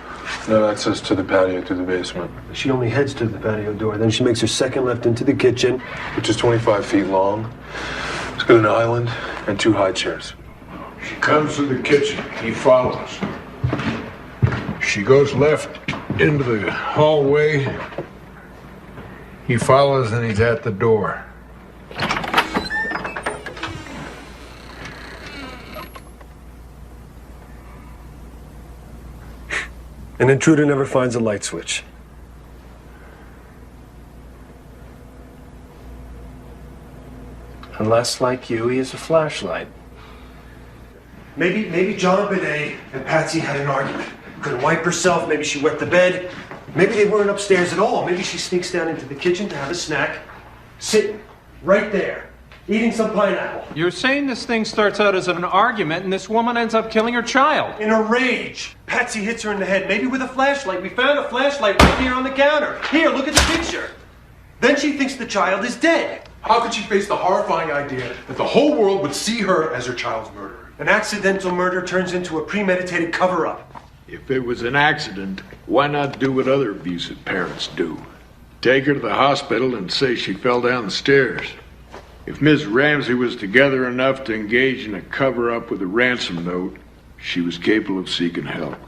No access to the patio through the basement. She only heads to the patio door. Then she makes her second left into the kitchen, which is 25 feet long. It's got an island and 2 high chairs. She comes to the kitchen. He follows. She goes left into the hallway. He follows and he's at the door. An intruder never finds a light switch. Unless, like you, he is a flashlight. Maybe JonBene and Patsy had an argument. Couldn't wipe herself, maybe she wet the bed. Maybe they weren't upstairs at all. Maybe she sneaks down into the kitchen to have a snack, sitting right there, eating some pineapple. You're saying this thing starts out as an argument and this woman ends up killing her child. In a rage, Patsy hits her in the head, maybe with a flashlight. We found a flashlight right here on the counter. Here, look at the picture. Then she thinks the child is dead. How could she face the horrifying idea that the whole world would see her as her child's murderer? An accidental murder turns into a premeditated cover-up. If it was an accident, why not do what other abusive parents do? Take her to the hospital and say she fell down the stairs. If Miss Ramsey was together enough to engage in a cover-up with a ransom note, she was capable of seeking help.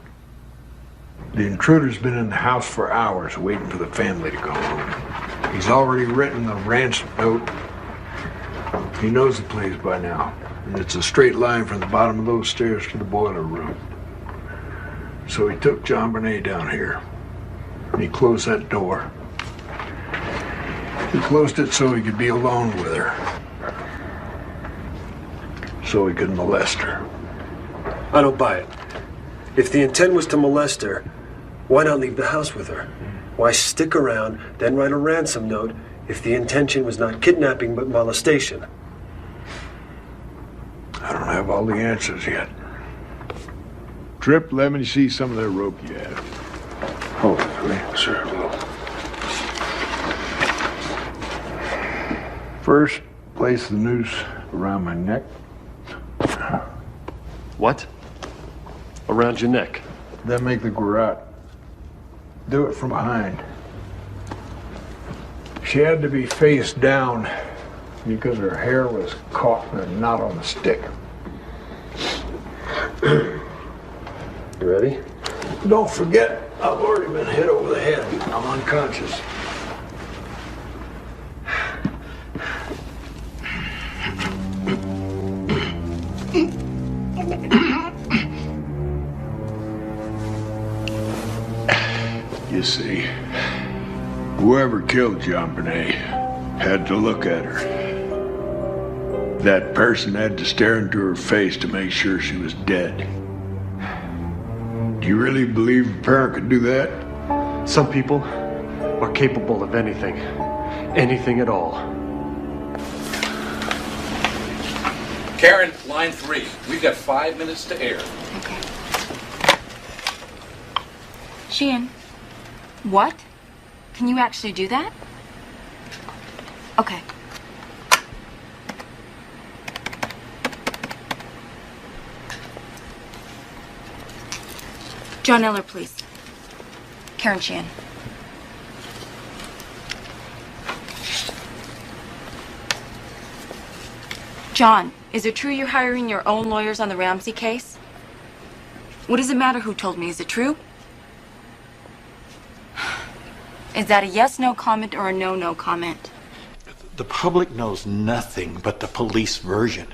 The intruder's been in the house for hours waiting for the family to come home. He's already written the ransom note. He knows the place by now, and it's a straight line from the bottom of those stairs to the boiler room. So he took JonBene down here, and he closed that door. He closed it so he could be alone with her, so he could molest her. I don't buy it. If the intent was to molest her, why not leave the house with her? Why stick around, then write a ransom note if the intention was not kidnapping but molestation? I don't have all the answers yet. Trip, let me see some of that rope you have. Hold on for me. Sure, I will. First, place the noose around my neck. What? Around your neck. Then make the garrote. Do it from behind. She had to be face down because her hair was caught in a knot on the stick. You ready? Don't forget, I've already been hit over the head. I'm unconscious. You see, whoever killed JonBene had to look at her. That person had to stare into her face to make sure she was dead. Do you really believe a parent could do that? Some people are capable of anything. Anything at all. Karen, line 3. We've got 5 minutes to air. Okay. Sheehan, what? Can you actually do that? Okay. John Eller, please. Karen Sheehan. John, is it true you're hiring your own lawyers on the Ramsey case? What does it matter who told me? Is it true? Is that a yes-no comment or a no-no comment? The public knows nothing but the police version.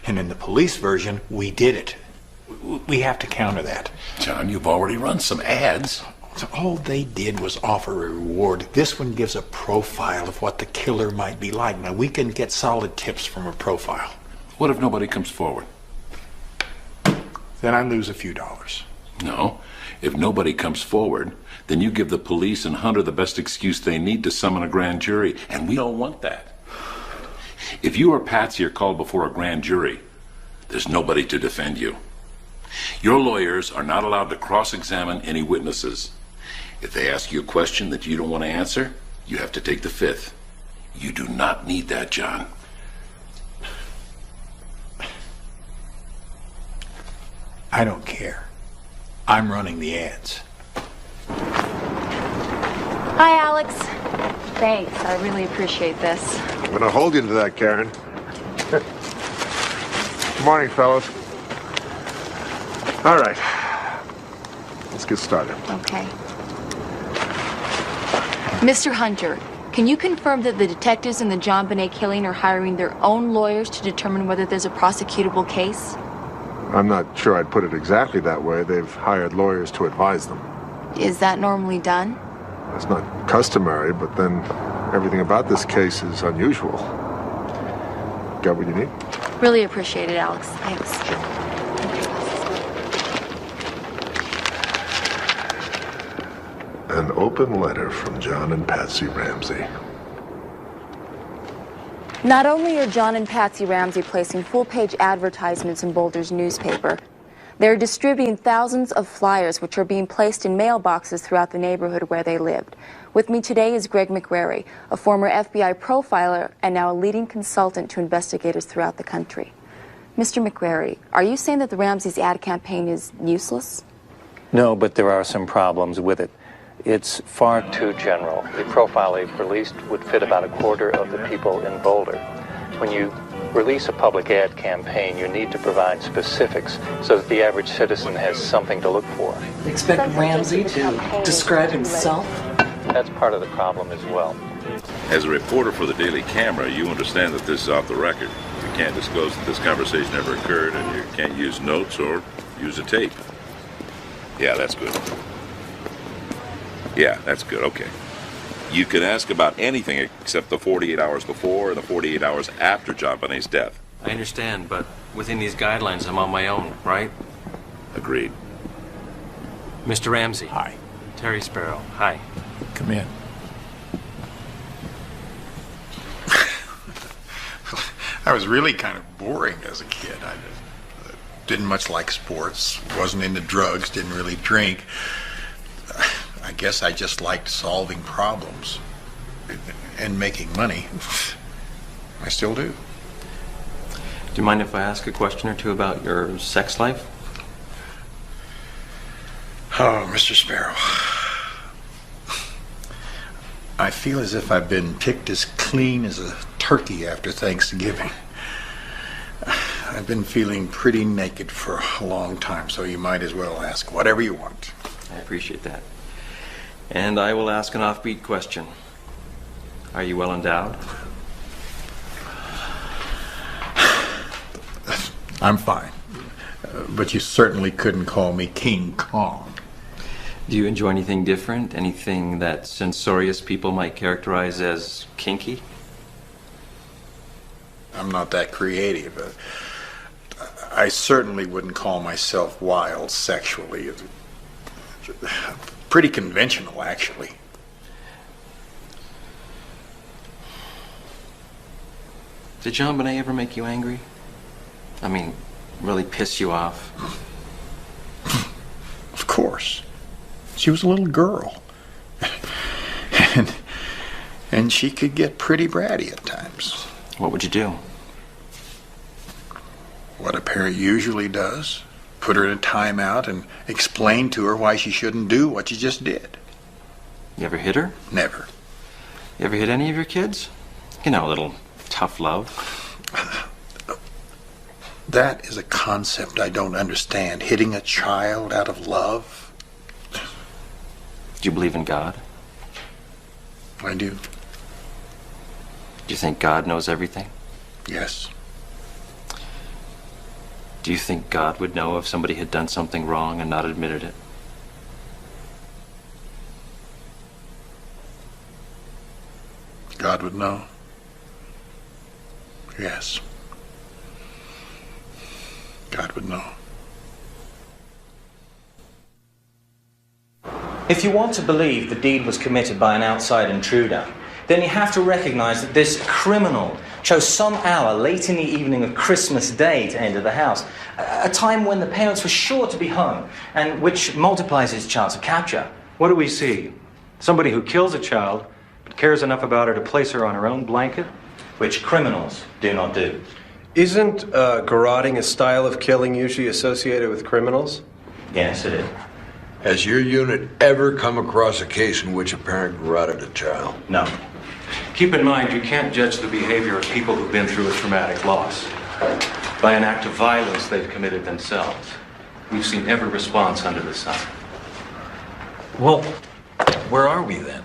And in the police version, we did it. We have to counter that. John, you've already run some ads. So all they did was offer a reward. This one gives a profile of what the killer might be like. Now, we can get solid tips from a profile. What if nobody comes forward? Then I lose a few dollars. No. If nobody comes forward, then you give the police and Hunter the best excuse they need to summon a grand jury, and we don't want that. If you or Patsy are called before a grand jury, there's nobody to defend you. Your lawyers are not allowed to cross-examine any witnesses. If they ask you a question that you don't want to answer, you have to take the fifth. You do not need that, John. I don't care. I'm running the ads. Hi, Alex. Thanks. I really appreciate this. I'm going to hold you to that, Karen. Good morning, fellows. All right. Let's get started. Okay. Mr. Hunter, can you confirm that the detectives in the JonBene killing are hiring their own lawyers to determine whether there's a prosecutable case? I'm not sure I'd put it exactly that way. They've hired lawyers to advise them. Is that normally done? It's not customary, but then everything about this case is unusual. Got what you need? Really appreciate it, Alex. Thanks. An open letter from John and Patsy Ramsey. Not only are John and Patsy Ramsey placing full-page advertisements in Boulder's newspaper, they're distributing thousands of flyers which are being placed in mailboxes throughout the neighborhood where they lived. With me today is Greg McRary, a former FBI profiler and now a leading consultant to investigators throughout the country. Mr. McRary, are you saying that the Ramsey's ad campaign is useless? No, but there are some problems with it. It's far too general. The profile they've released would fit about a quarter of the people in Boulder. When you release a public ad campaign, you need to provide specifics so that the average citizen has something to look for. Expect Ramsey to describe himself? That's part of the problem as well. As a reporter for the Daily Camera, you understand that this is off the record. You can't disclose that this conversation ever occurred, and you can't use notes or use a tape. Yeah, that's good. Yeah, that's good, okay. You can ask about anything except the 48 hours before and the 48 hours after JonBene's death. I understand, but within these guidelines, I'm on my own, right? Agreed. Mr. Ramsey. Hi. Terry Sparrow. Hi. Come in. I was really kind of boring as a kid. I didn't much like sports, wasn't into drugs, didn't really drink. I guess I just liked solving problems and making money. I still do. Do you mind if I ask a question or two about your sex life? Oh, Mr. Sparrow. I feel as if I've been picked as clean as a turkey after Thanksgiving. I've been feeling pretty naked for a long time, so you might as well ask whatever you want. I appreciate that. And I will ask an offbeat question. Are you well endowed? I'm fine. But you certainly couldn't call me King Kong. Do you enjoy anything different? Anything that censorious people might characterize as kinky? I'm not that creative. I certainly wouldn't call myself wild sexually. Pretty conventional, actually. Did JonBene ever make you angry? I mean, really piss you off? Of course. She was a little girl. And she could get pretty bratty at times. What would you do? What a parent usually does. Put her in a timeout and explain to her why she shouldn't do what she just did. You ever hit her? Never. You ever hit any of your kids? You know, a little tough love. That is a concept I don't understand. Hitting a child out of love. Do you believe in God? I do. Do you think God knows everything? Yes. Do you think God would know if somebody had done something wrong and not admitted it? God would know. Yes. God would know. If you want to believe the deed was committed by an outside intruder, then you have to recognize that this criminal chose some hour late in the evening of Christmas Day to enter the house, a time when the parents were sure to be home, and which multiplies his chance of capture. What do we see? Somebody who kills a child, but cares enough about her to place her on her own blanket? Which criminals do not do. Isn't garroting a style of killing usually associated with criminals? Yes, it is. Has your unit ever come across a case in which a parent garroted a child? No. Keep in mind, you can't judge the behavior of people who've been through a traumatic loss by an act of violence they've committed themselves. We've seen every response under the sun. Well, where are we then?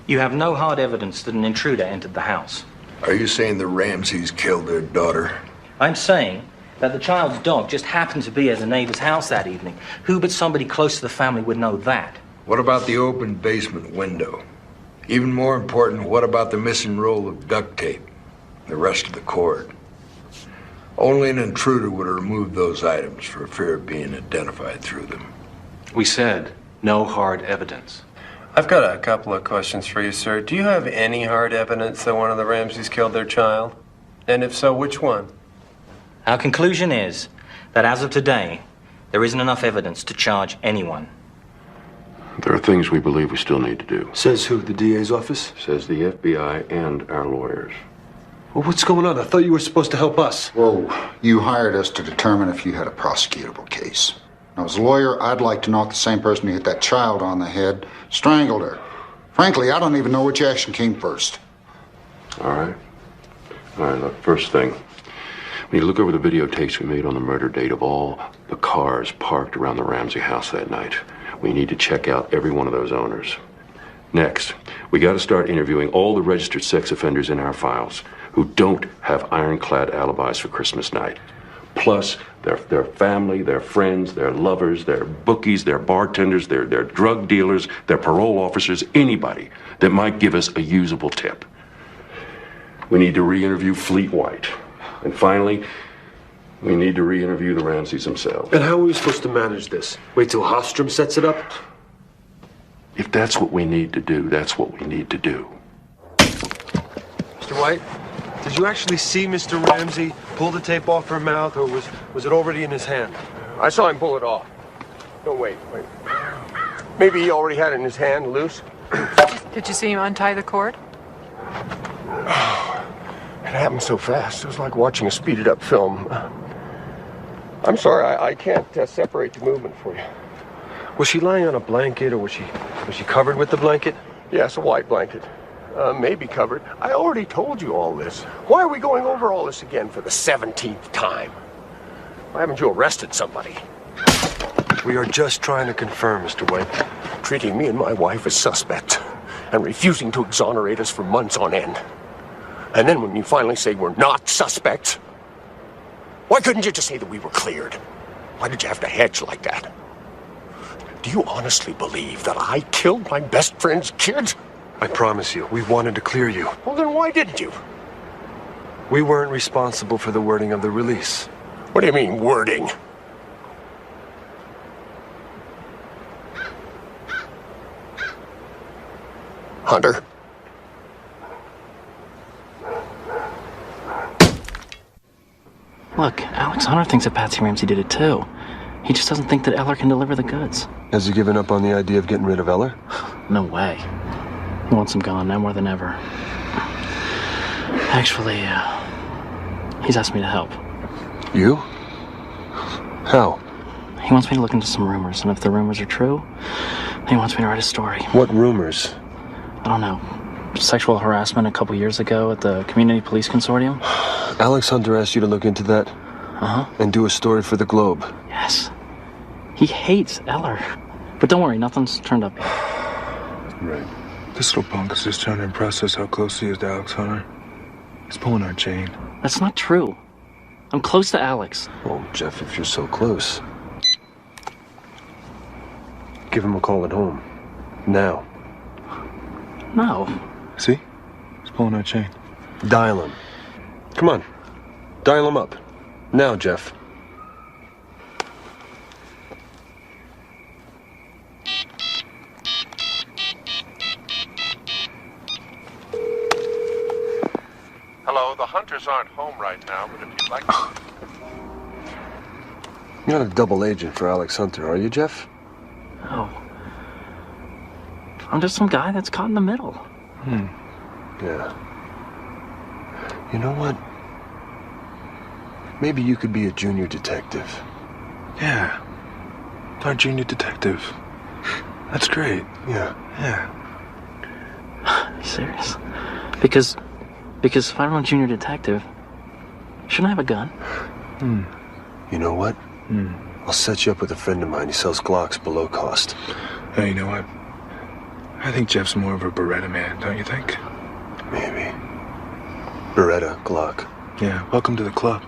You have no hard evidence that an intruder entered the house. Are you saying the Ramseys killed their daughter? I'm saying that the child's dog just happened to be at the neighbor's house that evening. Who but somebody close to the family would know that? What about the open basement window? Even more important, what about the missing roll of duct tape? The rest of the cord? Only an intruder would have removed those items for fear of being identified through them. We said no hard evidence. I've got a couple of questions for you, sir. Do you have any hard evidence that one of the Ramseys killed their child? And if so, which one? Our conclusion is that as of today, there isn't enough evidence to charge anyone. There are things we believe we still need to do. Says who? The DA's office? Says the FBI and our lawyers. Well, what's going on? I thought you were supposed to help us. Well, you hired us to determine if you had a prosecutable case. Now, as a lawyer, I'd like to know if the same person who hit that child on the head strangled her. Frankly, I don't even know which action came first. All right, look, first thing. When you look over the videotapes we made on the murder date of all the cars parked around the Ramsey house that night, we need to check out every one of those owners. Next, we got to start interviewing all the registered sex offenders in our files who don't have ironclad alibis for Christmas night. Plus, their family, their friends, their lovers, their bookies, their bartenders, their drug dealers, their parole officers, anybody that might give us a usable tip. We need to re-interview Fleet White. And finally, we need to re-interview the Ramseys themselves. And how are we supposed to manage this? Wait till Hofstrom sets it up? If that's what we need to do, that's what we need to do. Mr. White, did you actually see Mr. Ramsey pull the tape off her mouth, or was it already in his hand? I saw him pull it off. No, wait. Maybe he already had it in his hand, loose. Did you see him untie the cord? It happened so fast. It was like watching a speeded up film. I'm sorry, I can't separate the movement for you. Was she lying on a blanket, or was she covered with the blanket? Yes, a white blanket. Maybe covered. I already told you all this. Why are we going over all this again for the 17th time? Why haven't you arrested somebody? We are just trying to confirm, Mr. White. Treating me and my wife as suspects and refusing to exonerate us for months on end. And then when you finally say we're not suspects, why couldn't you just say that we were cleared? Why did you have to hedge like that? Do you honestly believe that I killed my best friend's kids? I promise you, we wanted to clear you. Well, then why didn't you? We weren't responsible for the wording of the release. What do you mean, wording? Hunter? Look, Alex Hunter thinks that Patsy Ramsey did it too. He just doesn't think that Eller can deliver the goods. Has he given up on the idea of getting rid of Eller? No way. He wants him gone now more than ever. Actually, he's asked me to help. You? How? He wants me to look into some rumors, and if the rumors are true, he wants me to write a story. What rumors? I don't know. Sexual harassment a couple years ago at the Community Police Consortium. Alex Hunter asked you to look into that? Uh-huh. And do a story for the Globe? Yes. He hates Eller. But don't worry, nothing's turned up yet. Right. This little punk is just trying to impress us how close he is to Alex Hunter. He's pulling our chain. That's not true. I'm close to Alex. Oh, Jeff, if you're so close. Give him a call at home. Now. No. See? He's pulling our chain. Dial him. Come on. Dial him up. Now, Jeff. Hello, the Hunters aren't home right now, but if you'd like to... You're not a double agent for Alex Hunter, are you, Jeff? No. I'm just some guy that's caught in the middle. Yeah. You know what? Maybe you could be a junior detective. Yeah. Our junior detective. That's great. Yeah. Yeah. Are you serious? Because if I'm a junior detective, shouldn't I have a gun? You know what? I'll set you up with a friend of mine. He sells Glocks below cost. Hey, you know what? I think Jeff's more of a Beretta man, don't you think? Maybe. Beretta, Glock. Yeah, welcome to the club.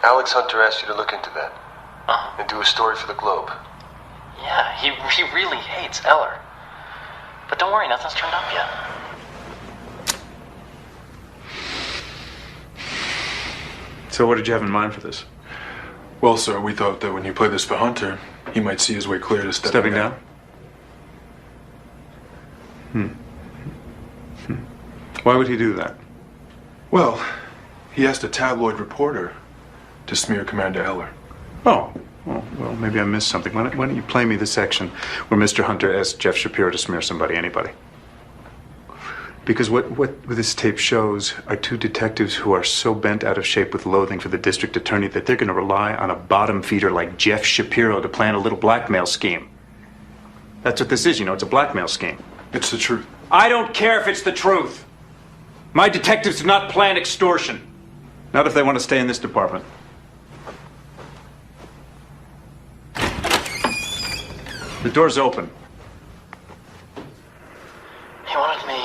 Alex Hunter asked you to look into that. And do a story for the Globe. Yeah, he really hates Eller. But don't worry, nothing's turned up yet. So what did you have in mind for this? Well, sir, we thought that when you play this for Hunter, he might see his way clear to Stepping down? Why would he do that? Well, he asked a tabloid reporter to smear Commander Eller. Oh, well, maybe I missed something. Why don't you play me the section where Mr. Hunter asked Jeff Shapiro to smear anybody? Because what this tape shows are two detectives who are so bent out of shape with loathing for the district attorney that they're going to rely on a bottom feeder like Jeff Shapiro to plan a little blackmail scheme. That's what this is, it's a blackmail scheme. It's the truth. I don't care if it's the truth. My detectives do not plan extortion. Not if they want to stay in this department. The door's open. He wanted me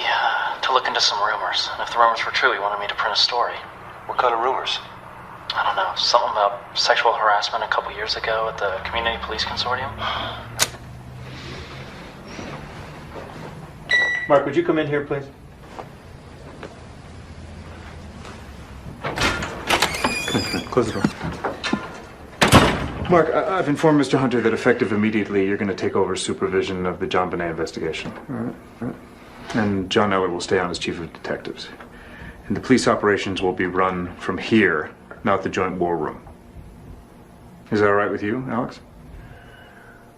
to look into some rumors. And if the rumors were true, he wanted me to print a story. What kind of rumors? I don't know, something about sexual harassment a couple years ago at the Community Police Consortium. Mark, would you come in here, please? Close the door. Mark, I've informed Mr. Hunter that effective immediately, you're going to take over supervision of the JonBene investigation. All right. And John Eller will stay on as chief of detectives. And the police operations will be run from here, not the joint war room. Is that all right with you, Alex?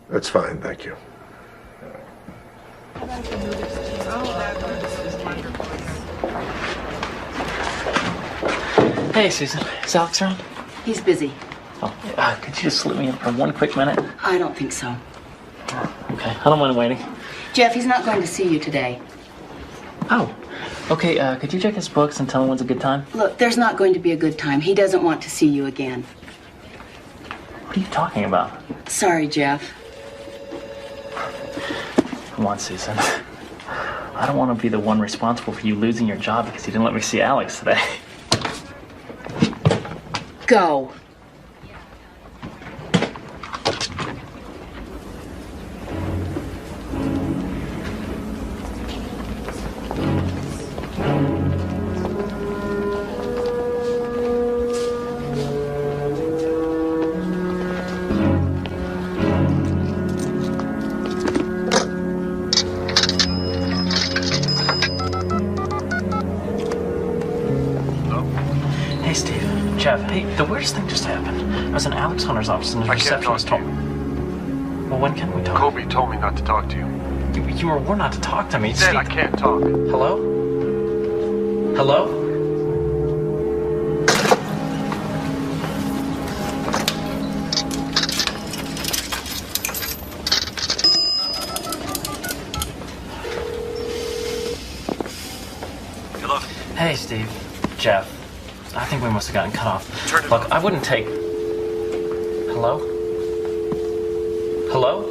That's fine, thank you. Hey, Susan. Is Alex around? He's busy. Oh, could you just slip me in for one quick minute? I don't think so. Okay, I don't mind waiting. Jeff, he's not going to see you today. Oh, okay, could you check his books and tell him when's a good time? Look, there's not going to be a good time. He doesn't want to see you again. What are you talking about? Sorry, Jeff. Come on, Susan. I don't want to be the one responsible for you losing your job because you didn't let me see Alex today. Go. Jeff, hey, the weirdest thing just happened. I was in Alex Hunter's office and the receptionist told me. Well, when can we talk? Kobe told me not to talk to you. You were warned not to talk to me. He said I can't talk. Hello? Hello? Hello? Hey, Steve. Jeff. I think we must have gotten cut off. Look, I wouldn't take... Hello? Hello?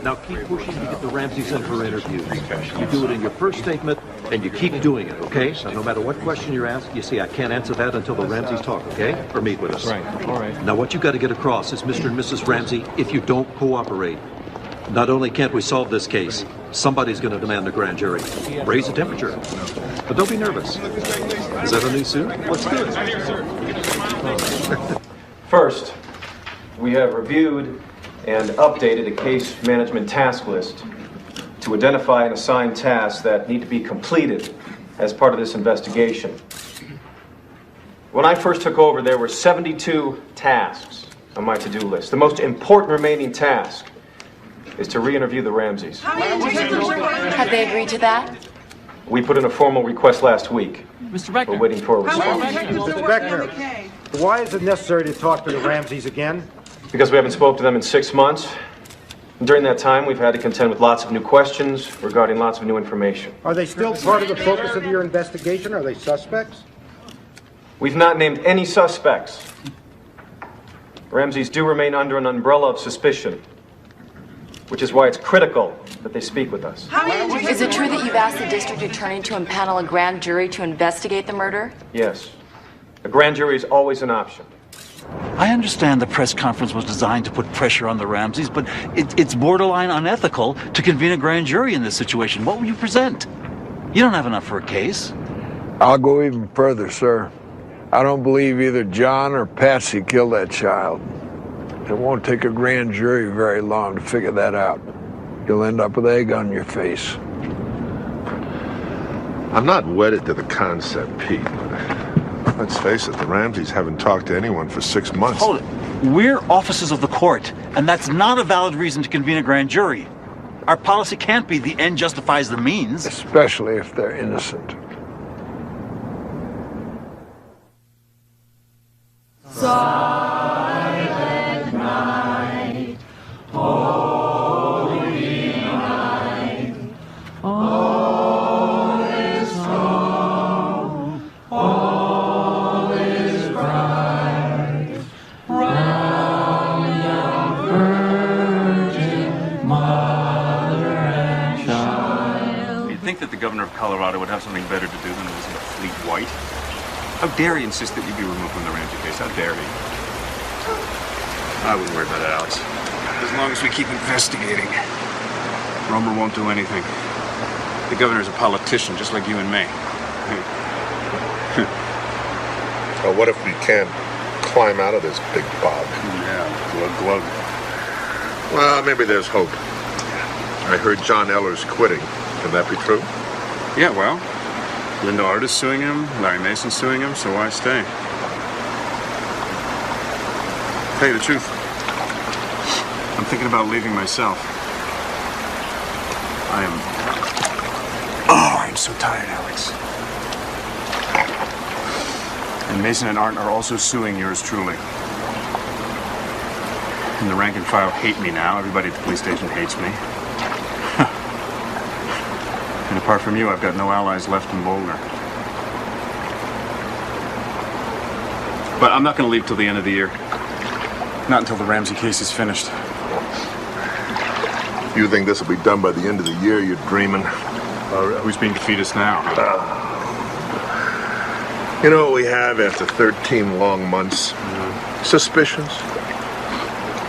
Now keep pushing to get the Ramsey Center interview. You do it in your first statement, and you keep doing it, okay? So no matter what question you're asked, you see, I can't answer that until the Ramseys talk, okay? Or meet with us. Right, all right. Now what you got to get across is, Mr. and Mrs. Ramsey, if you don't cooperate, not only can't we solve this case, somebody's going to demand a grand jury. Raise the temperature. But don't be nervous. Is that a new suit? Let's do it. First, we have reviewed and updated a case management task list to identify and assign tasks that need to be completed as part of this investigation. When I first took over, there were 72 tasks on my to-do list. The most important remaining task is to re-interview the Ramseys. Have they agreed to that? We put in a formal request last week. Mr. Beckner. We're waiting for a response. Mr. Beckner, why is it necessary to talk to the Ramseys again? Because we haven't spoken to them in 6 months. During that time, we've had to contend with lots of new questions regarding lots of new information. Are they still part of the focus of your investigation? Are they suspects? We've not named any suspects. Ramseys do remain under an umbrella of suspicion, which is why it's critical that they speak with us. Is it true that you've asked the district attorney to impanel a grand jury to investigate the murder? Yes. A grand jury is always an option. I understand the press conference was designed to put pressure on the Ramseys, but it's borderline unethical to convene a grand jury in this situation. What will you present? You don't have enough for a case. I'll go even further, sir. I don't believe either John or Patsy killed that child. It won't take a grand jury very long to figure that out. You'll end up with egg on your face. I'm not wedded to the concept, Pete. Let's face it, the Ramseys haven't talked to anyone for 6 months. Hold it. We're officers of the court, and that's not a valid reason to convene a grand jury. Our policy can't be the end justifies the means. Especially if they're innocent. Silent night, holy night, all is calm, all is bright, round young virgin mother and child. You'd think that the governor of Colorado would have something better to do than listen to Fleet White. How dare he insist that you be removed from the Ramsey case? How dare he? I wouldn't worry about it, Alex. As long as we keep investigating. Romer won't do anything. The governor's a politician, just like you and me. Well, what if we can't climb out of this big bog? Yeah, glug glug. Well, maybe there's hope. I heard John Eller's quitting. Can that be true? Yeah, well, Linda Art is suing him, Larry Mason's suing him, so why stay? Tell you the truth, I'm thinking about leaving myself. I am... All right. so tired, Alex. And Mason and Art are also suing yours truly. And the rank and file hate me now. Everybody at the police station hates me. And apart from you, I've got no allies left in Boulder. But I'm not going to leave till the end of the year. Not until the Ramsey case is finished. You think this will be done by the end of the year? You're dreaming. Who's being defeatist now? You know what we have after 13 long months? Suspicions,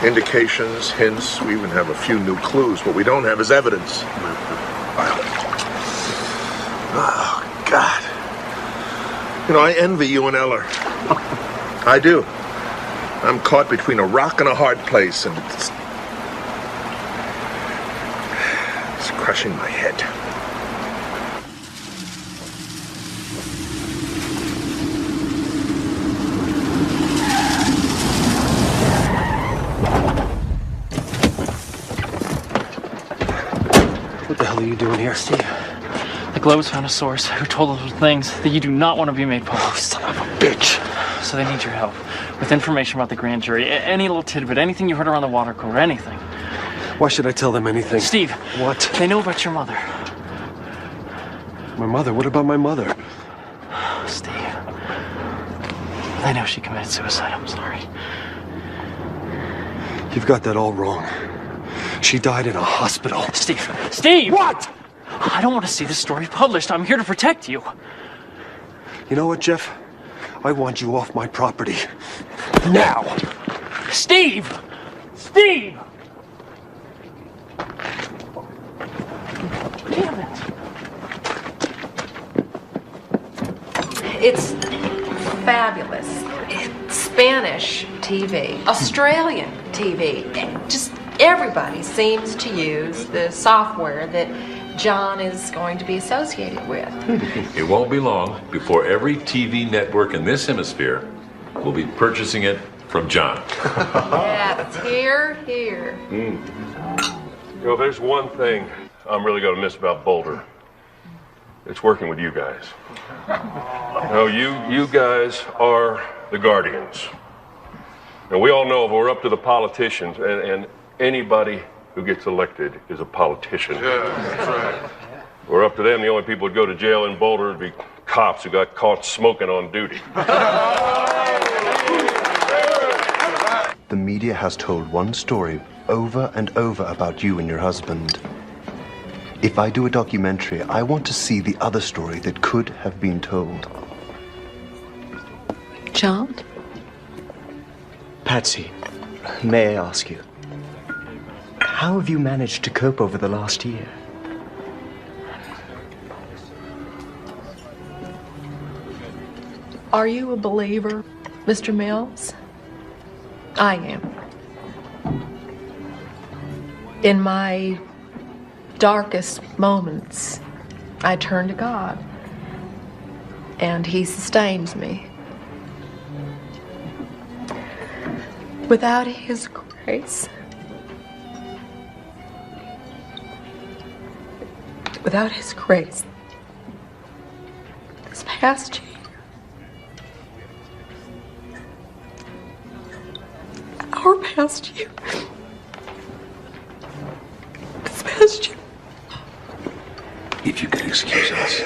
indications, hints. We even have a few new clues. What we don't have is evidence. Oh, God. You know, I envy you and Eller. I do. I'm caught between a rock and a hard place, and it's crushing my head. What the hell are you doing here, Steve? The Globe's found a source who told us things that you do not want to be made public. Oh, son of a bitch. So they need your help with information about the grand jury. Any little tidbit, anything you heard around the water cooler, anything. Why should I tell them anything? Steve. What? They know about your mother. My mother? What about my mother? Steve. They know she committed suicide. I'm sorry. You've got that all wrong. She died in a hospital. Steve! Steve! What? I don't want to see this story published. I'm here to protect you. You know what, Jeff? I want you off my property. Now! Steve! Steve! Damn it. It's fabulous. It's Spanish TV, Australian TV. Just everybody seems to use the software that John is going to be associated with. It won't be long before every TV network in this hemisphere will be purchasing it from John. Yes, here. You know, if there's one thing I'm really going to miss about Boulder, it's working with you guys. No, you guys are the guardians. And we all know if we're up to the politicians, and anybody who gets elected is a politician. Yeah, that's right. We're up to them. The only people who'd go to jail in Boulder would be cops who got caught smoking on duty. The media has told one story over and over about you and your husband. If I do a documentary, I want to see the other story that could have been told. John? Patsy, may I ask you, how have you managed to cope over the last year? Are you a believer, Mr. Mills? I am. In my darkest moments, I turn to God, and He sustains me. Without His grace, this past year, our past year, this past year. If you could excuse us.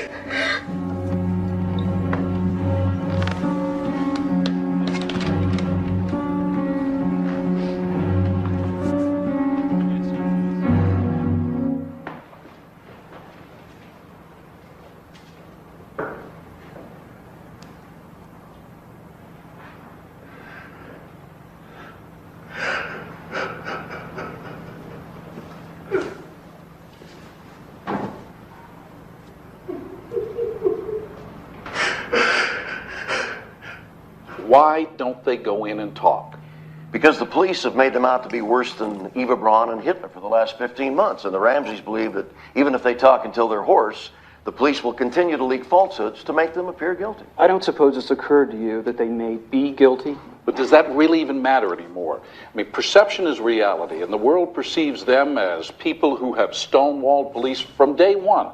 Why don't they go in and talk? Because the police have made them out to be worse than Eva Braun and Hitler for the last 15 months. And the Ramseys believe that even if they talk until they're hoarse, the police will continue to leak falsehoods to make them appear guilty. I don't suppose it's occurred to you that they may be guilty. But does that really even matter anymore? I mean, perception is reality, and the world perceives them as people who have stonewalled police from day one.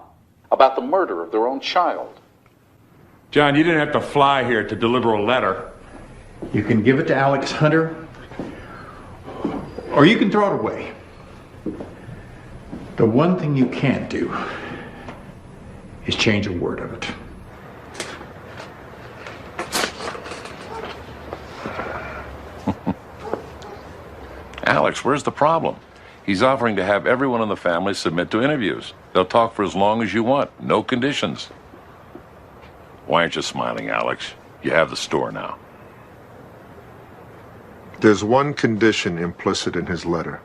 A about the murder of their own child. John, you didn't have to fly here to deliver a letter. You can give it to Alex Hunter, or you can throw it away. The one thing you can't do is change a word of it. Alex, where's the problem? He's offering to have everyone in the family submit to interviews. They'll talk for as long as you want, no conditions. Why aren't you smiling, Alex? You have the store now. There's one condition implicit in his letter.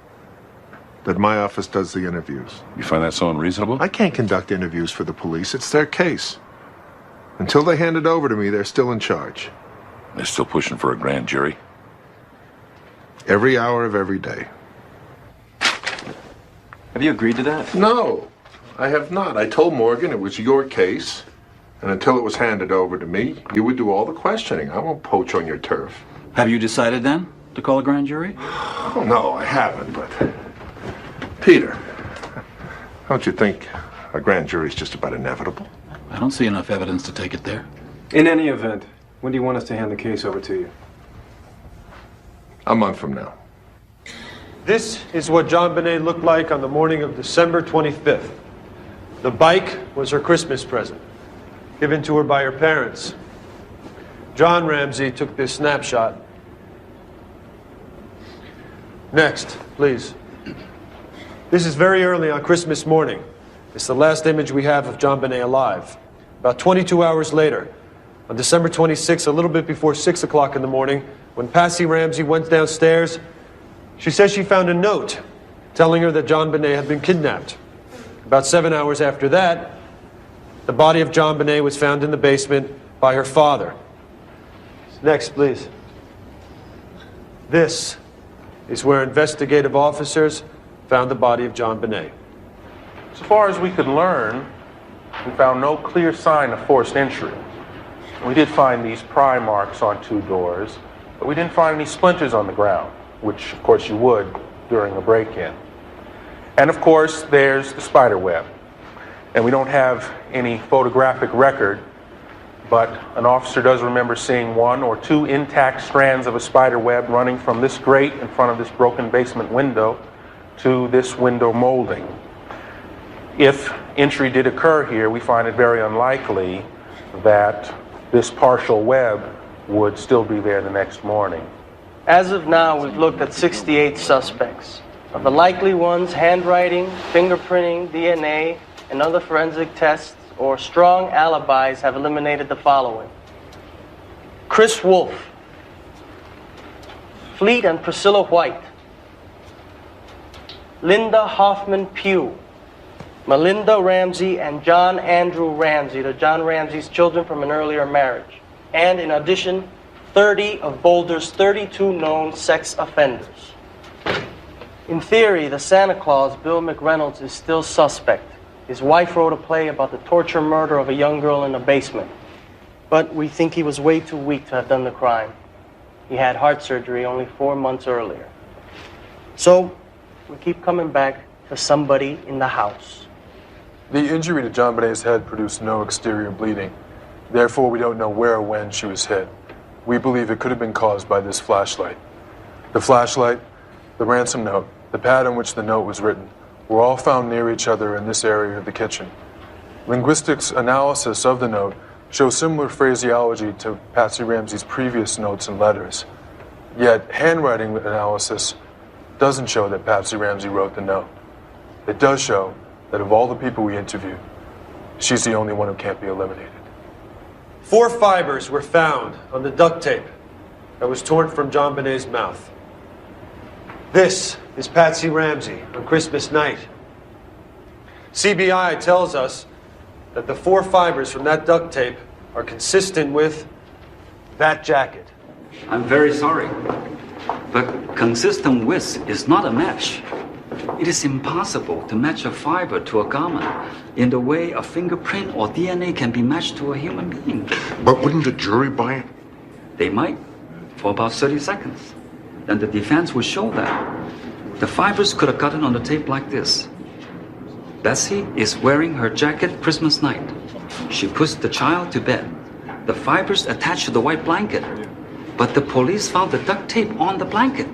That my office does the interviews. You find that so unreasonable? I can't conduct interviews for the police. It's their case. Until they hand it over to me, they're still in charge. They're still pushing for a grand jury? Every hour of every day. Have you agreed to that? No, I have not. I told Morgan it was your case, and until it was handed over to me, you would do all the questioning. I won't poach on your turf. Have you decided then to call a grand jury? Oh, no, I haven't, but... Peter, don't you think a grand jury is just about inevitable? I don't see enough evidence to take it there. In any event, when do you want us to hand the case over to you? A month from now. This is what JonBene looked like on the morning of December 25th. The bike was her Christmas present, given to her by her parents. John Ramsey took this snapshot. Next, please. This is very early on Christmas morning. It's the last image we have of JonBene alive. About 22 hours later, on December 26th, a little bit before 6 o'clock in the morning, when Patsy Ramsey went downstairs, she says she found a note telling her that JonBene had been kidnapped. About 7 hours after that, the body of JonBene was found in the basement by her father. Next, please. This is where investigative officers found the body of JonBene. So far as we could learn, we found no clear sign of forced entry. We did find these pry marks on 2 doors, but we didn't find any splinters on the ground, which of course you would during a break-in. And of course, there's the spider web. And we don't have any photographic record, but an officer does remember seeing 1 or 2 intact strands of a spider web running from this grate in front of this broken basement window to this window molding. If entry did occur here, we find it very unlikely that this partial web would still be there the next morning. As of now, we've looked at 68 suspects. Of the likely ones, handwriting, fingerprinting, DNA, and other forensic tests or strong alibis have eliminated the following. Chris Wolf, Fleet and Priscilla White, Linda Hoffman Pugh, Melinda Ramsey, and John Andrew Ramsey, the John Ramsey's children from an earlier marriage. And in addition, 30 of Boulder's 32 known sex offenders. In theory, the Santa Claus, Bill McReynolds, is still suspect. His wife wrote a play about the torture murder of a young girl in a basement. But we think he was way too weak to have done the crime. He had heart surgery only 4 months earlier. So, we keep coming back to somebody in the house. The injury to JonBene's head produced no exterior bleeding. Therefore, we don't know where or when she was hit. We believe it could have been caused by this flashlight. The flashlight, the ransom note, the pad on which the note was written, were all found near each other in this area of the kitchen. Linguistics analysis of the note shows similar phraseology to Patsy Ramsey's previous notes and letters. Yet, handwriting analysis doesn't show that Patsy Ramsey wrote the note. It does show that of all the people we interviewed, she's the only one who can't be eliminated. 4 fibers were found on the duct tape that was torn from JonBene's mouth. This is Patsy Ramsey on Christmas night. CBI tells us that the 4 fibers from that duct tape are consistent with that jacket. I'm very sorry, but consistent with is not a match. It is impossible to match a fiber to a garment in the way a fingerprint or DNA can be matched to a human being. But wouldn't the jury buy it? They might, for about 30 seconds. Then the defense would show that the fibers could have gotten on the tape like this. Bessie is wearing her jacket Christmas night. She puts the child to bed. The fibers attached to the white blanket. But the police found the duct tape on the blanket.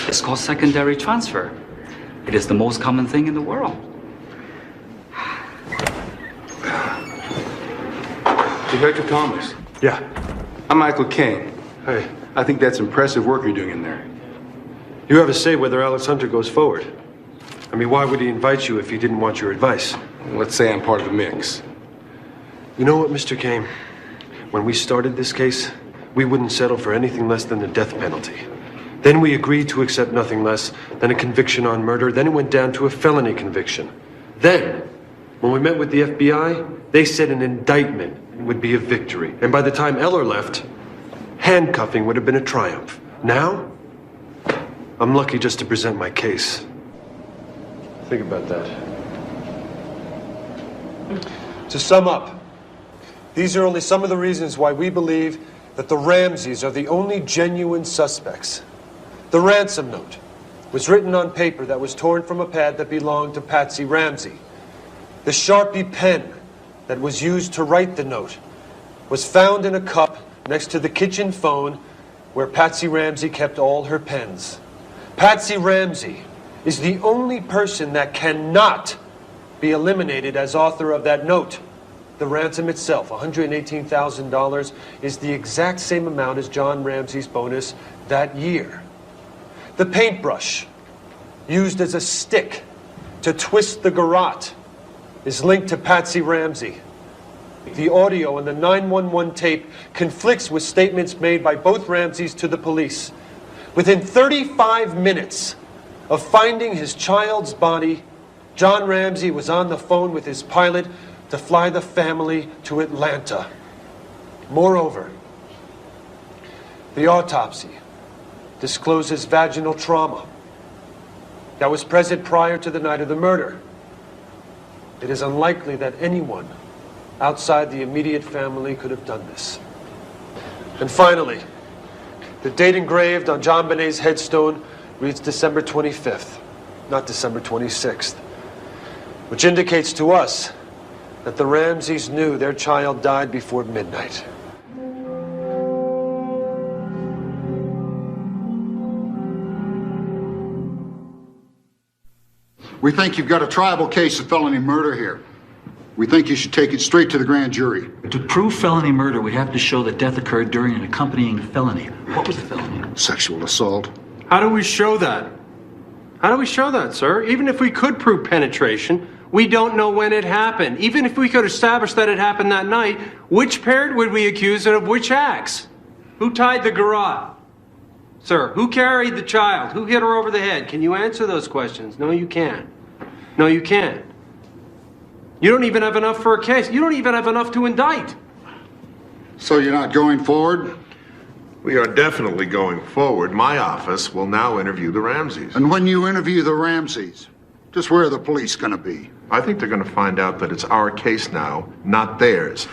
It's called secondary transfer. It is the most common thing in the world. Detective Thomas. Yeah. I'm Michael King. Hey. I think that's impressive work you're doing in there. You have a say whether Alex Hunter goes forward. I mean, why would he invite you if he didn't want your advice? Let's say I'm part of the mix. You know what, Mr. Kane? When we started this case, we wouldn't settle for anything less than the death penalty. Then we agreed to accept nothing less than a conviction on murder. Then it went down to a felony conviction. Then, when we met with the FBI, they said an indictment would be a victory. And by the time Eller left, handcuffing would have been a triumph. Now, I'm lucky just to present my case. Think about that. To sum up, these are only some of the reasons why we believe that the Ramseys are the only genuine suspects. The ransom note was written on paper that was torn from a pad that belonged to Patsy Ramsey. The Sharpie pen that was used to write the note was found in a cup next to the kitchen phone where Patsy Ramsey kept all her pens. Patsy Ramsey is the only person that cannot be eliminated as author of that note. The ransom itself, $118,000, is the exact same amount as John Ramsey's bonus that year. The paintbrush, used as a stick to twist the garrote, is linked to Patsy Ramsey. The audio on the 911 tape conflicts with statements made by both Ramseys to the police. Within 35 minutes of finding his child's body, John Ramsey was on the phone with his pilot to fly the family to Atlanta. Moreover, the autopsy discloses vaginal trauma that was present prior to the night of the murder. It is unlikely that anyone outside the immediate family could have done this. And finally, the date engraved on JonBene's headstone reads December 25th, not December 26th, which indicates to us that the Ramseys knew their child died before midnight. We think you've got a triable case of felony murder here. We think you should take it straight to the grand jury. To prove felony murder, we have to show that death occurred during an accompanying felony. What was the felony? Sexual assault. How do we show that? How do we show that, sir? Even if we could prove penetration, we don't know when it happened. Even if we could establish that it happened that night, which parent would we accuse and of which acts? Who tied the garrote? Sir, who carried the child? Who hit her over the head? Can you answer those questions? No, you can't. No, you can't. You don't even have enough for a case. You don't even have enough to indict. So you're not going forward? We are definitely going forward. My office will now interview the Ramseys. And when you interview the Ramseys, just where are the police going to be? I think they're going to find out that it's our case now, not theirs.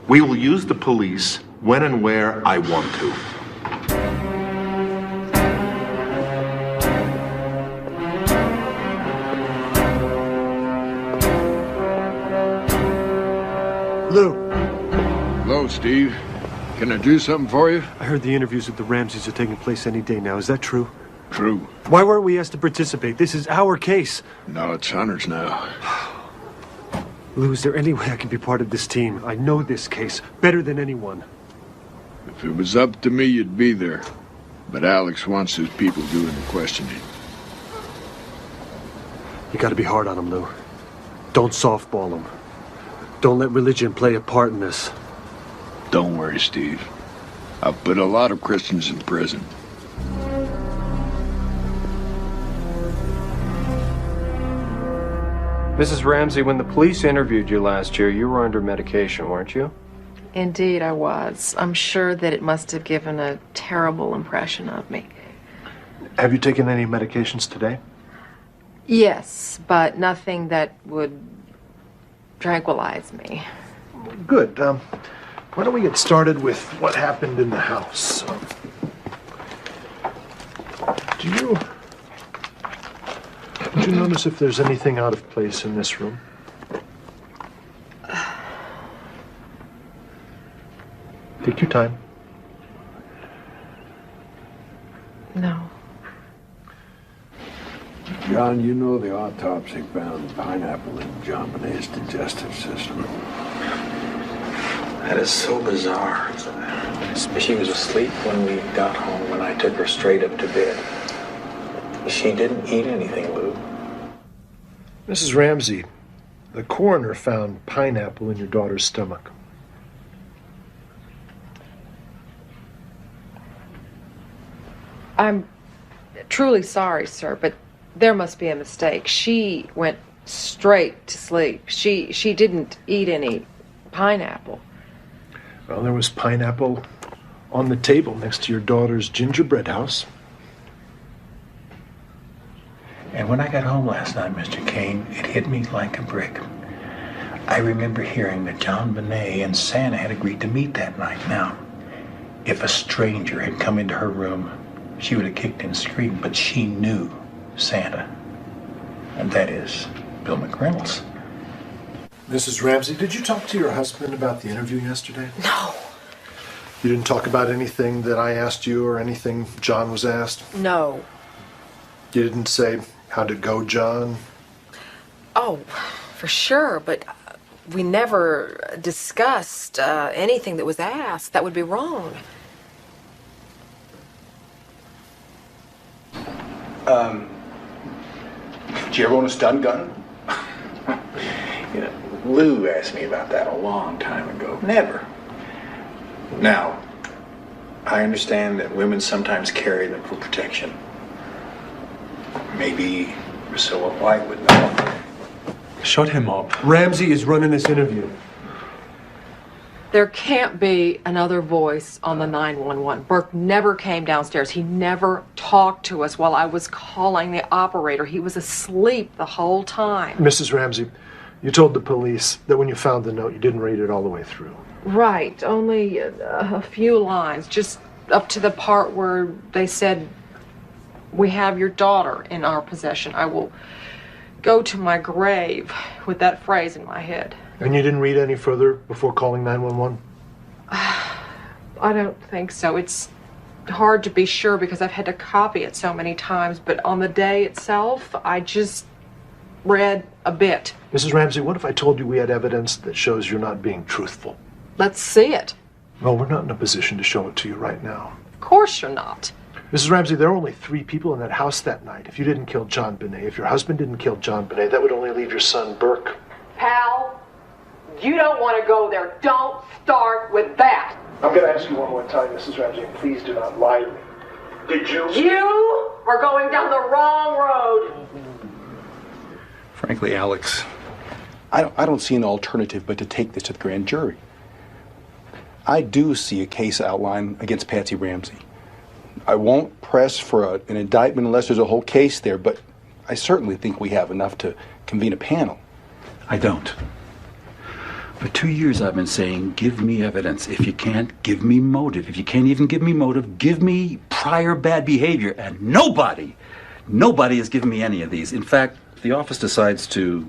We will use the police when and where I want to. Lou. Hello, Steve. Can I do something for you? I heard the interviews with the Ramseys are taking place any day now. Is that true? True. Why weren't we asked to participate? This is our case. No, it's Hunter's now. Lou, is there any way I can be part of this team? I know this case better than anyone. If it was up to me, you'd be there. But Alex wants his people doing the questioning. You gotta be hard on him, Lou. Don't softball him. Don't let religion play a part in this. Don't worry, Steve. I've put a lot of Christians in prison. Mrs. Ramsey, when the police interviewed you last year, you were under medication, weren't you? Indeed, I was. I'm sure that it must have given a terrible impression of me. Have you taken any medications today? Yes, but nothing that would tranquilize me. Good. Why don't we get started with what happened in the house? Did you notice if there's anything out of place in this room? Take your time. No. John, you know the autopsy found pineapple in JonBene's digestive system. That is so bizarre. She was asleep when we got home, when I took her straight up to bed. She didn't eat anything, Lou. Mrs. Ramsey, the coroner found pineapple in your daughter's stomach. I'm truly sorry, sir, but there must be a mistake. She went straight to sleep. She didn't eat any pineapple. Well, there was pineapple on the table next to your daughter's gingerbread house. And when I got home last night, Mr. Kane, it hit me like a brick. I remember hearing that JonBene and Santa had agreed to meet that night. Now, if a stranger had come into her room, she would have kicked and screamed, but she knew Santa. And that is Bill McReynolds. Mrs. Ramsey, did you talk to your husband about the interview yesterday? No. You didn't talk about anything that I asked you or anything John was asked? No. You didn't say, how'd it go, John? Oh, for sure, but we never discussed anything that was asked. That would be wrong. Did you ever own a stun gun? You know, Lou asked me about that a long time ago. Never. Now, I understand that women sometimes carry them for protection. Maybe Priscilla White would know. Shut him up. Ramsey is running this interview. There can't be another voice on the 911. Burke never came downstairs. He never talked to us while I was calling the operator. He was asleep the whole time. Mrs. Ramsey, you told the police that when you found the note, you didn't read it all the way through. Right, only a few lines, just up to the part where they said, "We have your daughter in our possession. I will go to my grave," with that phrase in my head. And you didn't read any further before calling 911? I don't think so. It's hard to be sure because I've had to copy it so many times, but on the day itself, I just read a bit. Mrs. Ramsey, what if I told you we had evidence that shows you're not being truthful? Let's see it. Well, we're not in a position to show it to you right now. Of course you're not. Mrs. Ramsey, there were only 3 people in that house that night. If you didn't kill JonBene, if your husband didn't kill JonBene, that would only leave your son, Burke. Pal, you don't want to go there. Don't start with that. I'm going to ask you one more time, Mrs. Ramsey, and please do not lie to me. Did you? You are going down the wrong road. Frankly, Alex, I don't see an alternative but to take this to the grand jury. I do see a case outline against Patsy Ramsey. I won't press for an indictment unless there's a whole case there, but I certainly think we have enough to convene a panel. I don't. For 2 years I've been saying, give me evidence. If you can't, give me motive. If you can't even give me motive, give me prior bad behavior. And nobody has given me any of these. In fact, if the office decides to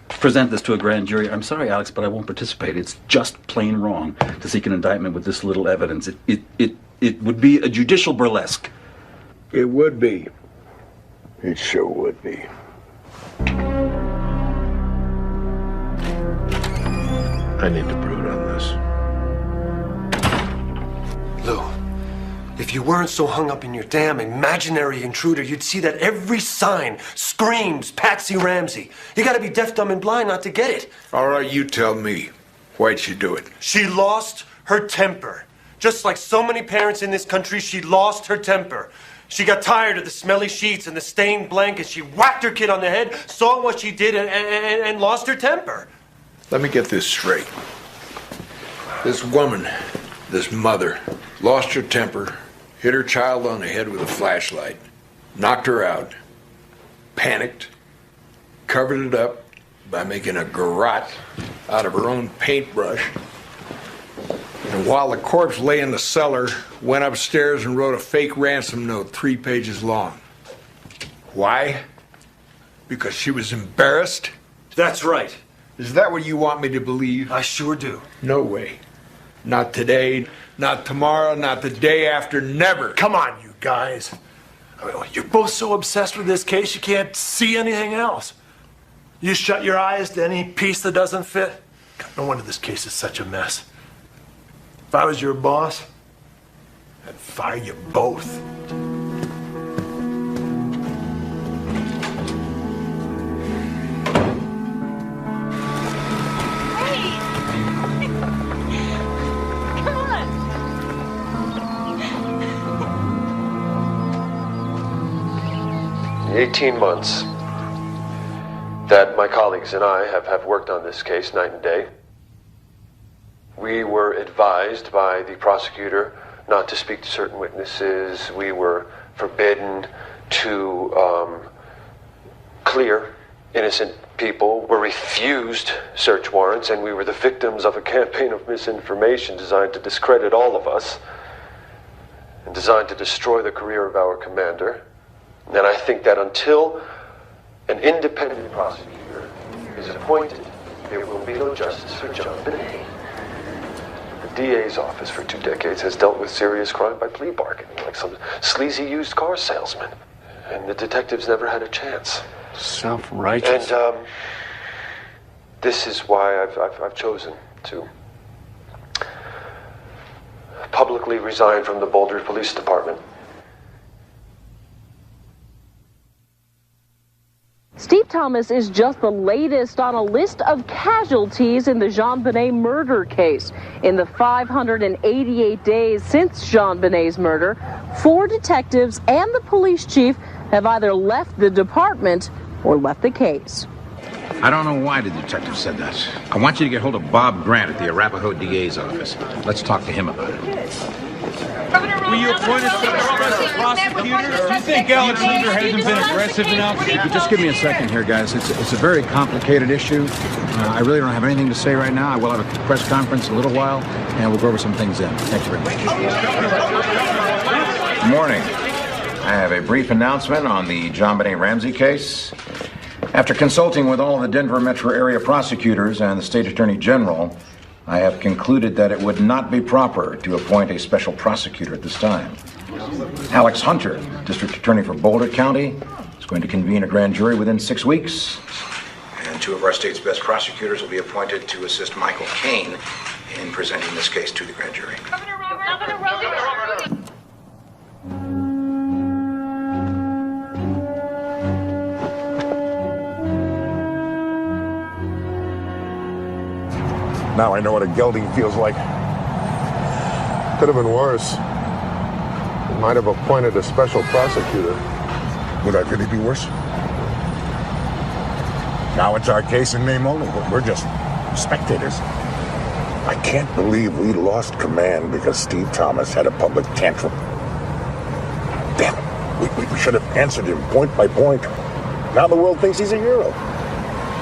present this to a grand jury, I'm sorry, Alex, but I won't participate. It's just plain wrong to seek an indictment with this little evidence. It would be a judicial burlesque. It would be. It sure would be. I need to brood on this. Lou, if you weren't so hung up in your damn imaginary intruder, you'd see that every sign screams Patsy Ramsey. You gotta be deaf, dumb, and blind not to get it. All right, you tell me. Why'd she do it? She lost her temper. Just like so many parents in this country, she lost her temper. She got tired of the smelly sheets and the stained blankets. She whacked her kid on the head, saw what she did, and lost her temper. Let me get this straight. This woman, this mother, lost her temper, hit her child on the head with a flashlight, knocked her out, panicked, covered it up by making a garrote out of her own paintbrush, and while the corpse lay in the cellar, went upstairs and wrote a fake ransom note 3 pages long. Why? Because she was embarrassed? That's right. Is that what you want me to believe? I sure do. No way. Not today, not tomorrow, not the day after, never. Come on, you guys. I mean, you're both so obsessed with this case you can't see anything else. You shut your eyes to any piece that doesn't fit. God, no wonder this case is such a mess. If I was your boss, I'd fire you both. The 18 months that my colleagues and I have worked on this case night and day, we were advised by the prosecutor not to speak to certain witnesses. We were forbidden to clear innocent people. We refused search warrants, and we were the victims of a campaign of misinformation designed to discredit all of us and designed to destroy the career of our commander. And I think that until an independent prosecutor is appointed, there will be no justice for JonBene. The DA's office for 2 decades has dealt with serious crime by plea bargaining, like some sleazy used car salesman. And the detectives never had a chance. Self-righteous. And this is why I've chosen to publicly resign from the Boulder Police Department. Steve Thomas is just the latest on a list of casualties in the JonBene murder case. In the 588 days since JonBene's murder, 4 detectives and the police chief have either left the department or left the case. I don't know why the detective said that. I want you to get hold of Bob Grant at the Arapahoe DA's office. Let's talk to him about it. Were you appointed special prosecutor? Do you think Alexander hasn't been aggressive enough? Just give me a second here, guys. It's a very complicated issue. I really don't have anything to say right now. I will have a press conference in a little while, and we'll go over some things then. Thank you very much. Good morning. I have a brief announcement on the JonBene Ramsey case. After consulting with all of the Denver metro area prosecutors and the state attorney general, I have concluded that it would not be proper to appoint a special prosecutor at this time. Alex Hunter, district attorney for Boulder County, is going to convene a grand jury within 6 weeks. And 2 of our state's best prosecutors will be appointed to assist Michael Caine in presenting this case to the grand jury. Now I know what a gelding feels like. Could have been worse. They might have appointed a special prosecutor. Would that really be worse? Now it's our case in name only. We're just spectators. I can't believe we lost command because Steve Thomas had a public tantrum. Damn it. We should have answered him point by point. Now the world thinks he's a hero.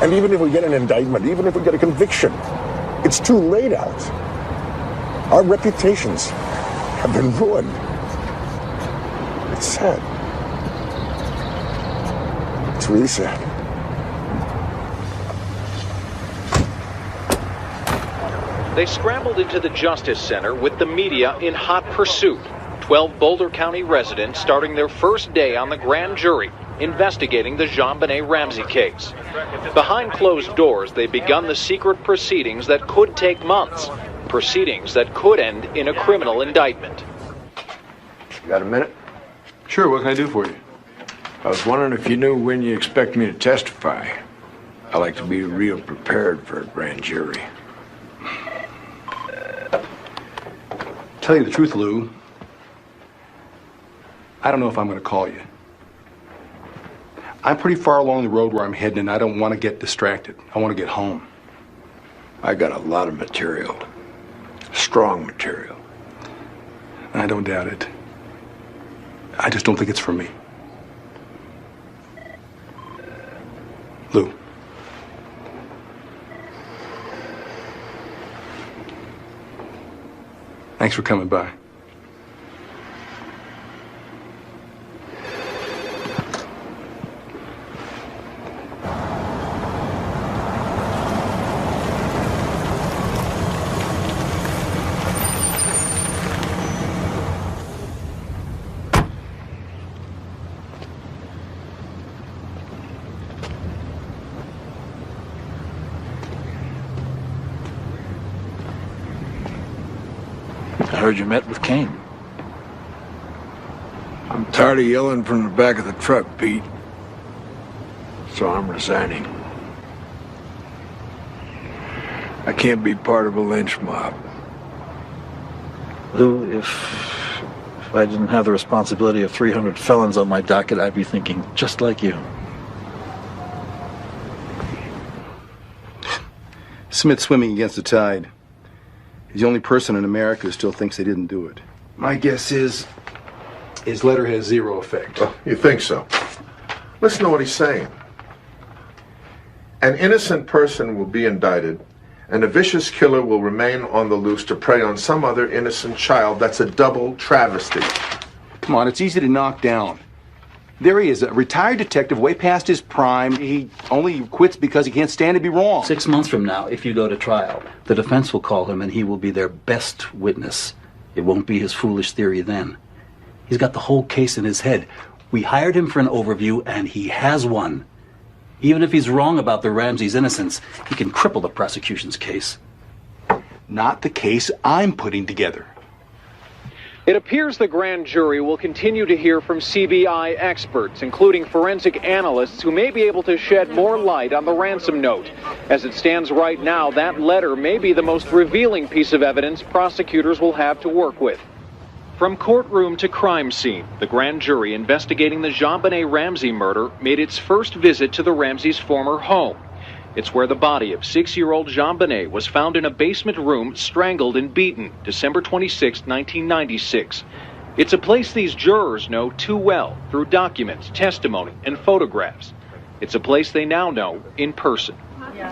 And even if we get an indictment, even if we get a conviction, it's too late, Alex. Our reputations have been ruined. It's sad. It's really sad. They scrambled into the Justice Center with the media in hot pursuit. 12 Boulder County residents starting their first day on the grand jury investigating the JonBene Ramsey case. Behind closed doors, they've begun the secret proceedings that could take months. Proceedings that could end in a criminal indictment. You got a minute? Sure, what can I do for you? I was wondering if you knew when you expect me to testify. I like to be real prepared for a grand jury. Tell you the truth, Lou, I don't know if I'm going to call you. I'm pretty far along the road where I'm heading, and I don't want to get distracted. I want to get home. I got a lot of material. Strong material. I don't doubt it. I just don't think it's for me. Lou. Thanks for coming by. heard you met with Kane. I'm tired of yelling from the back of the truck, Pete. So I'm resigning. I can't be part of a lynch mob. Lou, if I didn't have the responsibility of 300 felons on my docket, I'd be thinking just like you. Smith's swimming against the tide. He's the only person in America who still thinks they didn't do it. My guess is his letter has zero effect. Oh, you think so? Listen to what he's saying. An innocent person will be indicted, and a vicious killer will remain on the loose to prey on some other innocent child. That's a double travesty. Come on, it's easy to knock down. There he is, a retired detective way past his prime. He only quits because he can't stand to be wrong. 6 months from now, if you go to trial, the defense will call him and he will be their best witness. It won't be his foolish theory then. He's got the whole case in his head. We hired him for an overview and he has one. Even if he's wrong about the Ramsey's innocence, he can cripple the prosecution's case. Not the case I'm putting together. It appears the grand jury will continue to hear from CBI experts, including forensic analysts who may be able to shed more light on the ransom note. As it stands right now, that letter may be the most revealing piece of evidence prosecutors will have to work with. From courtroom to crime scene, the grand jury investigating the JonBene Ramsey murder made its first visit to the Ramseys' former home. It's where the body of 6-year-old JonBene was found in a basement room, strangled and beaten, December 26, 1996. It's a place these jurors know too well through documents, testimony, and photographs. It's a place they now know in person.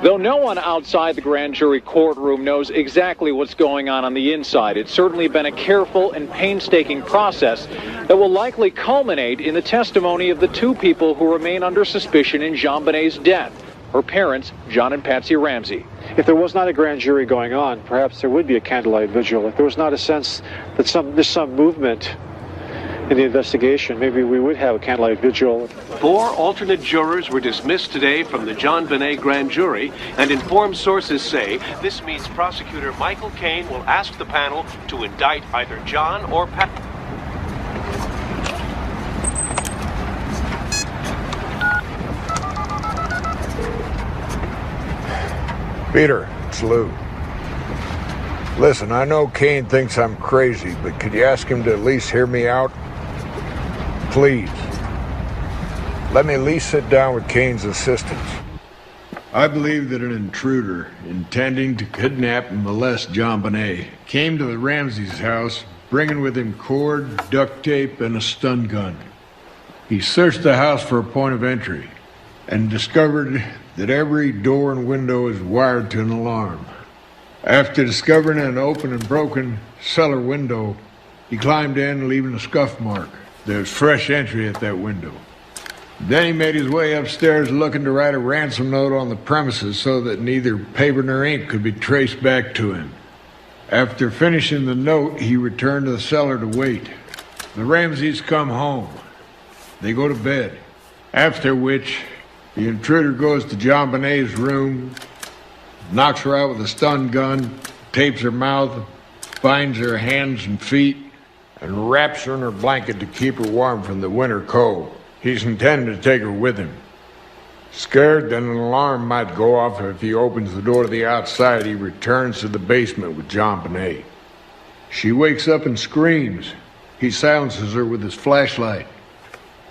Though no one outside the grand jury courtroom knows exactly what's going on the inside, it's certainly been a careful and painstaking process that will likely culminate in the testimony of the two people who remain under suspicion in JonBene's death. Her parents, John and Patsy Ramsey. If there was not a grand jury going on, perhaps there would be a candlelight vigil. If there was not a sense that there's some movement in the investigation, maybe we would have a candlelight vigil. 4 alternate jurors were dismissed today from the JonBene grand jury, and informed sources say this means prosecutor Michael Caine will ask the panel to indict either John or Patsy. Peter, it's Lou. Listen, I know Kane thinks I'm crazy, but could you ask him to at least hear me out? Please. Let me at least sit down with Kane's assistants. I believe that an intruder intending to kidnap and molest JonBene came to the Ramsey's house, bringing with him cord, duct tape, and a stun gun. He searched the house for a point of entry and discovered that every door and window is wired to an alarm. After discovering an open and broken cellar window, he climbed in, leaving a scuff mark. There was fresh entry at that window. Then he made his way upstairs looking to write a ransom note on the premises so that neither paper nor ink could be traced back to him. After finishing the note, he returned to the cellar to wait. The Ramseys come home. They go to bed, after which the intruder goes to JonBene's room, knocks her out with a stun gun, tapes her mouth, binds her hands and feet, and wraps her in her blanket to keep her warm from the winter cold. He's intended to take her with him. Scared that an alarm might go off if he opens the door to the outside, he returns to the basement with JonBene. She wakes up and screams. He silences her with his flashlight,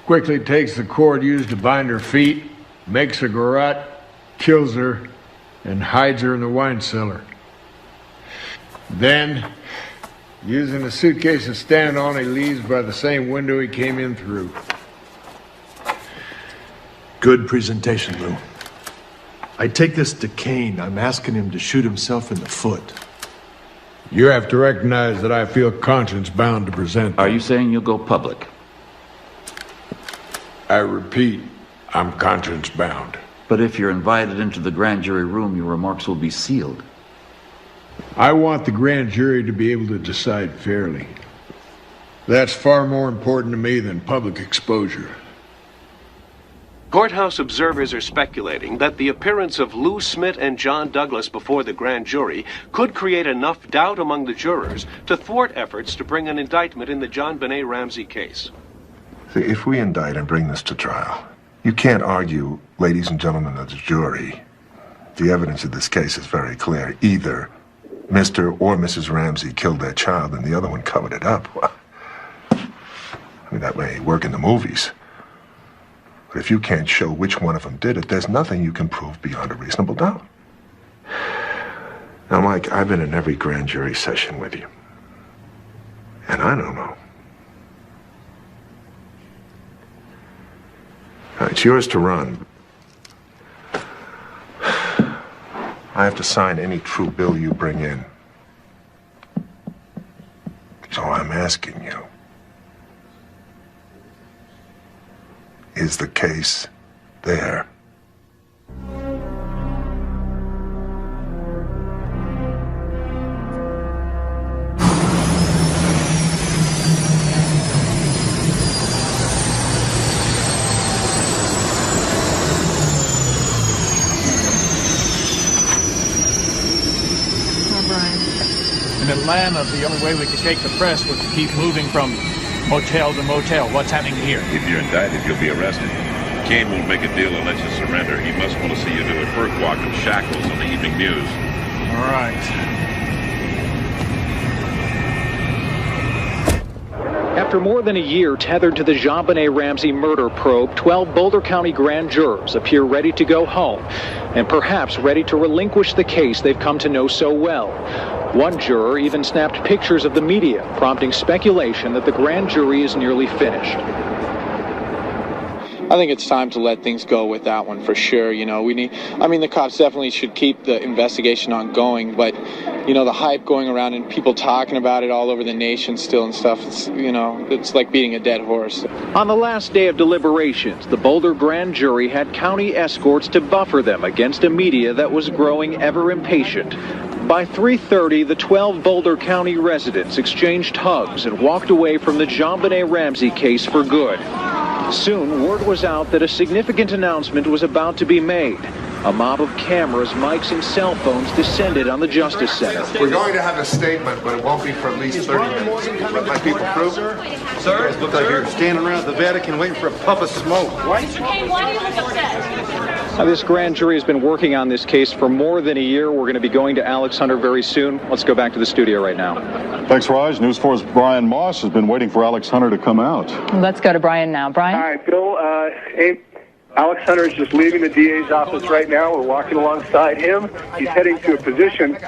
quickly takes the cord used to bind her feet, makes a garrote, kills her, and hides her in the wine cellar. Then, using the suitcase to stand on, he leaves by the same window he came in through. Good presentation, Lou. I take this to Kane. I'm asking him to shoot himself in the foot. You have to recognize that I feel conscience bound to present. Are you saying you'll go public? I repeat, I'm conscience bound. But if you're invited into the grand jury room, your remarks will be sealed. I want the grand jury to be able to decide fairly. That's far more important to me than public exposure. Courthouse observers are speculating that the appearance of Lou Smith and John Douglas before the grand jury could create enough doubt among the jurors to thwart efforts to bring an indictment in the JonBene Ramsey case. See, if we indict and bring this to trial, you can't argue, ladies and gentlemen of the jury, the evidence of this case is very clear. Either Mr. or Mrs. Ramsey killed their child and the other one covered it up. Well, I mean, that may work in the movies. But if you can't show which one of them did it, there's nothing you can prove beyond a reasonable doubt. Now, Mike, I've been in every grand jury session with you. And I don't know. It's yours to run. I have to sign any true bill you bring in. So I'm asking you, is the case there? In Atlanta, the only way we could shake the press was to keep moving from motel to motel. What's happening here? If you're indicted, you'll be arrested. Kane won't make a deal unless you surrender. He must want to see you do a perk walk in shackles on the evening news. All right. After more than a year tethered to the JonBene Ramsey murder probe, 12 Boulder County grand jurors appear ready to go home and perhaps ready to relinquish the case they've come to know so well. One juror even snapped pictures of the media, prompting speculation that the grand jury is nearly finished. I think it's time to let things go with that one for sure. You know, the cops definitely should keep the investigation ongoing, but, you know, the hype going around and people talking about it all over the nation still and stuff, it's like beating a dead horse. On the last day of deliberations, the Boulder grand jury had county escorts to buffer them against a media that was growing ever impatient. By 3:30, the 12 Boulder County residents exchanged hugs and walked away from the JonBene Ramsey case for good. Soon, word was out that a significant announcement was about to be made. A mob of cameras, mics, and cell phones descended on the Justice Center. We're going to have a statement, but it won't be for at least 30 minutes. Let my people through. Sir? You guys look like you're standing around the Vatican waiting for a puff of smoke. Mr. Kane, why do you look upset? This grand jury has been working on this case for more than a year. We're going to be going to Alex Hunter very soon. Let's go back to the studio right now. Thanks, Raj. News 4's Brian Moss has been waiting for Alex Hunter to come out. Let's go to Brian now. Brian? All right, Bill. Alex Hunter is just leaving the DA's office right now. We're walking alongside him. He's heading to a position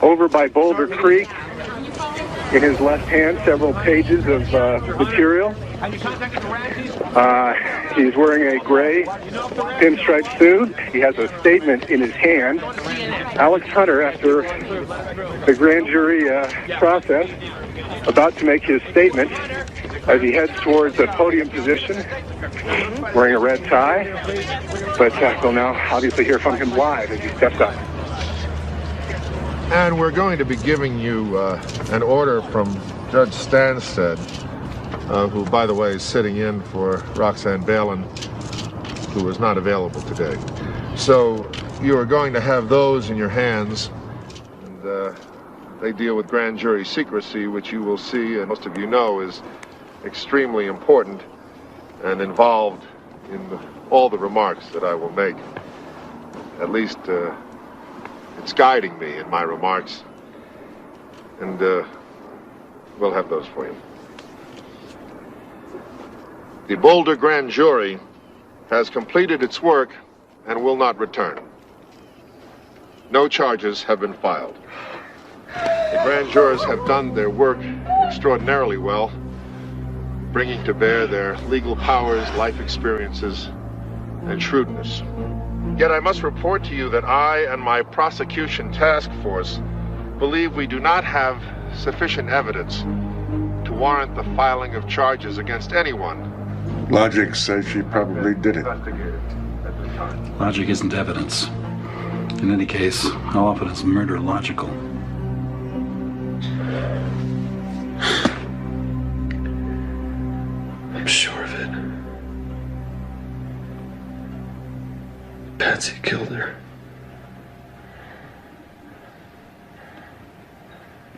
over by Boulder Creek. In his left hand, several pages of material. He's wearing a gray pinstripe suit. He has a statement in his hand. Alex Hunter, after the grand jury process, about to make his statement as he heads towards the podium position, wearing a red tie. But we'll now obviously hear from him live as he steps up. And we're going to be giving you an order from Judge Stansted, who, by the way, is sitting in for Roxanne Balin, who was not available today. So you are going to have those in your hands, and they deal with grand jury secrecy, which you will see, and most of you know, is extremely important and involved in all the remarks that I will make. At least it's guiding me in my remarks, and we'll have those for you. The Boulder Grand Jury has completed its work and will not return. No charges have been filed. The grand jurors have done their work extraordinarily well, bringing to bear their legal powers, life experiences, and shrewdness. Yet I must report to you that I and my prosecution task force believe we do not have sufficient evidence to warrant the filing of charges against anyone. Logic says she probably did it. Logic isn't evidence. In any case, how often is murder logical? I'm sure of it. Patsy killed her.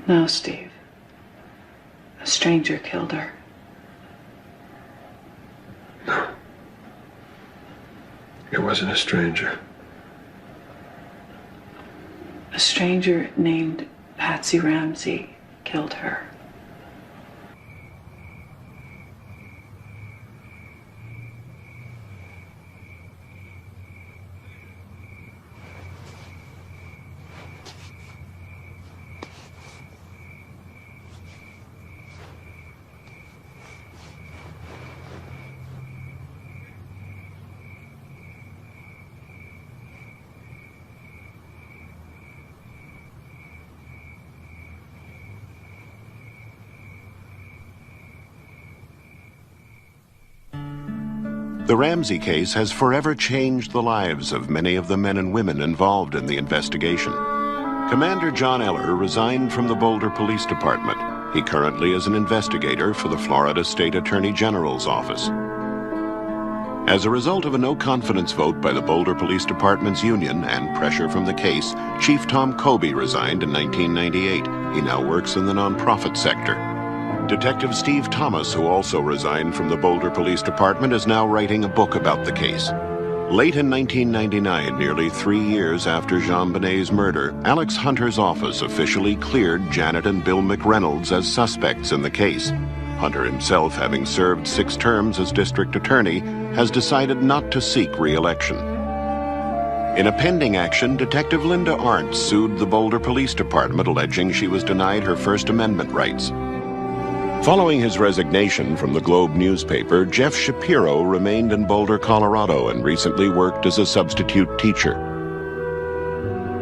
No, Steve. A stranger killed her. No. It wasn't a stranger. A stranger named Patsy Ramsey killed her. The Ramsey case has forever changed the lives of many of the men and women involved in the investigation. Commander John Eller resigned from the Boulder Police Department. He currently is an investigator for the Florida State Attorney General's office. As a result of a no-confidence vote by the Boulder Police Department's union and pressure from the case, Chief Tom Kobe resigned in 1998. He now works in the nonprofit sector. Detective Steve Thomas, who also resigned from the Boulder Police Department, is now writing a book about the case. Late in 1999, nearly 3 years after JonBene's murder, Alex Hunter's office officially cleared Janet and Bill McReynolds as suspects in the case. Hunter himself, having served 6 terms as district attorney, has decided not to seek re-election. In a pending action, Detective Linda Arndt sued the Boulder Police Department, alleging she was denied her First Amendment rights. Following his resignation from the Globe newspaper, Jeff Shapiro remained in Boulder, Colorado, and recently worked as a substitute teacher.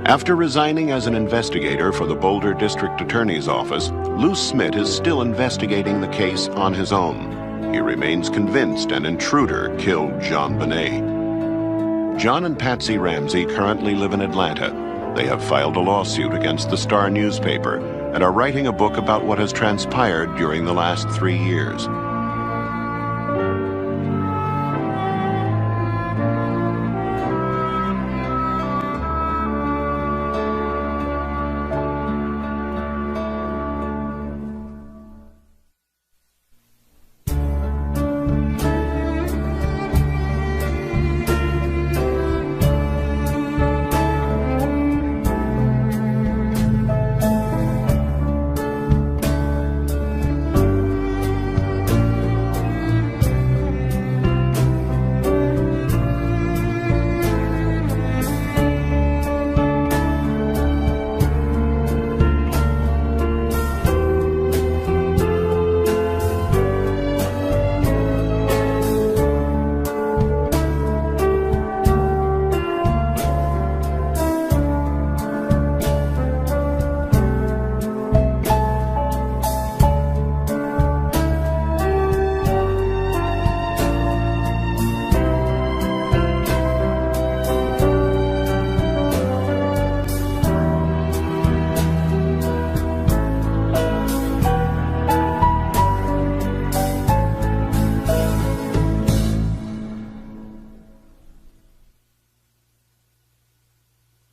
After resigning as an investigator for the Boulder District Attorney's Office, Lou Smith is still investigating the case on his own. He remains convinced an intruder killed JonBene. John and Patsy Ramsey currently live in Atlanta. They have filed a lawsuit against the Star newspaper and are writing a book about what has transpired during the last 3 years.